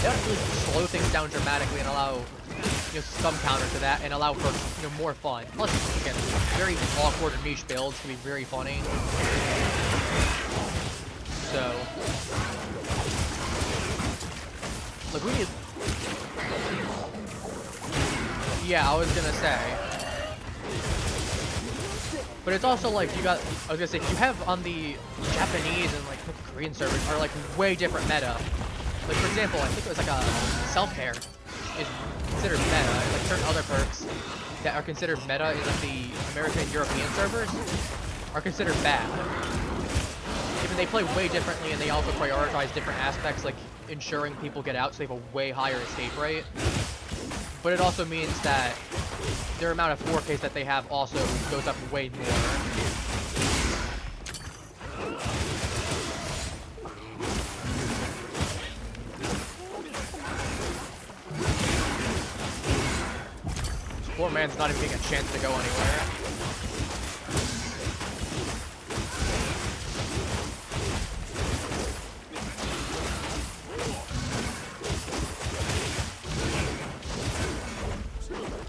that would really slow things down dramatically and allow, you know, some counter to that and allow for, you know, more fun. Plus, again, very awkward and niche builds can be very funny. So, look, we need. Yeah, I was gonna say. But it's also like you got, I was gonna say, you have on the Japanese and like Korean servers are like way different meta. Like for example, I think it was like a self-care is considered meta. Like certain other perks that are considered meta in like the American and European servers are considered bad. Even they play way differently and they also prioritize different aspects like ensuring people get out so they have a way higher escape rate. But it also means that their amount of 4Ks that they have also goes up way more. This poor man's not even getting a chance to go anywhere.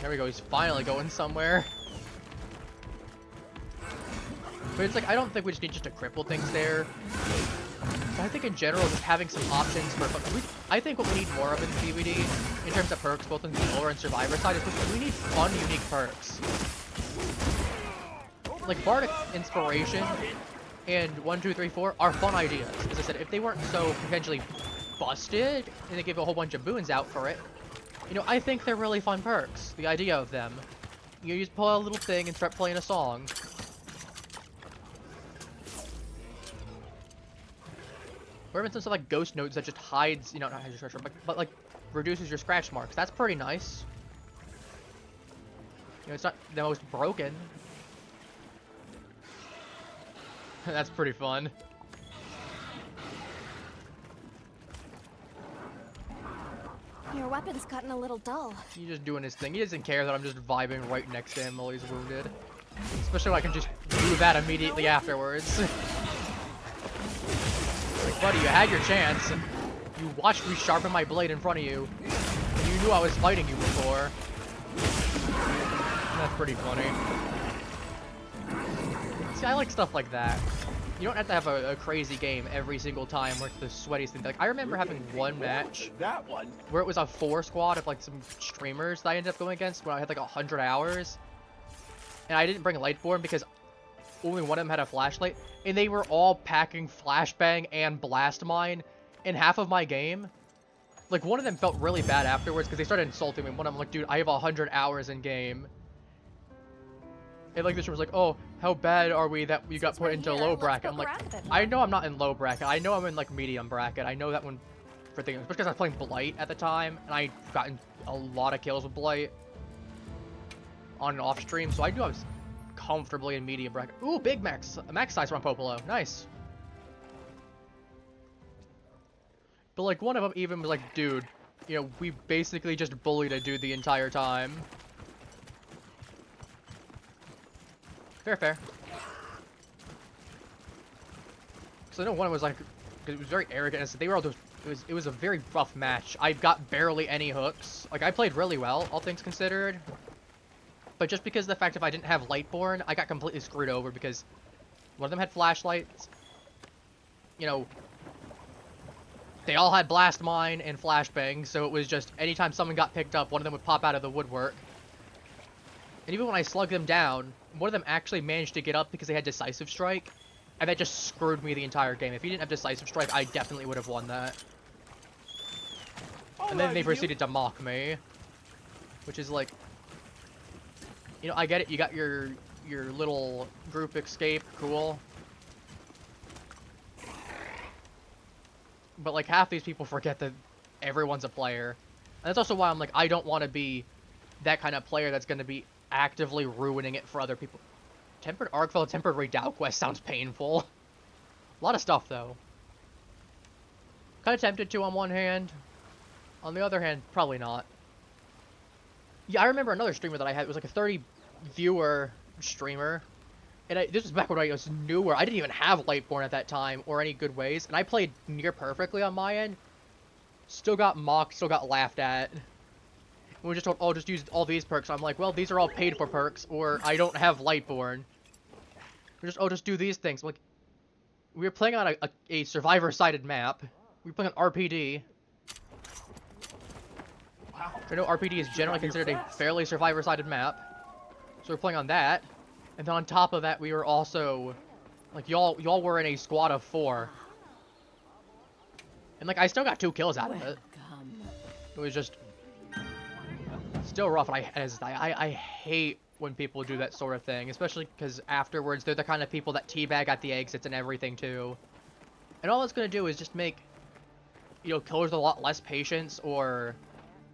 There we go, he's finally going somewhere. But it's like, I don't think we just need to cripple things there. I think in general, just having some options for... I think what we need more of in VOD, in terms of perks, both on the lore and survivor side, is just we need fun, unique perks. Like, Bardic Inspiration and 1, 2, 3, 4 are fun ideas. As I said, if they weren't so potentially busted, and they give a whole bunch of boons out for it, you know, I think they're really fun perks. The idea of them. You just pull out a little thing and start playing a song. Or even some like ghost notes that just hides, you know, not hides your scratch mark, but like reduces your scratch marks. That's pretty nice. You know, it's not the most broken. That's pretty fun. Your weapon's gotten a little dull. He's just doing his thing. He doesn't care that I'm just vibing right next to him while he's wounded. Especially when I can just do that immediately afterwards. Like, buddy, you had your chance. You watched me sharpen my blade in front of you. And you knew I was fighting you before. That's pretty funny. See, I like stuff like that. You don't have to have a crazy game every single time where it's the sweatiest thing. Like, I remember having one match where it was a 4 squad of like some streamers that I ended up going against when I had like 100 hours. And I didn't bring Lightborn because only one of them had a flashlight. And they were all packing Flashbang and Blast Mine in half of my game. Like, one of them felt really bad afterwards because they started insulting me. One of them like, dude, I have 100 hours in game. And like this was like, oh, how bad are we that you got put into low bracket? I'm like, I know I'm not in low bracket. I know I'm in like medium bracket. I know that one for things, especially because I was playing Blight at the time, and I gotten a lot of kills with Blight on and off stream, so I knew I was comfortably in medium bracket. Ooh, big max size Rompopolo, nice. But like one of them even was like, dude, you know, we basically just bullied a dude the entire time. Fair, fair. So I know one was like, because it was very arrogant, and so they were all just, it was a very rough match. I got barely any hooks. Like, I played really well, all things considered. But just because of the fact if I didn't have Lightborn, I got completely screwed over because one of them had flashlights. You know, they all had Blast Mine and Flashbang, so it was just, anytime someone got picked up, one of them would pop out of the woodwork. And even when I slugged them down, one of them actually managed to get up because they had Decisive Strike, and that just screwed me the entire game. If he didn't have Decisive Strike, I definitely would have won that. And then they proceeded to mock me, which is like, you know, I get it, you got your little group escape, cool. But like half these people forget that everyone's a player. And that's also why I'm like, I don't want to be that kind of player that's going to be actively ruining it for other people. Tempered Arkfell, Tempered Redoubt quest sounds painful. A lot of stuff, though. Kind of tempted to on one hand. On the other hand, probably not. Yeah, I remember another streamer that I had. It was like a 30-viewer streamer. And this was back when I was newer. I didn't even have Lightborn at that time, or any good ways. And I played near perfectly on my end. Still got mocked, still got laughed at. We were just told, oh, just use all these perks. I'm like, well, these are all paid for perks, or I don't have Lightborn. We're just, oh, just do these things. Like, we were playing on a survivor-sided map. We were playing on RPD. Wow. I know RPD is generally considered a fairly survivor-sided map. So we're playing on that. And then on top of that, we were also, like, y'all were in a squad of 4. And, like, I still got 2 kills out of it. It was just still rough, and I hate when people do that sort of thing, especially because afterwards they're the kind of people that teabag at the exits and everything too. And all it's gonna do is just make, you know, killers with a lot less patience or,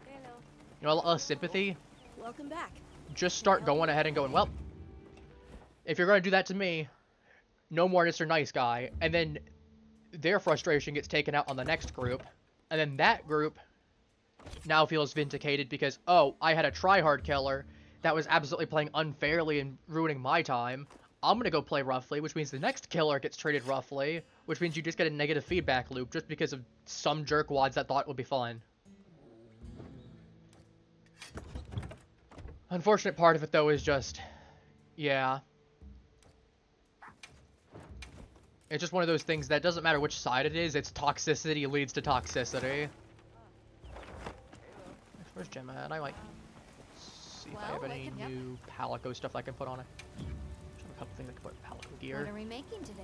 you know, a lot less sympathy. Welcome back. Just start going ahead and going, well, if you're gonna do that to me, no more Mr. Nice Guy, and then their frustration gets taken out on the next group, and then that group now feels vindicated because, oh, I had a tryhard killer that was absolutely playing unfairly and ruining my time. I'm gonna go play roughly, which means the next killer gets treated roughly, which means you just get a negative feedback loop just because of some jerkwads that thought it would be fun. Unfortunate part of it, though, is just, yeah. It's just one of those things that doesn't matter which side it is, its toxicity leads to toxicity. Where's Gemma at? I might see if I have any new Palico stuff I can put on it. There's a couple things I can put in Palico gear. What are we making today?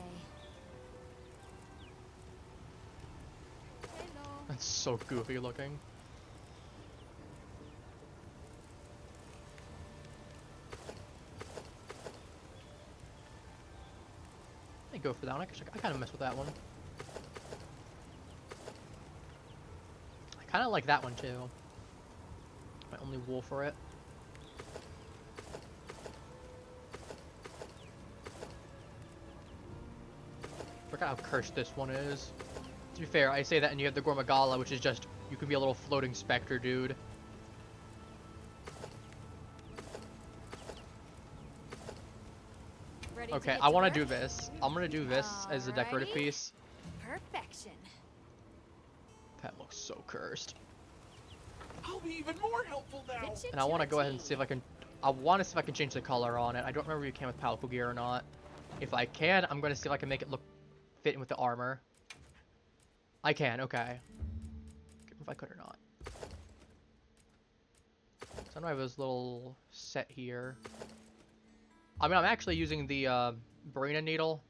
Hello. That's so goofy looking. I go for that one. I kind of mess with that one. I kind of like that one too. My only wool for it. Forgot how cursed this one is. To be fair, I say that and you have the Gormagala, which is just, you can be a little floating specter dude. Ready Okay, to I want get to to do this. I'm going to do this as a decorative Alrighty. piece. Perfection. That looks so cursed. I'll be even more helpful now. Fit you And I to want to a go ahead and T. see if I can... I want to see if I can change the color on it. I don't remember if you can with Palico gear or not. If I can, I'm going to see if I can make it look fit in with the armor. I can, okay. If I could or not. So I know I have this little set here. I mean, I'm actually using the Barina needle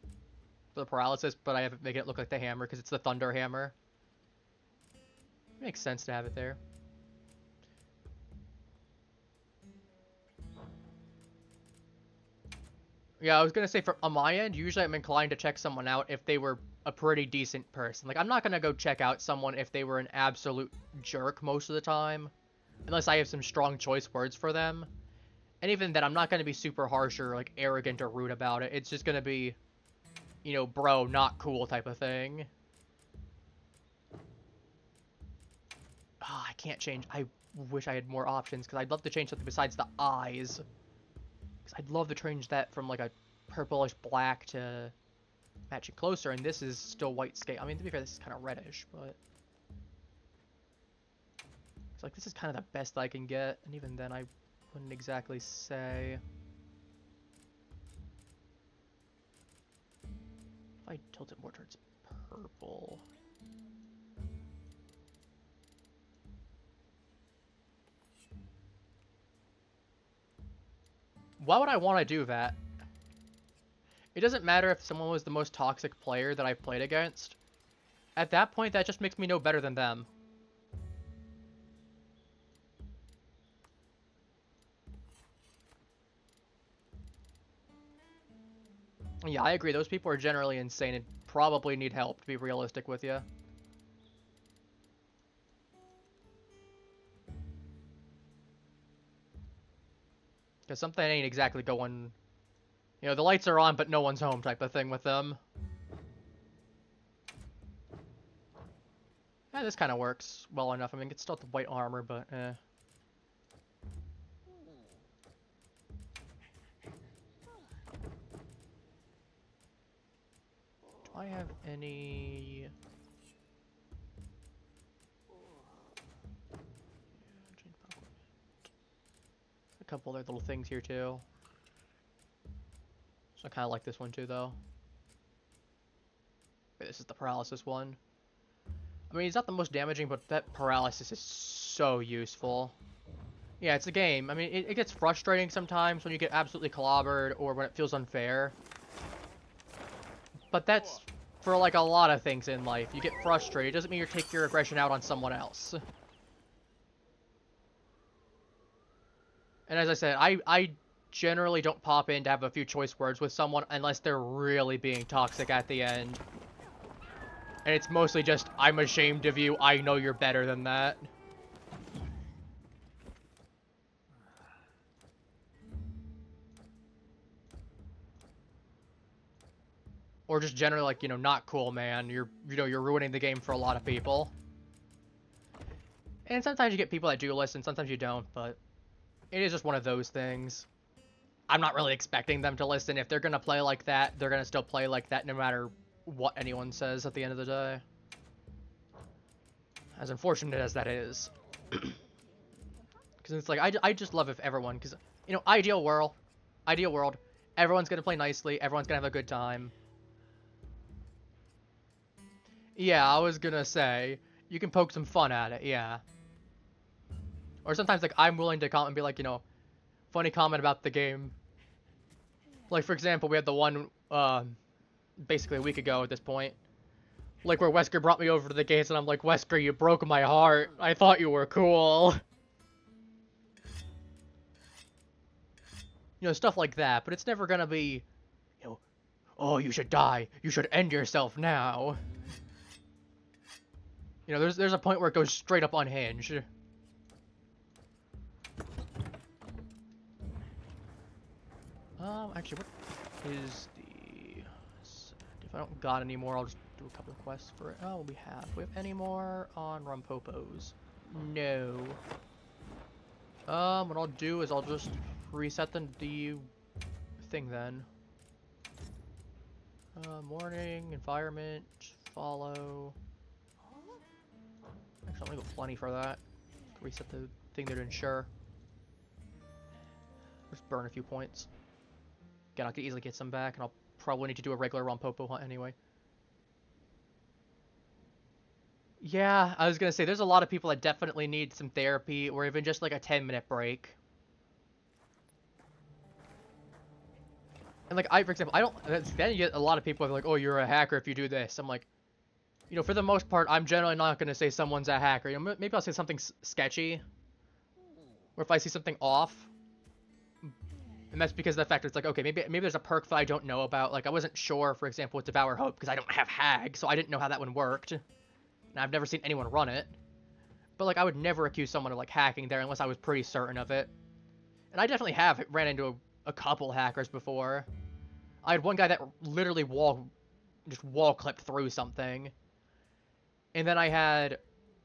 for the paralysis, but I have it making it look like the hammer because it's the Thunder Hammer. It makes sense to have it there. Yeah, I was gonna say, on my end, usually I'm inclined to check someone out if they were a pretty decent person. Like, I'm not gonna go check out someone if they were an absolute jerk most of the time, unless I have some strong choice words for them. And even then, I'm not gonna be super harsh or, like, arrogant or rude about it. It's just gonna be, you know, bro, not cool type of thing. Ah, I can't change. I wish I had more options, because I'd love to change something besides the eyes. I'd love to change that from like a purplish black to matching closer, and this is still white scale. I mean, to be fair, this is kind of reddish, but it's like this is kind of the best I can get, and even then I wouldn't exactly say. If I tilt it more towards purple. Why would I want to do that? It doesn't matter if someone was the most toxic player that I've played against. At that point, that just makes me no better than them. Yeah, I agree. Those people are generally insane and probably need help, to be realistic with you. Because something ain't exactly going... You know, the lights are on, but no one's home type of thing with them. Yeah, this kind of works well enough. I mean, it's still the white armor, but eh. Do I have any... A couple other little things here too. So I kind of like this one too, though. Wait, this is the paralysis one. I mean, it's not the most damaging, but that paralysis is so useful. Yeah, it's a game. I mean, it gets frustrating sometimes when you get absolutely clobbered or when it feels unfair. But that's for like a lot of things in life. You get frustrated. It doesn't mean you take your aggression out on someone else. And as I said, I generally don't pop in to have a few choice words with someone unless they're really being toxic at the end. And it's mostly just, I'm ashamed of you, I know you're better than that. Or just generally like, you know, not cool, man. You're ruining the game for a lot of people. And sometimes you get people that do listen, sometimes you don't, but it is just one of those things. I'm not really expecting them to listen. If they're gonna play like that, they're gonna still play like that no matter what anyone says at the end of the day. As unfortunate as that is. Because it's like, I just love if everyone, because, you know, ideal world, everyone's gonna play nicely, everyone's gonna have a good time. Yeah, I was gonna say, you can poke some fun at it, yeah. Or sometimes, like, I'm willing to comment and be like, you know, funny comment about the game. Like, for example, we had the one, basically a week ago at this point. Like, where Wesker brought me over to the gates, and I'm like, Wesker, you broke my heart. I thought you were cool. You know, stuff like that, but it's never gonna be, you know, oh, you should die. You should end yourself now. You know, there's a point where it goes straight up unhinged. Actually, what is the... If I don't got any more, I'll just do a couple of quests for it. Oh, we have. We have any more on Rompopos? No. What I'll do is I'll just reset the thing then. Morning, environment, follow. Actually, I'm gonna go plenty for that. Reset the thing there to ensure. Just burn a few points. Again, I could easily get some back, and I'll probably need to do a regular Rompopo hunt anyway. Yeah, I was gonna say, there's a lot of people that definitely need some therapy, or even just like a 10-minute break. And like, for example, I don't, then you get a lot of people like, oh, you're a hacker if you do this. I'm like, you know, for the most part, I'm generally not gonna say someone's a hacker. You know, maybe I'll say something sketchy. Or if I see something off. And that's because of the fact that it's like, okay, maybe there's a perk that I don't know about. Like, I wasn't sure, for example, with Devour Hope, because I don't have Hag, so I didn't know how that one worked. And I've never seen anyone run it. But, like, I would never accuse someone of, like, hacking there unless I was pretty certain of it. And I definitely have ran into a couple hackers before. I had one guy that literally just wall clipped through something. And then I had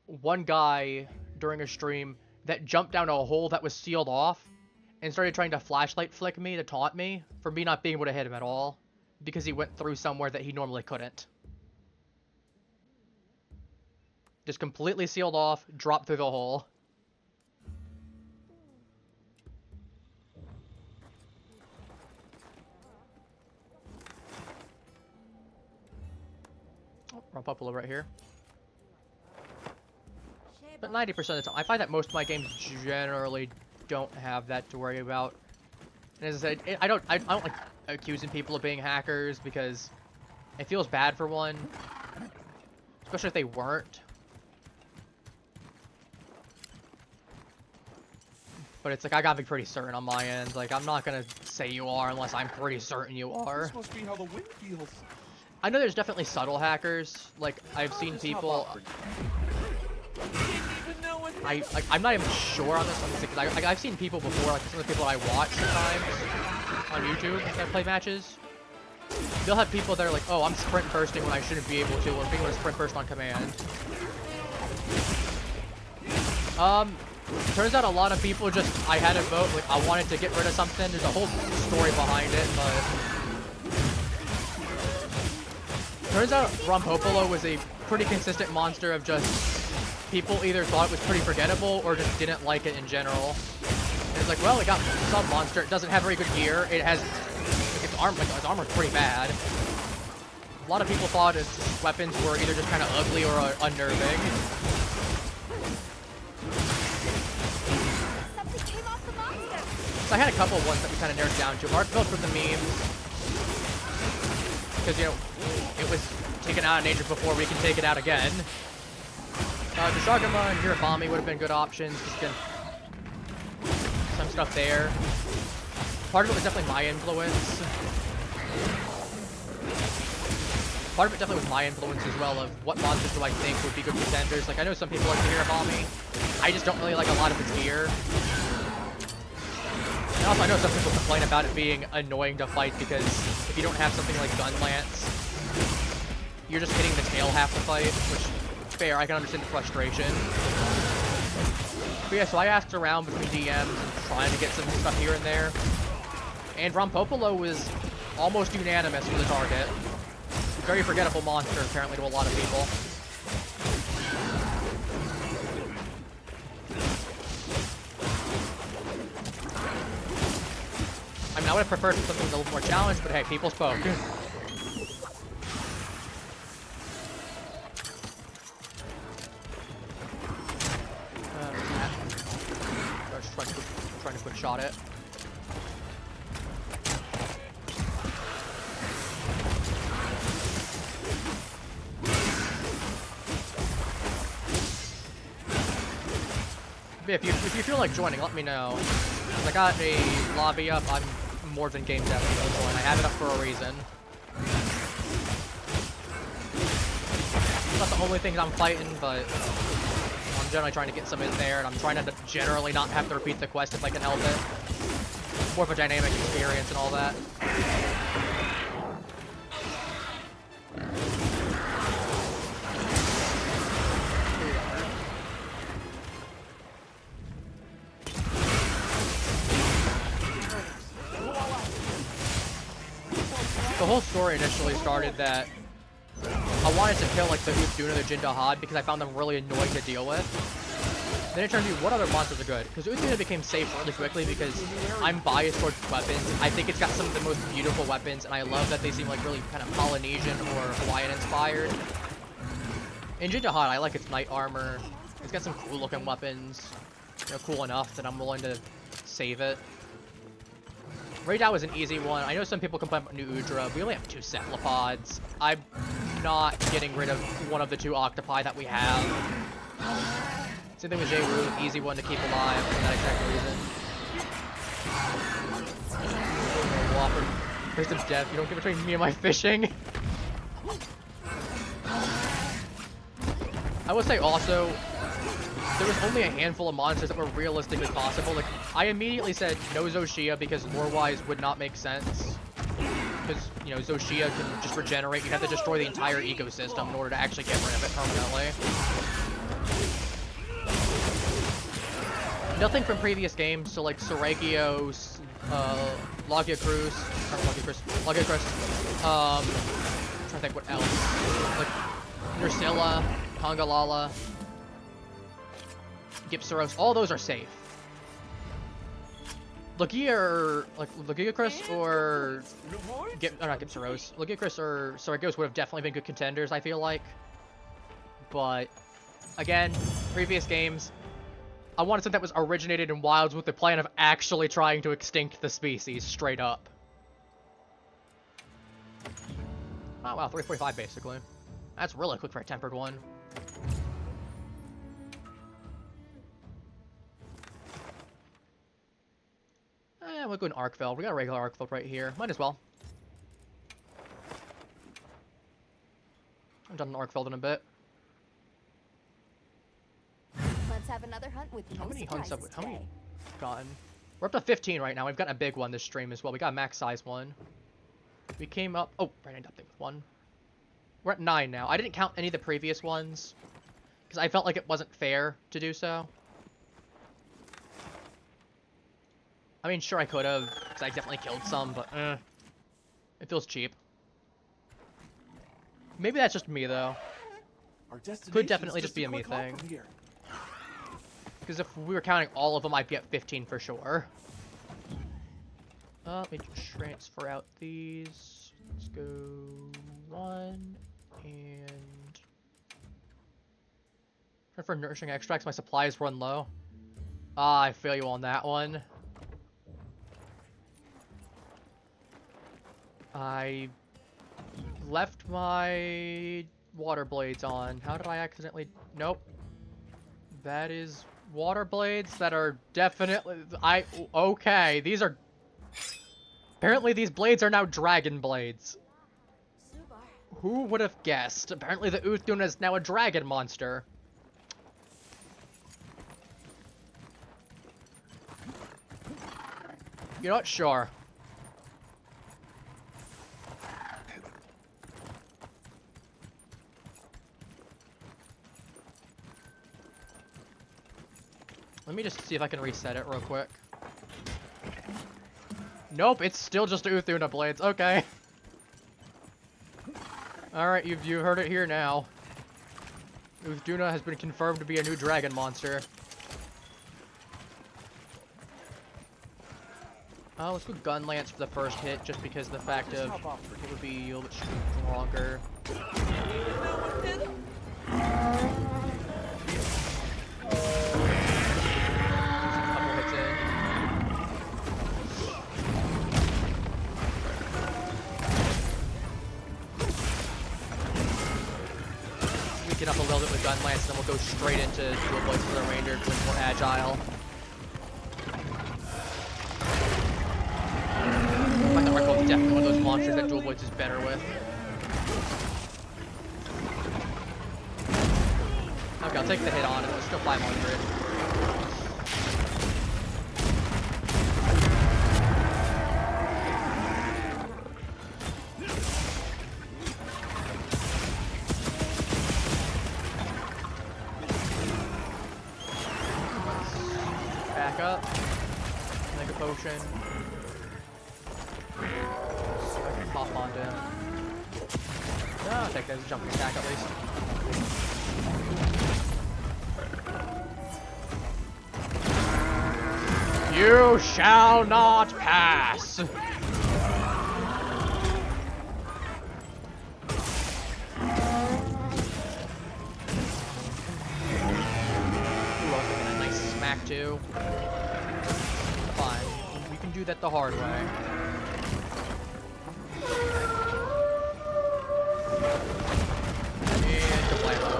one guy during a stream that jumped down a hole that was sealed off and started trying to flashlight flick me to taunt me for me not being able to hit him at all because he went through somewhere that he normally couldn't. Just completely sealed off, dropped through the hole. Oh, Rompopolo right here. But 90% of the time, I find that most of my games generally don't have that to worry about. And as I said, I don't like accusing people of being hackers because it feels bad for one, especially if they weren't. But it's like, I gotta be pretty certain on my end. Like, I'm not gonna say you are unless I'm pretty certain you are. This must be how the wind feels. I know there's definitely subtle hackers. Like, I've seen people... I'm not even sure on this one because I've seen people before, like some of the people I watch sometimes on YouTube that play matches. They'll have people that are like, oh, I'm sprint bursting when I shouldn't be able to, or being able to sprint burst on command. Turns out a lot of people just, I had a vote, like I wanted to get rid of something. There's a whole story behind it, but turns out Rompopolo was a pretty consistent monster of just people either thought it was pretty forgettable or just didn't like it in general. And it's like, well, it got some monster. It doesn't have very good gear. It has its armor's pretty bad. A lot of people thought its weapons were either just kind of ugly or unnerving. Something came off the monster. So I had a couple of ones that we kind of narrowed down to. Art built from the memes. Because, you know, it was taken out in ages before we can take it out again. Deshagama and Hirabami would have been good options. Just been some stuff there. Part of it was definitely my influence. Part of it definitely was my influence as well of what monsters do I think would be good contenders. Like, I know some people like the Hirabami. I just don't really like a lot of its gear. And also, I know some people complain about it being annoying to fight because if you don't have something like Gun Lance, you're just hitting the tail half the fight, which... fair, I can understand the frustration. But yeah, so I asked around between DMs and trying to get some stuff here and there. And Rompopolo was almost unanimous for the target. Very forgettable monster, apparently, to a lot of people. I mean, I would have preferred something a little more challenged, but hey, people spoke. trying to quick shot it. If you feel like joining, let me know. 'Cause I got a lobby up. I'm more than game dev to join. I have it up for a reason. It's not the only things I'm fighting, but I'm generally trying to get some in there, and I'm trying to generally not have to repeat the quest if I can help it. More of a dynamic experience and all that. The whole story initially started that I wanted to kill like the Uthduna, the Jindahad, because I found them really annoying to deal with. Then it turns out what other monsters are good. Because Uthduna became safe really quickly because I'm biased towards weapons. I think it's got some of the most beautiful weapons, and I love that they seem like really kind of Polynesian or Hawaiian inspired. In Jindahad, I like its knight armor. It's got some cool looking weapons. You know, cool enough that I'm willing to save it. Raidao is an easy one. I know some people complain about New Udra. We only have 2 cephalopods. I'm not getting rid of one of the 2 octopi that we have. Same thing with Jeru, an easy one to keep alive for that exact reason. Whopper. Wisdom's death. You don't get between me and my fishing. I would say also, there was only a handful of monsters that were realistically possible. Like, I immediately said no Zoshia because lore-wise would not make sense. Because, you know, Zoshia can just regenerate. You'd have to destroy the entire ecosystem in order to actually get rid of it permanently. Nothing from previous games, so like Sorakios, Logia Cruz, I'm trying to think what else. Like, Nursilla, Kongalala, Gipsaros, all those are safe. Logia or, like, Logiacrus or not Gipsaros. Logiacrus or Sorakios would have definitely been good contenders, I feel like. But, again, previous games, I wanted something that was originated in wilds with the plan of actually trying to extinct the species, straight up. Oh wow, 345 basically. That's really quick for a tempered one. We'll go an Arkfeld. We got a regular Arkfeld right here. Might as well. I've done an Arkfeld in a bit. Let's have another hunt with How no many hunts have we surprises how many today. gotten? We're up to 15 right now. We've gotten a big one this stream as well. We got a max size one. We came up. Oh, right, I ended up with one. We're at 9 now. I didn't count any of the previous ones because I felt like it wasn't fair to do so. I mean, sure I could have, because I definitely killed some, but it feels cheap. Maybe that's just me though. Could definitely just be a me thing. Because if we were counting all of them, I'd get 15 for sure. Let me transfer out these. Let's go 1 and for nourishing extracts. My supplies run low. Ah, I feel you on that one. I left my water blades on. How did I accidentally? Nope. That is water blades that are definitely okay, these are apparently these blades are now dragon blades. Who would have guessed? Apparently the Uthduna is now a dragon monster. You know what? Sure. Let me just see if I can reset it real quick. Nope, it's still just Uthduna blades. Okay. Alright, you heard it here now. Uthduna has been confirmed to be a new dragon monster. Let's go Gun Lance for the first hit, just because of the fact of it would be a little bit stronger. Couple hits in. gun lance, and then we'll go straight into dual blades for the Ranger, which is more agile. I find the rifle is definitely one of those monsters that dual blades is better with. Okay, I'll take the hit on it. It's still 500. Back up. Make a potion. See if I can pop onto him. No, I'll take that as a jumping attack at least. You shall not pass! Ooh, I was taking a nice smack too. Fine. We can do that the hard way. And Kablamo.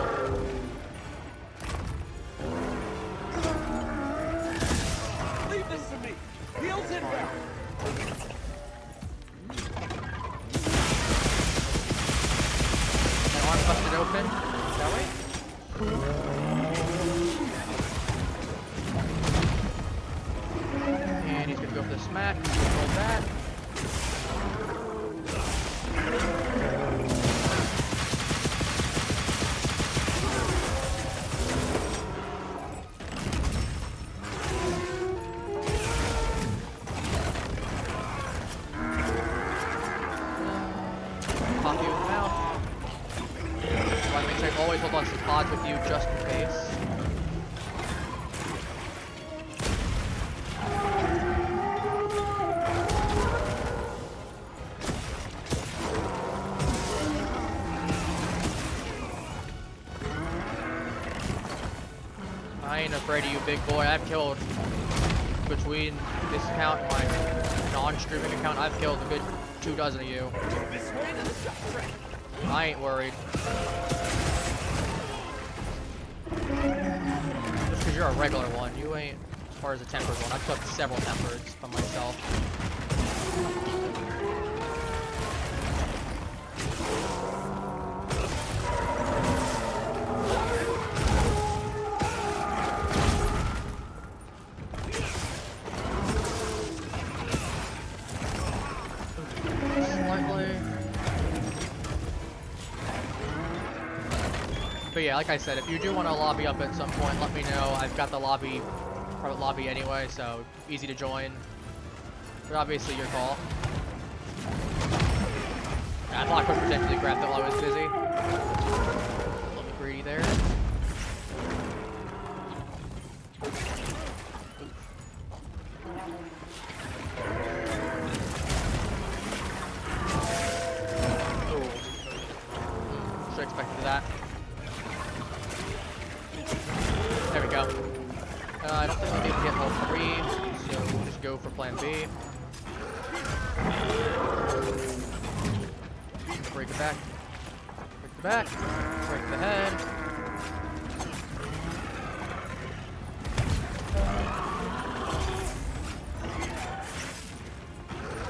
Leave this to me. Heels inbound. My arm busted open. That way. And he's gonna go for the smack. Roll that. Pop you in the mouth. So I make sure I always hold on to pods with you just in case. I ain't afraid of you, big boy. I've killed, between this account and my non-streaming account, I've killed a good 2 dozen of you. This way to the shop track. I ain't worried. Just because you're a regular one, you ain't as far as a tempered one. I've took several tempereds by myself. But yeah, like I said, if you do want to lobby up at some point, let me know. I've got the private lobby anyway, so easy to join. But obviously your call. I thought I could potentially grab that while I was busy. A little bit greedy there. Should have expected that. There we go. I don't think we need to get level 3, so we'll just go for plan B. Break it back. Break the back. Break the head.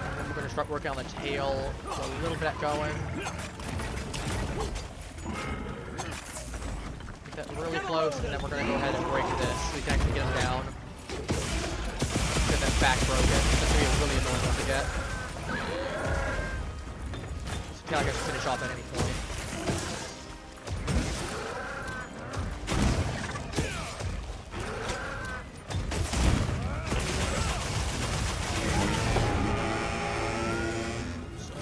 And then we're going to start working on the tail. So a little bit going. Get that really close, and then we're going to go ahead and break this so we can actually get him down. Get that back broken. That's going to be a really annoying one to get. So I feel like I should finish off at any point. So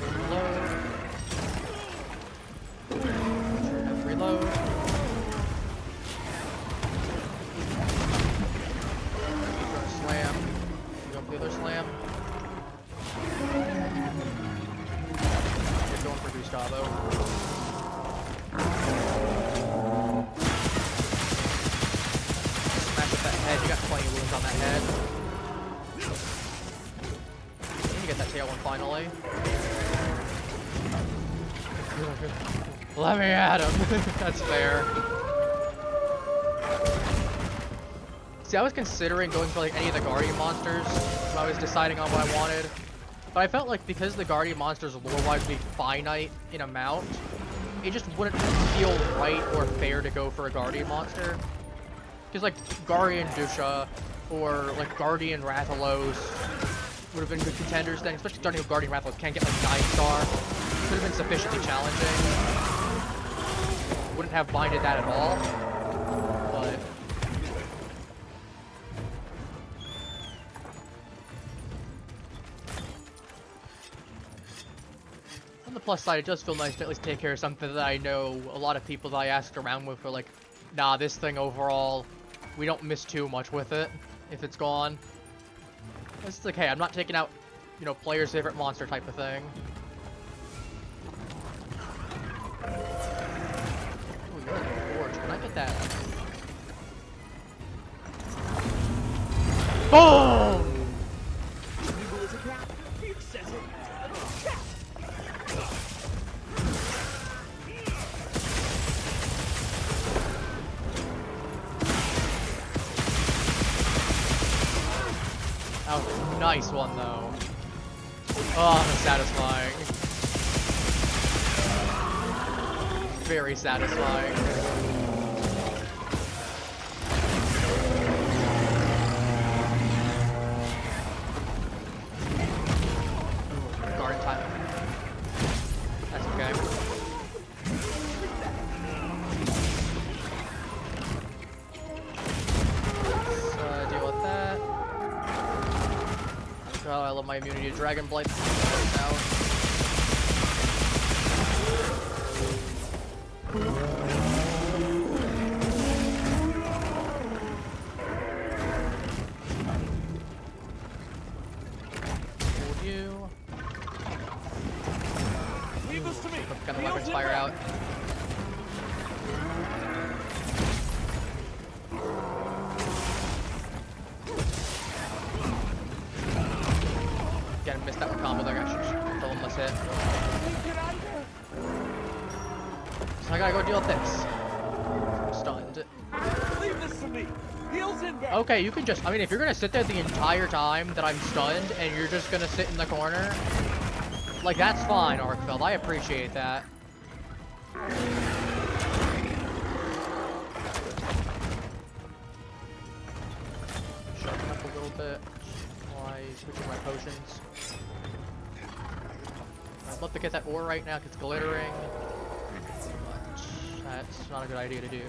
reload. Slam. Go for the other slam. You're going for Gustavo. Smash up that head. You got plenty of wounds on that head. You get that tail one finally. Let me at him. That's fair. See, I was considering going for like any of the Guardian monsters when I was deciding on what I wanted. But I felt like because the Guardian monsters lore-wise would be finite in amount, it just wouldn't feel right or fair to go for a Guardian monster. Because like Guardian Dusha or like Guardian Rathalos would have been good contenders then, especially starting with Guardian Rathalos can't get like 9-star. Could have been sufficiently challenging. Wouldn't have minded that at all. But on the plus side, it does feel nice to at least take care of something that I know a lot of people that I asked around with were like, nah, this thing overall, we don't miss too much with it if it's gone. It's like, hey, I'm not taking out, you know, player's favorite monster type of thing. Ooh, you're in the forge. Can I get that? Boom! That was a nice one, though. Oh, that's satisfying. Very satisfying. Guard time. That's okay. Let's deal with that. God, I love my immunity to Dragon Blight now. Hold you. Leave this to me. Got the weapons fire out. Again, missed that one combo there. I should kill him less hit. So I gotta go deal with this. I'm stunned. Leave this to me. Heels inbound. Okay, you can just, I mean, if you're gonna sit there the entire time that I'm stunned and you're just gonna sit in the corner, like, that's fine, Arkfeld. I appreciate that. Sharpen up a little bit while I switch my potions. I'd love to get that ore right now because it's glittering, but that's not a good idea to do.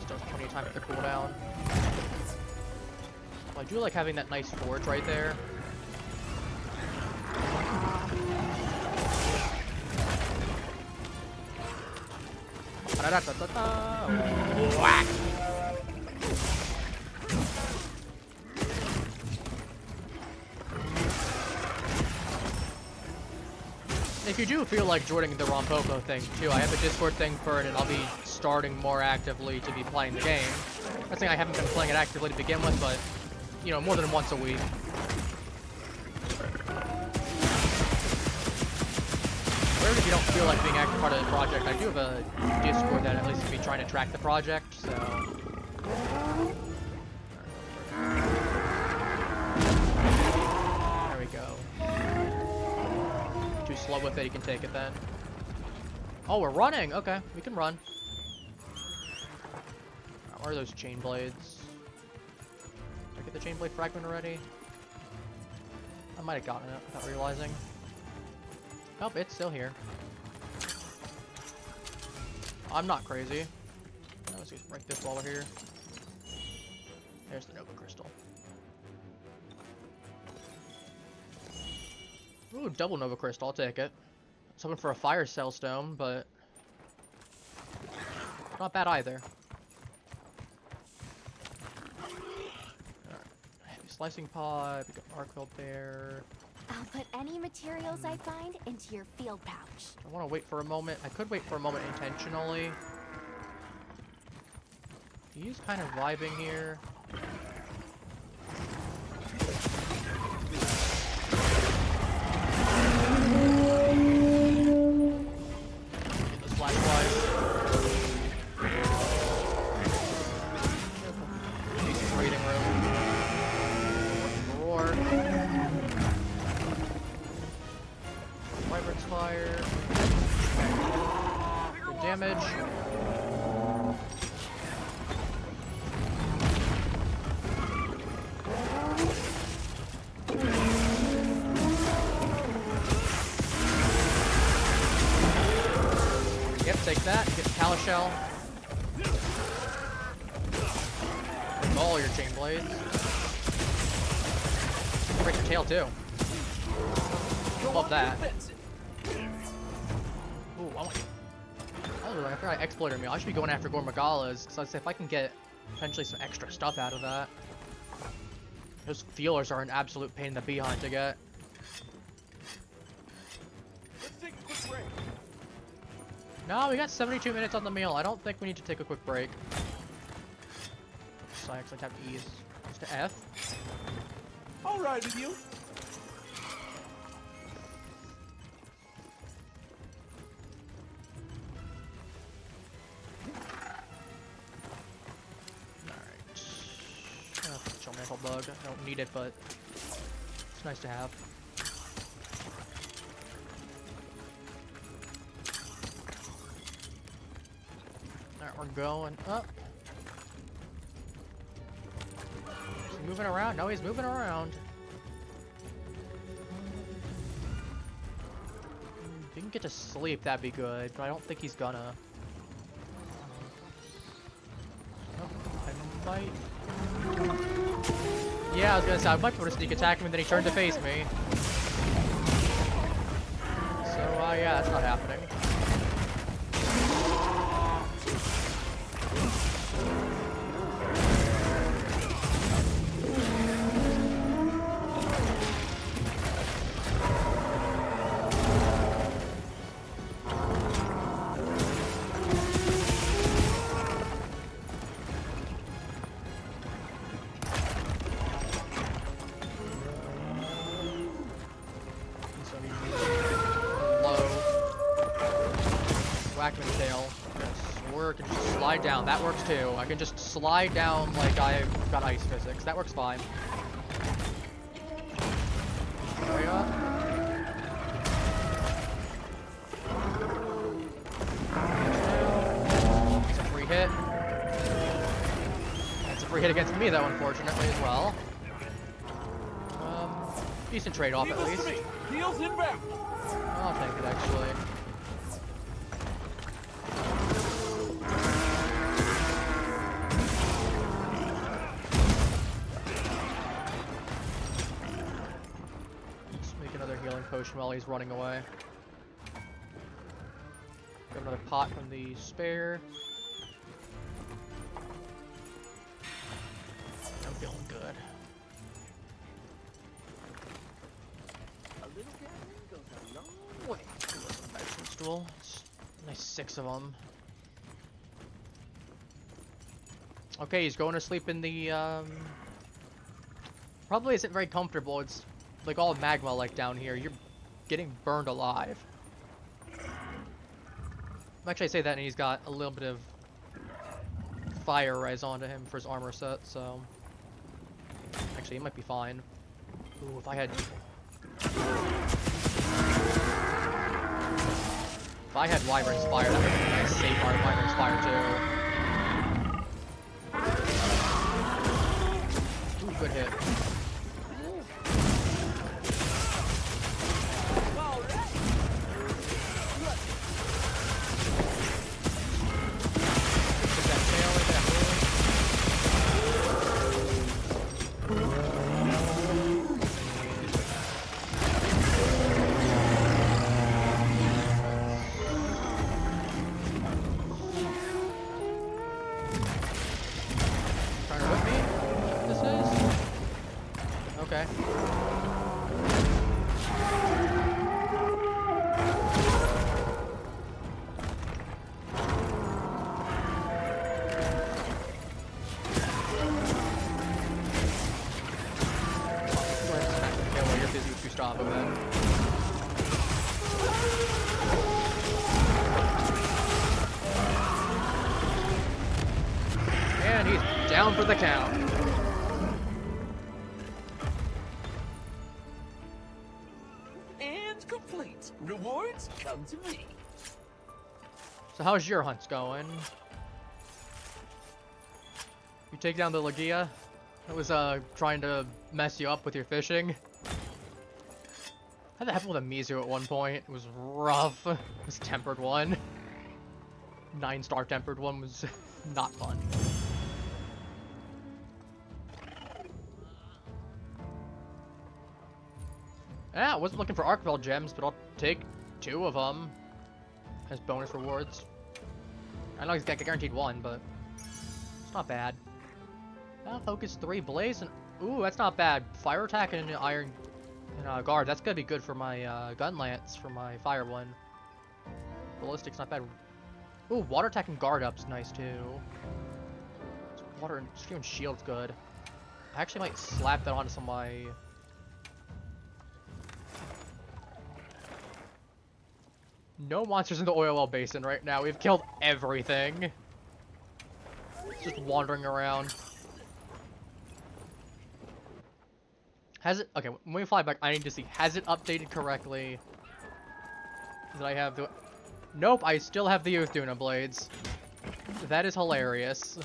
Still has plenty of time for the cooldown. Well, I do like having that nice forge right there. Whack! If you do feel like joining the Rompopolo thing too, I have a Discord thing for it, and I'll be starting more actively to be playing the game. That's saying I haven't been playing it actively to begin with, but you know, more than once a week. Or if you don't feel like being active part of the project, I do have a Discord that at least can be trying to track the project, so. There we go. Too slow with it, you can take it then. Oh, we're running! Okay, we can run. Where are those chain blades? Did I get the chain blade fragment already? I might have gotten it without realizing. Nope, it's still here. I'm not crazy. Let's just break this while we're here. There's the Nova Crystal. Ooh, double Nova Crystal, I'll take it. I was hoping for a Fire Cell Stone, but not bad either. Heavy Slicing Pod, we got Arkfeld there. I'll put any materials I find into your field pouch. I want to wait for a moment. I could wait for a moment intentionally. He's kind of vibing here. Get those flashlights. Decent rating damage. Yep, take that. Get the Cala Shell. All your chain blades. Break your tail too. Love that. Ooh, I forgot I exploited me. I should be going after Gormagalas, because I'd say if I can get potentially some extra stuff out of that. Those feelers are an absolute pain in the behind to get. Let's take a quick break. No, we got 72 minutes on the meal. I don't think we need to take a quick break. So I actually have to ease. Just to F. All right with you. Chill mantle bug. I don't need it, but it's nice to have. Alright, we're going up. Is he moving around? No, he's moving around. If he can get to sleep, that'd be good, but I don't think he's gonna. Oh, I might. Yeah, I was gonna say, I might be able to sneak attack him, and then he turned to face me. So, yeah, that's not happening. Whackman tail. Yes, work and just slide down. That works too. I can just slide down like I've got ice physics. That works fine. Hurry up. It's a free hit. It's a free hit against me though, unfortunately, as well. Decent trade-off at least. Heals inbound. I'll take it actually. Potion while he's running away. Grab another pot from the spare. I'm feeling good. A little gathering goes a long way. Medicine stool. It's nice 6 of them. Okay, he's going to sleep in the probably isn't very comfortable. It's like all magma like down here. You're getting burned alive. Actually, I say that and he's got a little bit of fire res onto him for his armor set, so actually he might be fine. Ooh, if I had Wyvern's Fire, that would be a nice safe hard Wyvern's Fire too. Ooh, good hit. And he's down for the count. And complete. Rewards come to me. So how's your hunts going? You take down the Legia? That was trying to mess you up with your fishing. I had that happen with a Mizu at one point. It was rough. It was a tempered one. 9-star tempered one was not fun. Yeah, I wasn't looking for Archveld gems, but I'll take 2 of them as bonus rewards. I know he's got guaranteed 1, but it's not bad. Focus 3, Blaze, and ooh, that's not bad. Fire attack and iron and guard. That's gonna be good for my gun lance for my fire one. Ballistic's not bad. Ooh, water attack and guard up's nice too. Water and stream and shield's good. I actually might slap that onto some of my. No monsters in the oil well basin right now. We've killed everything. It's just wandering around. Has it? Okay, when we fly back, I need to see. Has it updated correctly? Did I have the? Nope, I still have the Uthuna blades. That is hilarious.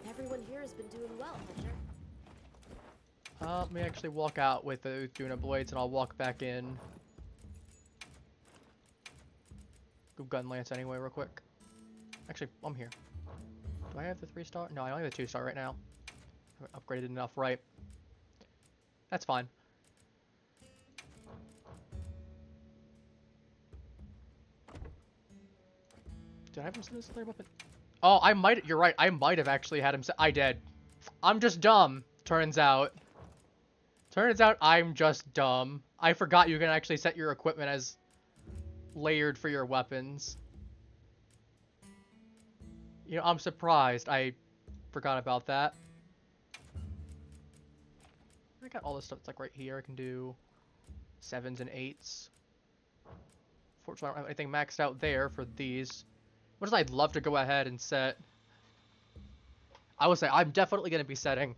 Everyone here has been doing well, Hunter. Let me actually walk out with the Uthuna blades, and I'll walk back in. Go gun lance anyway, real quick. Actually, I'm here. Do I have the 3-star? No, I only have the 2-star right now. I haven't upgraded enough, right? That's fine. Did I have him set this other weapon? Oh, I might. You're right. I might have actually had him set. I did. I'm just dumb. Turns out. Turns out I'm just dumb. I forgot you can actually set your equipment as layered for your weapons. You know, I'm surprised. I forgot about that. I got all this stuff that's like right here. I can do 7s and 8s. Fortunately, I don't have anything maxed out there for these. What is I'd love to go ahead and set. I would say I'm definitely going to be setting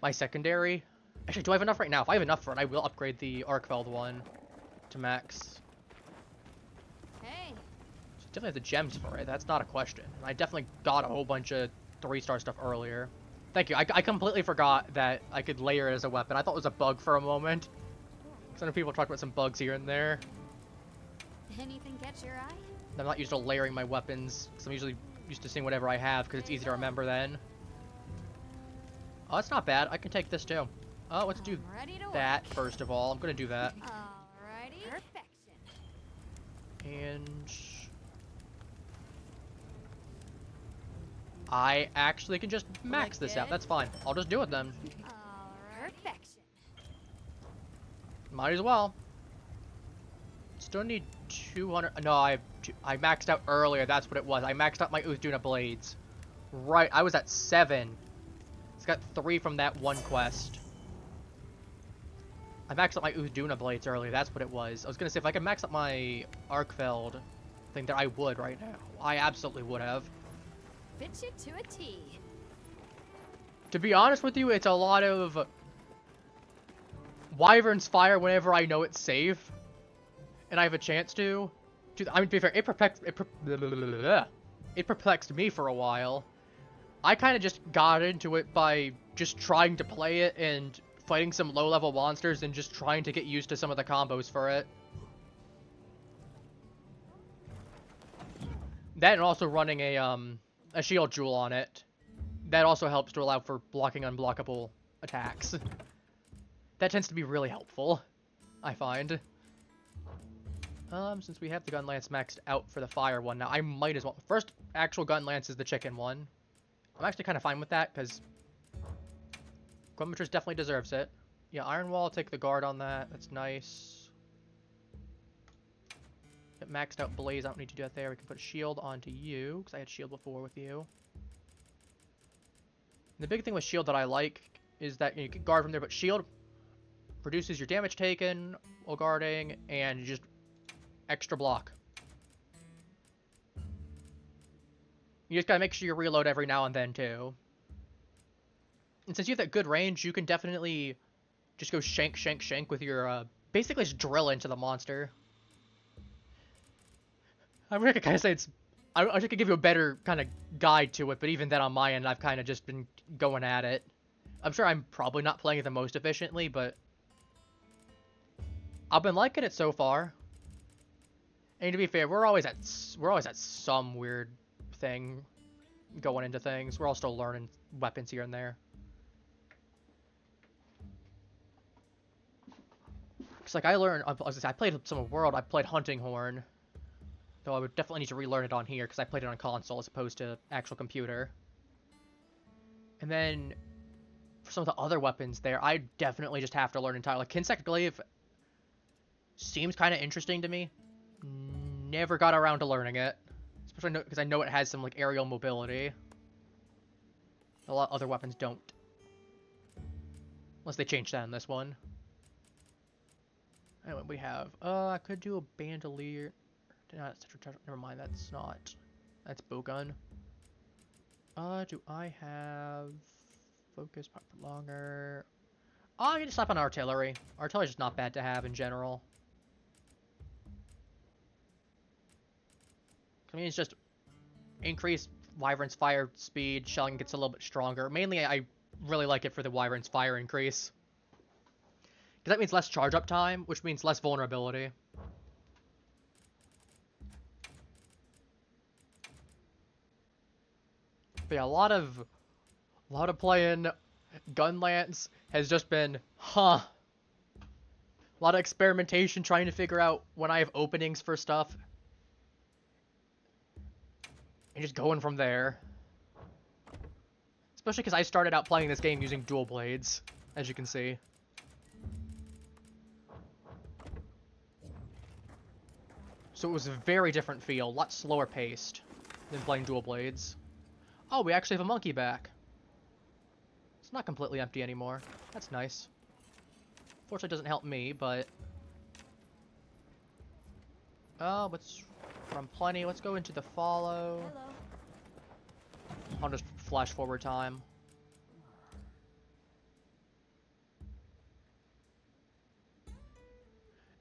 my secondary. Actually, do I have enough right now? If I have enough for it, I will upgrade the Archveld one to max. Hey. So definitely have the gems for it. That's not a question. I definitely got a whole bunch of 3-star stuff earlier. Thank you. I completely forgot that I could layer it as a weapon. I thought it was a bug for a moment. Some people talk about some bugs here and there. Anything catch your eye? I'm not used to layering my weapons, because I'm usually used to seeing whatever I have, because it's easy to remember then. Oh, that's not bad. I can take this too. Oh, let's do that first of all. I'm going to do that. Alrighty. Perfection. And I actually can just max this out. That's fine. I'll just do it then. Perfection. Might as well. Still need 200. No, I maxed out earlier. That's what it was. I maxed out my Uthuna blades. Right, I was at 7. It's got 3 from that one quest. I maxed out my Uthuna blades earlier. That's what it was. I was gonna say if I could max up my Archveld thing, that I would right now. I absolutely would have. Fit you to a T. To be honest with you, it's a lot of Wyvern's Fire whenever I know it's safe, and I have a chance to. I mean, to be fair, it perplexed me for a while. I kind of just got into it by just trying to play it and fighting some low-level monsters and just trying to get used to some of the combos for it. That and also running a shield jewel on it. That also helps to allow for blocking unblockable attacks. That tends to be really helpful, I find. Since we have the gun lance maxed out for the fire one now, I might as well. First actual gun lance is the chicken one. I'm actually kind of fine with that because Chronometrus definitely deserves it. Yeah, Iron Wall, take the guard on that. That's nice. Get maxed out Blaze. I don't need to do that there. We can put shield onto you because I had shield before with you. And the big thing with shield that I like is that you can guard from there, but shield reduces your damage taken while guarding and you just extra block. You just gotta make sure you reload every now and then too. And since you have that good range, you can definitely just go shank, shank, shank with your, basically just drill into the monster. I mean, I could kind of say it's... I wish I could give you a better kind of guide to it, but even then on my end, I've kind of just been going at it. I'm sure I'm probably not playing it the most efficiently, but... I've been liking it so far. And to be fair, we're always at some weird thing going into things. We're all still learning weapons here and there. Cause like I played some World. I played Hunting Horn, though I would definitely need to relearn it on here because I played it on console as opposed to actual computer. And then for some of the other weapons there, I definitely just have to learn entirely. Like Kinsect Glaive seems kind of interesting to me. Never got around to learning it, especially because I know it has some like aerial mobility. A lot of other weapons don't, unless they change that in this one. Anyway, we have I could do a bandolier. Never mind, that's not. That's bowgun. Do I have focus longer? Oh, I can just slap on artillery. Artillery's just not bad to have in general. I mean, it's just increased Wyvern's fire speed, shelling gets a little bit stronger. Mainly, I really like it for the Wyvern's fire increase. Because that means less charge up time, which means less vulnerability. But yeah, a lot of playing Gunlance has just been, A lot of experimentation trying to figure out when I have openings for stuff. And just going from there. Especially because I started out playing this game using dual blades, as you can see. So it was a very different feel, a lot slower paced than playing dual blades. Oh, we actually have a monkey back. It's not completely empty anymore. That's nice. Fortunately, it doesn't help me, but... Oh, let's run plenty. Let's go into the follow. Hello. I'll just flash forward time.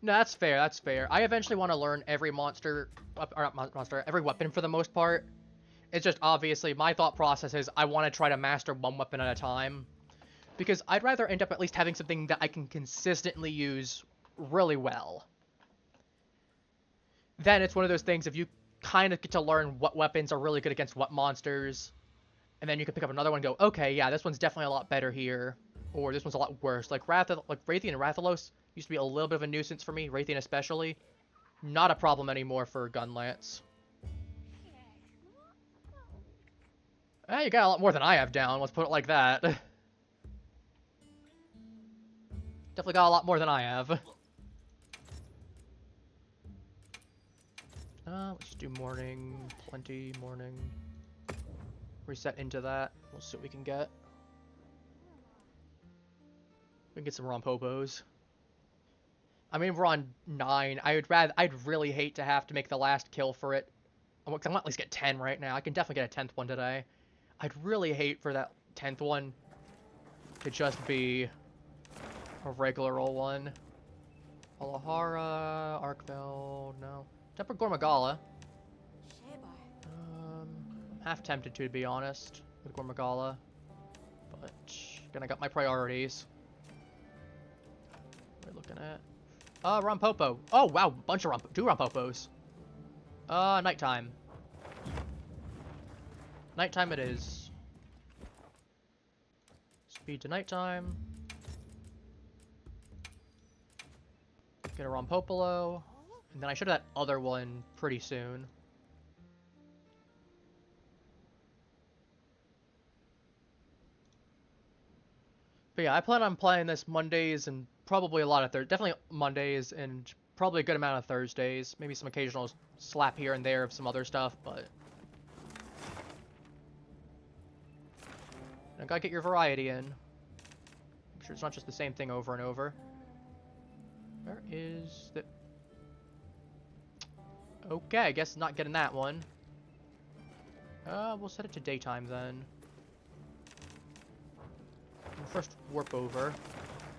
No, that's fair, that's fair. I eventually want to learn every monster, or not monster, every weapon for the most part. It's just obviously my thought process is I want to try to master one weapon at a time. Because I'd rather end up at least having something that I can consistently use really well. Then it's one of those things, if you kind of get to learn what weapons are really good against what monsters, and then you can pick up another one and go, okay, yeah, this one's definitely a lot better here, or this one's a lot worse. Like Raytheon and Rathalos used to be a little bit of a nuisance for me, Raytheon especially. Not a problem anymore for Gunlance. You got a lot more than I have down, let's put it like that. Definitely got a lot more than I have. Let's do morning, plenty, morning. Reset into that. We'll see what we can get. We can get some Rompopos. I mean, we're on 9. I'd really hate to have to make the last kill for it. I want to at least get 10 right now. I can definitely get a 10th one today. I'd really hate for that 10th one to just be a regular old one. Alahara, Arkveld, no. Temper Gormagala. I'm half tempted to be honest, with Gormagala. But, gonna got my priorities. What are we looking at? Rompopo. Oh, wow, bunch of two Rompopos. Nighttime. Nighttime it is. Speed to nighttime. Get a Rompopolo. And then I should have that other one pretty soon. But yeah, I plan on playing this Mondays and probably a lot of definitely Mondays and probably a good amount of Thursdays. Maybe some occasional slap here and there of some other stuff, but... You gotta get your variety in. Make sure it's not just the same thing over and over. Where is the... Okay, I guess not getting that one. We'll set it to daytime then. We'll first warp over.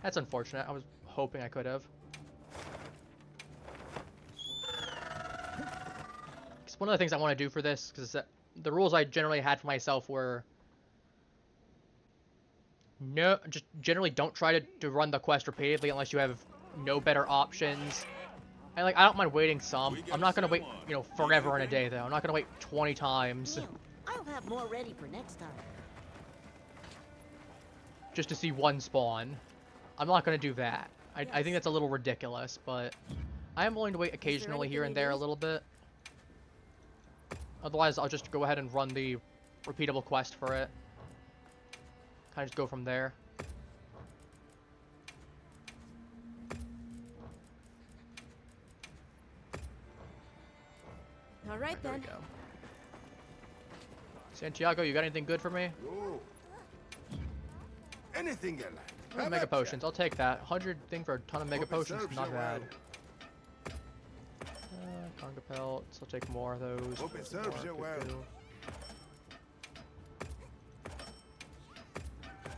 That's unfortunate. I was hoping I could have. Because one of the things I want to do for this, because the rules I generally had for myself were no, just generally don't try to run the quest repeatedly unless you have no better options. And like, I don't mind waiting some. I'm not gonna wait, you know, forever in a day though. I'm not gonna wait 20 times Neil, I'll have more ready for next time. just to see one spawn. I'm not gonna do that. I think that's a little ridiculous, but I am willing to wait occasionally here and there a little bit. Otherwise, I'll just go ahead and run the repeatable quest for it. Kind of just go from there. All right There we then. go. Santiago, you got anything good for me? Oh. Anything you like. Oh, Have mega at potions. ya. I'll take that. 100 thing for a ton of mega Hope it potions. serves Not you bad. well. Conga pelts. I'll take more of those. Hope it There's serves more, you good well. deal.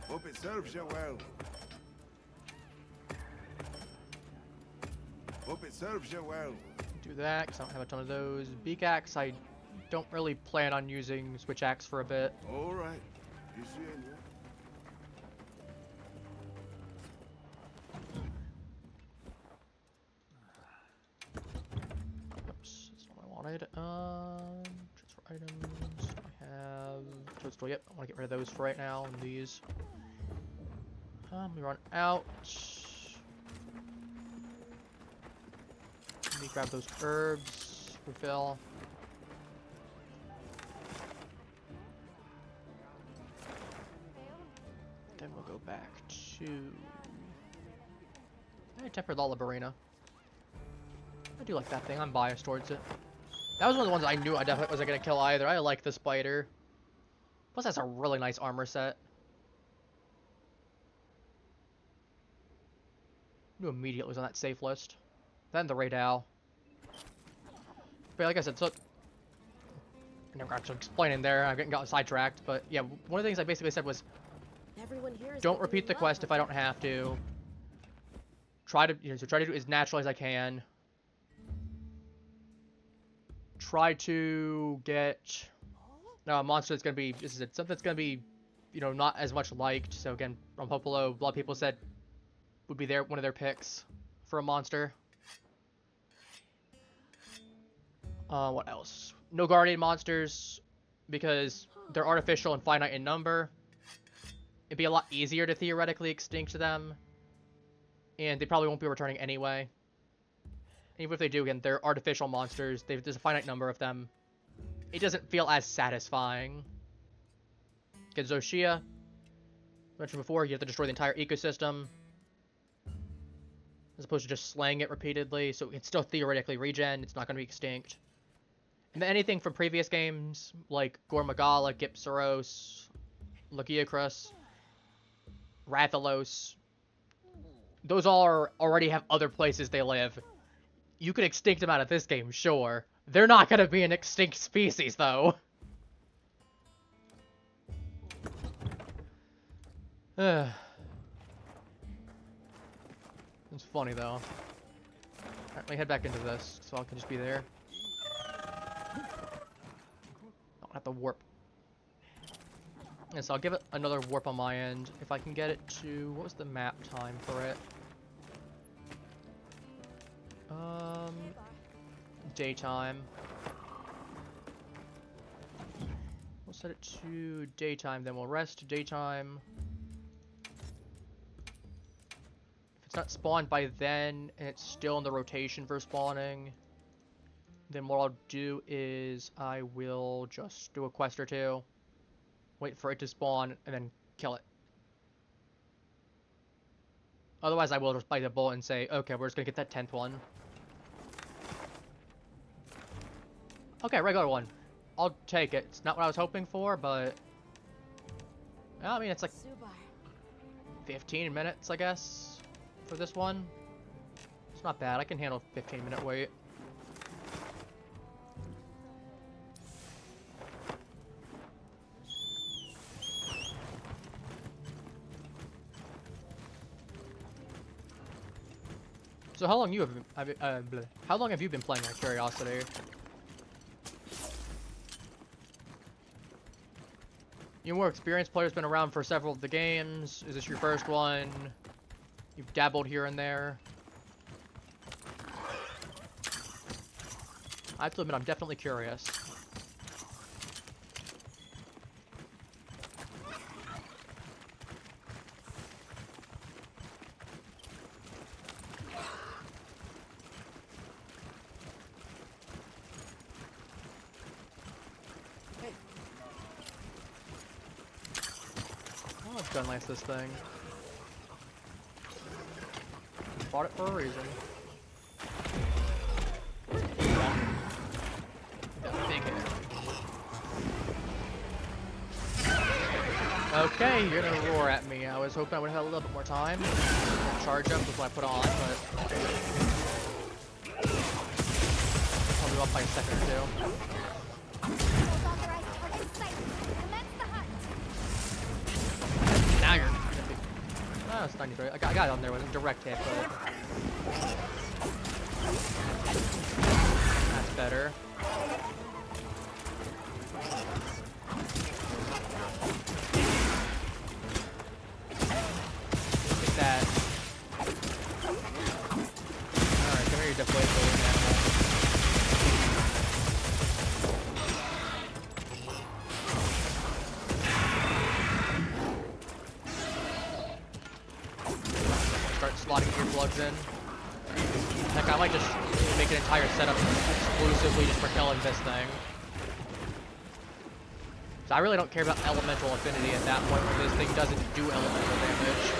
Hope it serves you well. Hope it serves you well. Do that, because I don't have a ton of those. Beak axe, I don't really plan on using switch axe for a bit. All right. You see it, yeah? Oops, that's not what I wanted. Transfer items. I have toadstool. Yep, I want to get rid of those for right now. And these. We run out. Let me grab those herbs. Refill. Then we'll go back to. Tempered Lullabarina. I do like that thing. I'm biased towards it. That was one of the ones I knew I definitely wasn't gonna kill either. I like the spider. Plus, that's a really nice armor set. Knew immediately was on that safe list. Then the Raid Owl. But yeah, like I said, so I never got to explain in there. I'm getting got sidetracked. But yeah, one of the things I basically said was, Everyone here is don't looking repeat the in quest love. if I don't have to. Try to, you know, so try to do it as natural as I can. Try to get a monster that's gonna be something that's gonna be, you know, not as much liked. So again, Rompopolo, a lot of people said would be one of their picks for a monster. What else? No guardian monsters because they're artificial and finite in number. It'd be a lot easier to theoretically extinct them, and they probably won't be returning anyway. Even if they do, again, they're artificial monsters. There's a finite number of them. It doesn't feel as satisfying. Get Zoshia. Mentioned before, you have to destroy the entire ecosystem, as opposed to just slaying it repeatedly. So it's still theoretically regen. It's not going to be extinct. And then anything from previous games, like Gormagala, Gypsaros, Lagiacrus, Rathalos, those all already have other places they live. You could extinct them out of this game, sure. They're not going to be an extinct species, though. It's funny, though. Alright, let me head back into this, so I can just be there. I don't have to warp. And so I'll give it another warp on my end. If I can get it to... What was the map time for it? Daytime. We'll set it to daytime, then we'll rest daytime. If it's not spawned by then, and it's still in the rotation for spawning, then what I'll do is I will just do a quest or two, wait for it to spawn, and then kill it. Otherwise, I will just bite the bullet and say, okay, we're just gonna get that 10th one. Okay, regular one. I'll take it. It's not what I was hoping for, but... Well, I mean, it's like 15 minutes, I guess, for this one. It's not bad. I can handle a 15-minute wait. So how long have you been playing, out of curiosity? You more experienced players been around for several of the games. Is this your first one? You've dabbled here and there. I have to admit, I'm definitely curious. Oh, it's gun nice, this thing. Bought it for a reason. Got big head. Okay, you're gonna roar at me. I was hoping I would have a little bit more time to charge up with what I put on, but probably off by a second or two. Authorized target in sight. Commence the hunt. Now you're gonna be. Oh, it's 93. I got it on there with a direct hit, but that's better. Look at that. Alright, come here, you deflate balloon animal. Start slotting earplugs in. Heck, I might just make an entire setup exclusively just for killing this thing. So I really don't care about elemental affinity at that point when this thing doesn't do elemental damage.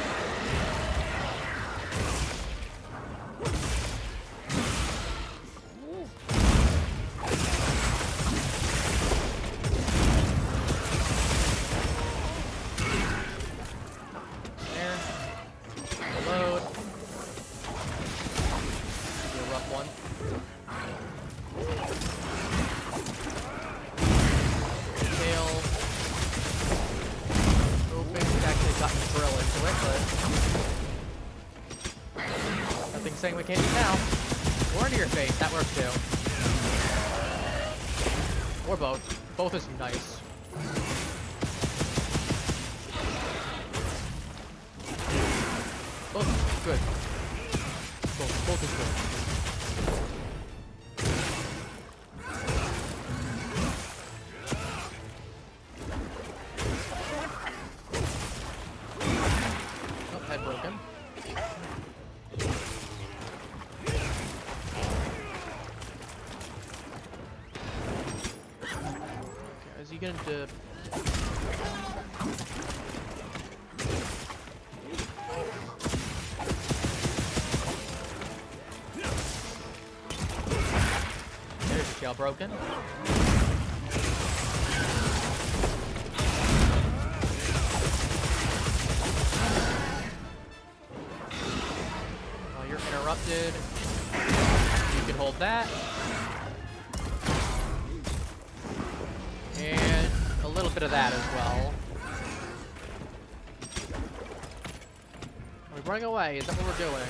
There. Reload. Be a rough one. Tail. Open. We've actually gotten the drill into it, but nothing's saying we can't do now. Or into your face. That works too. Or both. Both is nice. Both good. Both is good. Oh, head broken. Okay, is he gonna dip? There's the tail broken. While you're interrupted, you can hold that. And a little bit of that as well. Are we running away? Is that what we're doing?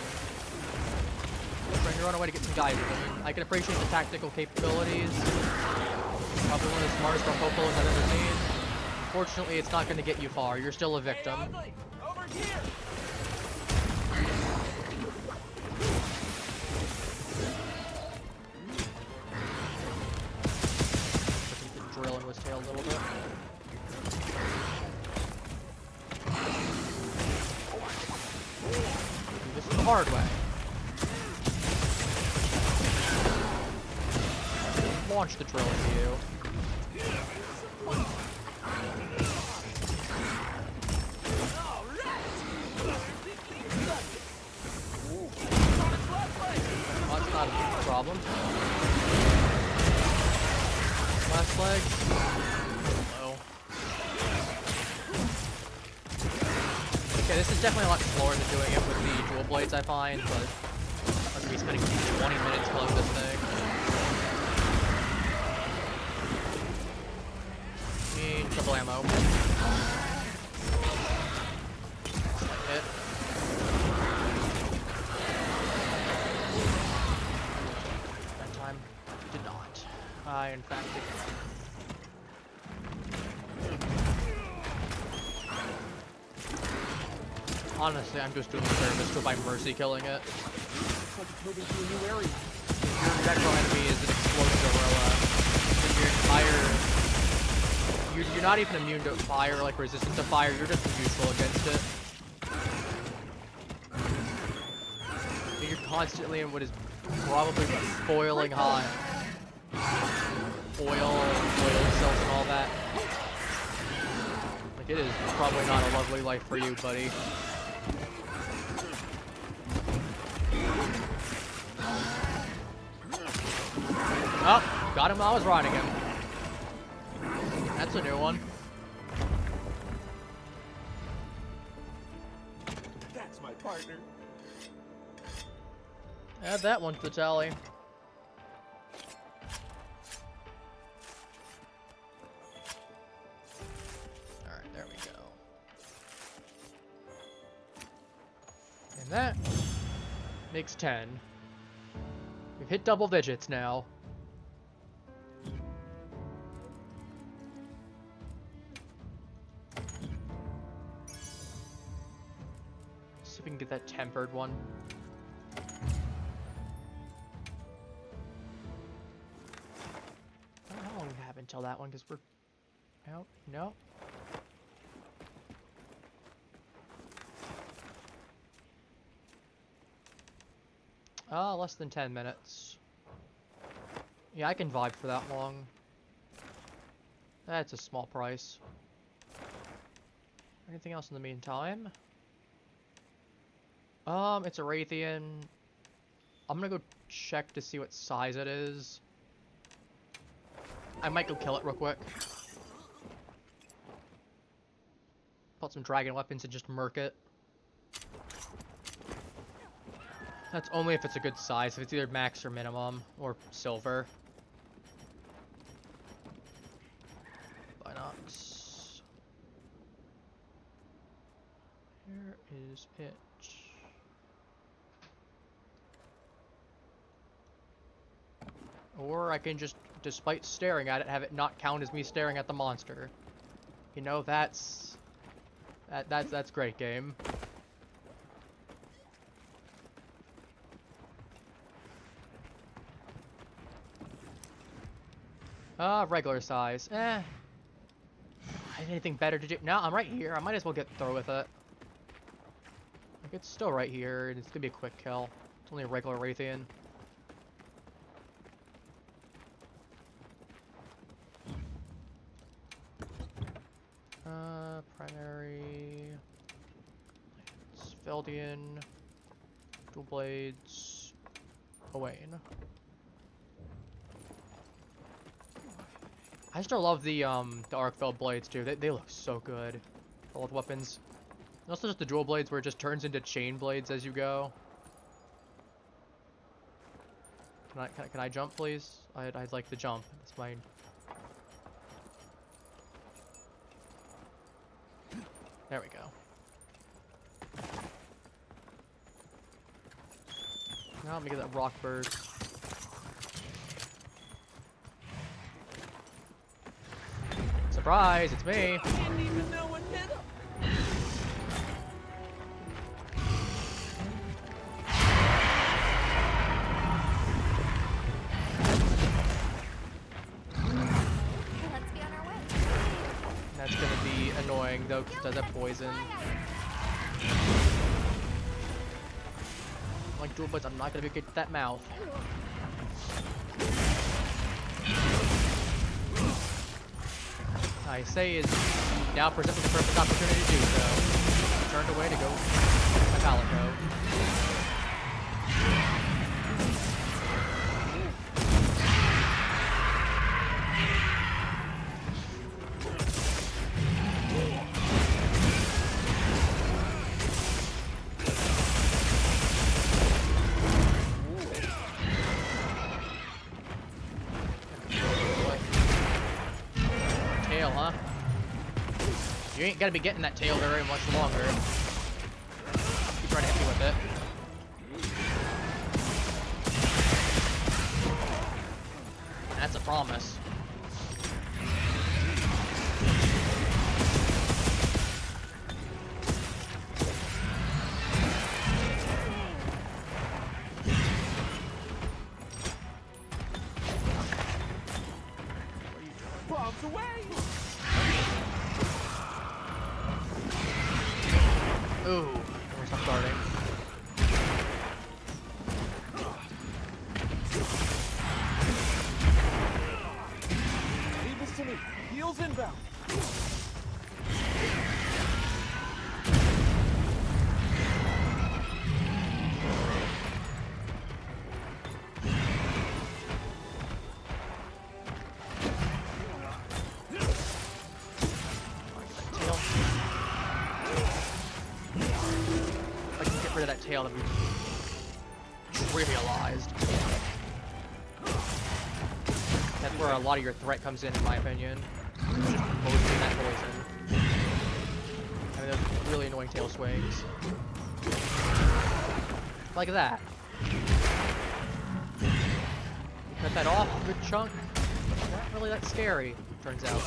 You're on a way to get some guidance. I mean, I can appreciate the tactical capabilities. Probably one of the smartest Rompopolos I've ever seen. Fortunately, it's not going to get you far. You're still a victim. Hey, over here. I think the drill into his tail a little bit. Do this the hard way. Launch the drill into you. Oh, that's not a problem. Last leg. Oh. Okay, this is definitely a lot slower than doing it with the dual blades, I find, but I'm gonna be spending 20 minutes killing this thing. Need triple ammo. Hit. That time did not. I in fact did not. Honestly, I'm just doing the service to by mercy killing it. It's like it's moving to a new area. Your general enemy is an exploding gorilla. And your entire... You're not even immune to fire, like resistant to fire, you're just neutral against it. And you're constantly in what is probably boiling hot. Oil cells and all that. Like, it is probably not a lovely life for you, buddy. Oh, got him while I was riding him. That's a new one. That's my partner. Add that one to the tally. Alright, there we go. And that makes 10. We've hit double digits now. See if we can get that tempered one. I don't know how long we have until that one, because we're... No. Less than 10 minutes. Yeah, I can vibe for that long. That's a small price. Anything else in the meantime? It's a Raytheon. I'm gonna go check to see what size it is. I might go kill it real quick. Pull out some dragon weapons and just murk it. That's only if it's a good size, if it's either max or minimum, or silver. Binox. Here is it. Or I can just, despite staring at it, have it not count as me staring at the monster. You know, that's great game. Regular size. Anything better to do? No, I'm right here. I might as well get through with it. Like, it's still right here, and it's gonna be a quick kill. It's only a regular Raytheon. Primary... Sveldian... Dual Blades... Owain. I still love the Arcfeld blades too. They look so good. Both weapons. And also just the dual blades where it just turns into chain blades as you go. Can I jump, please? I'd like to jump. That's my... There we go. Now let me get that rock burst. Surprise, it's me! I didn't even know what hit him. Let's be on our way. That's gonna be annoying though, because it does have poison. Like dual blades, I'm not gonna be able to get that mouth. I say is now presenting the perfect opportunity to do so. Turned away to go Metallico. You ain't gonna be getting that tail very much longer. Keep trying to hit me with it. That's a promise. Ooh, almost not starting. Leave this to me. Heels inbound. If I can get rid of that tail, that'd be trivialized. That's where a lot of your threat comes in my opinion. Just posting that poison. I mean, those really annoying tail swings. Like that. Cut that off, good chunk. Not really that scary, turns out.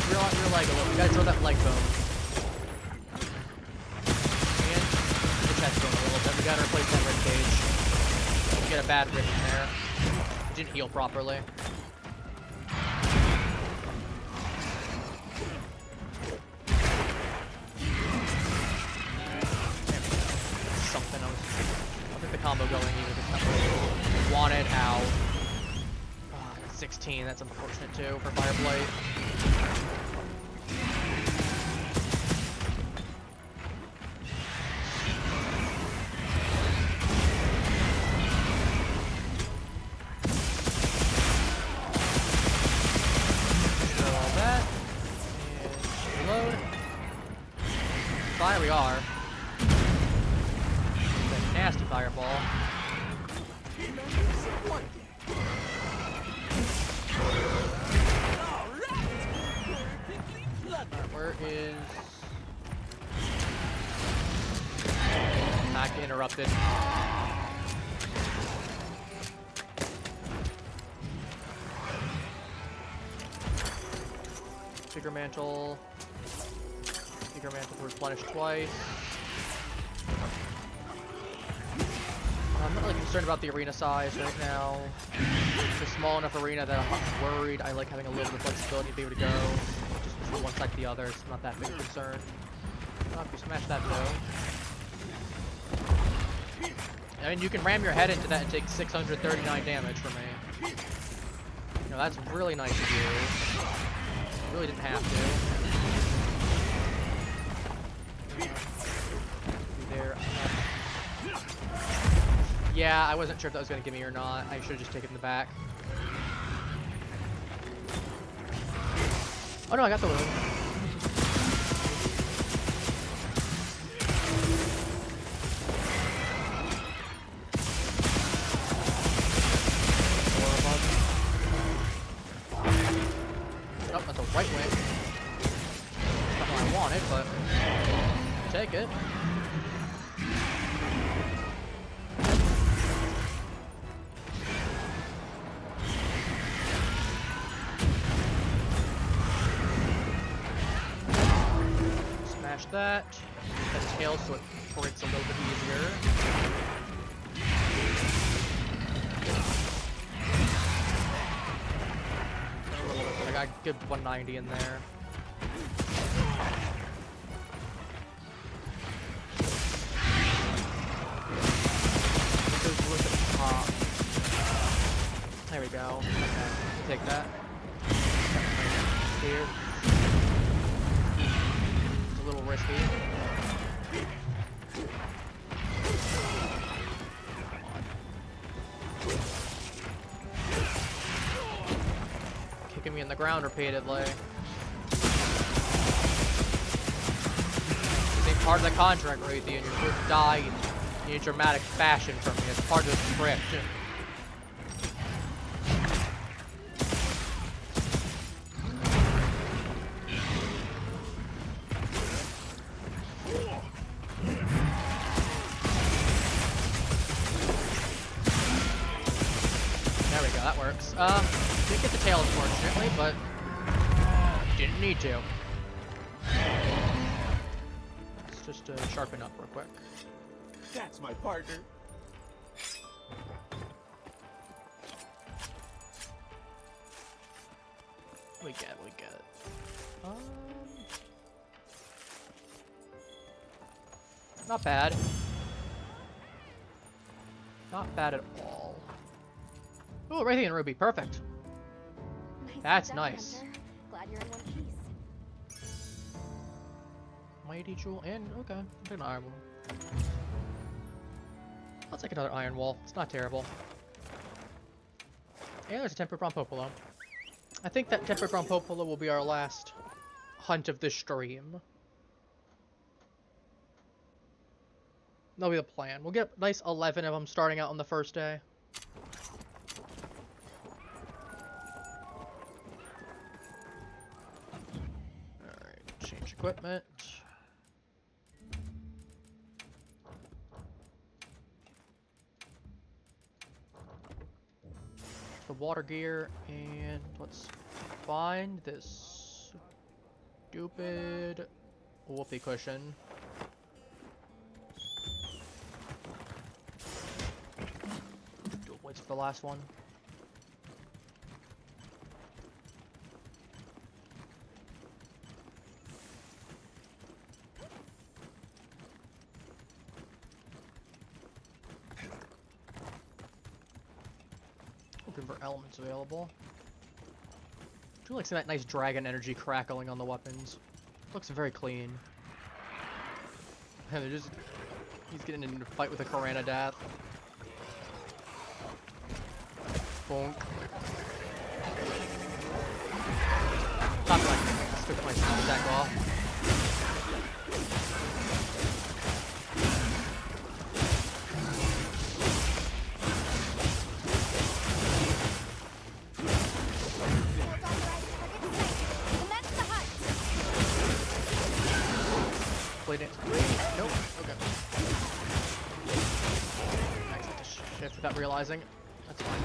Drill out your leg a little. You gotta drill that leg bone. And the chest bone a little bit. We gotta replace that rib cage. You get a bad rib in there. It didn't heal properly. Something else. I'll get the combo going even if it's not really wanted. Ow. 16, that's unfortunate too for Fireblight. Throw all that. And reload. Fire we are. That nasty fireball. Where is... Not interrupted. Figure mantle. Figure mantle to replenish twice. I'm not really concerned about the arena size right now. It's a small enough arena that I'm not worried. I like having a little bit of flexibility to be able to go just from one side to the other. It's not that big a concern. Oh, if you smash that though. I mean, you can ram your head into that and take 639 damage from me. You know, that's really nice of you. You really didn't have to. There. Yeah, I wasn't sure if that was going to give me or not. I should have just taken the back. Oh no, I got the wound. Oh, that's a right wing. Not what I wanted, but take it. That. The tail so it breaks a little bit easier. I got a good 190 in there. There we go. Okay, take that. Here. It's a little risky. Kicking me in the ground repeatedly. This ain't part of the contract, Raytheon. You're supposed to die in a dramatic fashion from me. It's part of the script. There we go, that works. Didn't get the tail unfortunately, but Didn't need to. Let's just sharpen up real quick. That's my partner. We get it. Not bad. Not bad at all. Oh, Radiant Ruby, perfect. Nicely That's done, nice. Hunter. Glad you're in one piece. Mighty Jewel and okay, I'll take an Iron Wall. I'll take another Iron Wall. It's not terrible. And there's a Tempered Rompopolo. I think that Tempered Rompopolo will be our last hunt of this stream. That'll be the plan. We'll get a nice 11 of them starting out on the first day. Alright, change equipment. The water gear, and let's find this stupid whoopee cushion. Dual blades for the last one. Looking for elements available. I do like seeing that nice dragon energy crackling on the weapons. Looks very clean. And he's getting into a fight with a Karana Death. Bonk. Not like I took my attack off. Nope. Okay. I have to shift without realizing. That's fine.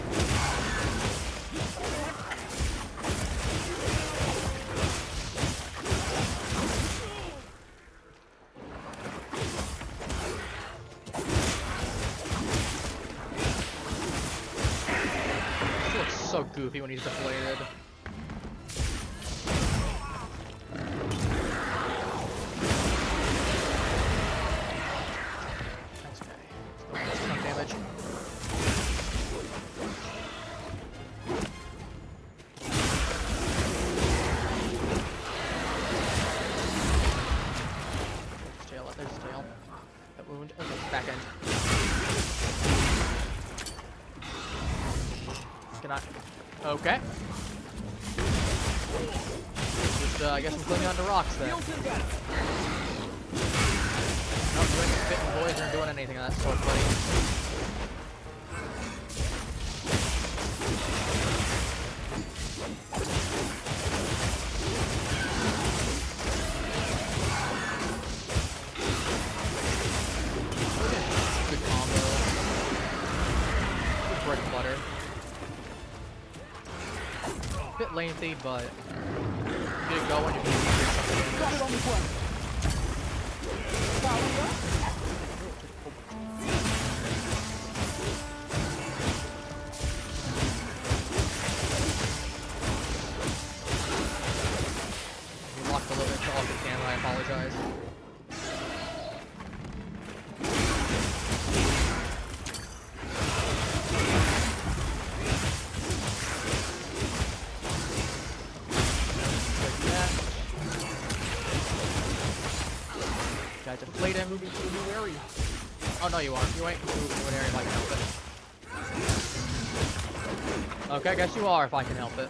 He looks so goofy when he's deflated. Okay. Just, I guess I'm clinging onto rocks then. Nope, you ain't spitting poison or doing anything of that sort, buddy. Good combo. Good bread and butter. Bit lengthy, but get it going. You can got it on the one. We locked a little bit off the camera. I apologize. Deflate him. Moving to a new area. Oh no, you aren't. You ain't moving to an area if I can help it. Okay, I guess you are if I can help it.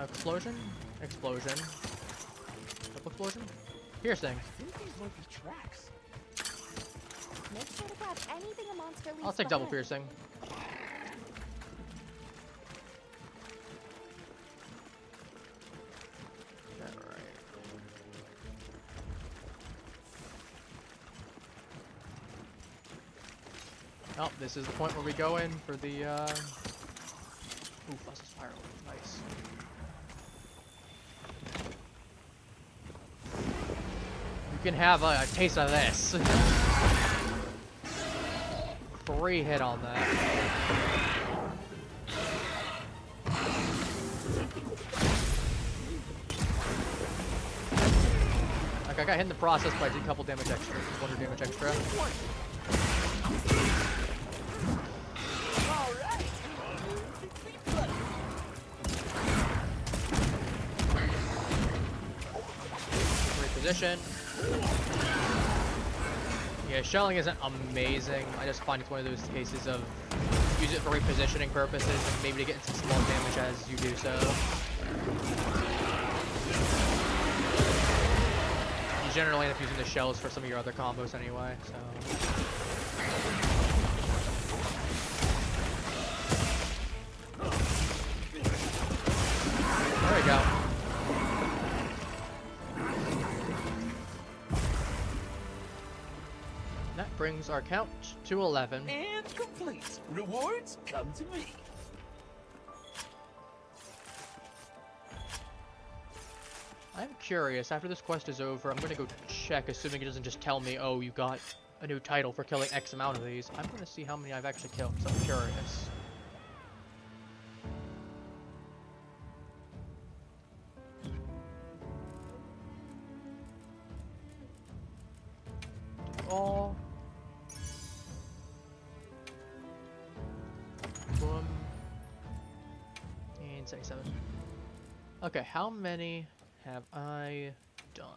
Explosion? Explosion. Double explosion? Piercing. Tracks. Make sure to grab anything a monster leaves I'll take double behind. piercing. Oh, this is the point where we go in for the, Ooh, fuzz is fine. Firewood, nice. You can have a taste of this. Free hit on that. Like, I got hit in the process, but I did a couple damage extra. 100 damage extra. Reposition. Yeah, shelling isn't amazing. I just find it's one of those cases of use it for repositioning purposes and maybe to get some small damage as you do so. You generally end up using the shells for some of your other combos anyway, so. There we go. That brings our count to 11. And complete. Rewards come to me. I'm curious, after this quest is over, I'm gonna go check, assuming it doesn't just tell me, oh, you got a new title for killing X amount of these. I'm gonna see how many I've actually killed, so I'm curious. All. Boom. And 77. Okay, how many have I done?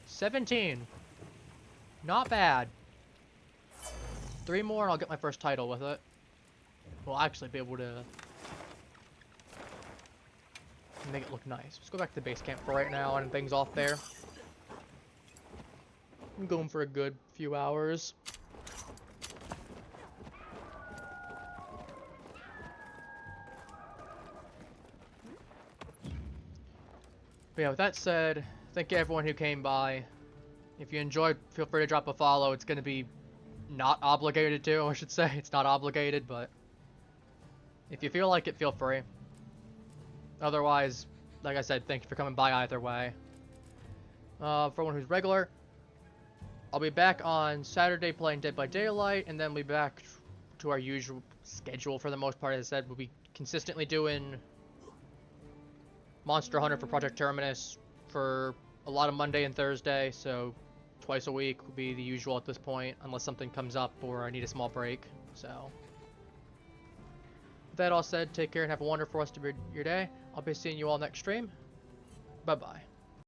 17. Not bad. 3 more and I'll get my first title with it. We'll actually be able to make it look nice. Let's go back to the base camp for right now and things off there. I'm going for a good few hours. But yeah, with that said, thank you everyone who came by. If you enjoyed, feel free to drop a follow. It's going to be not obligated to, I should say. It's not obligated, but if you feel like it, feel free. Otherwise, like I said, thank you for coming by either way. For everyone who's regular, I'll be back on Saturday playing Dead by Daylight, and then we'll be back to our usual schedule for the most part. As I said, we'll be consistently doing Monster Hunter for Project Terminus for a lot of Monday and Thursday, so twice a week will be the usual at this point, unless something comes up or I need a small break. So, with that all said, take care and have a wonderful rest of your day. I'll be seeing you all next stream. Bye-bye.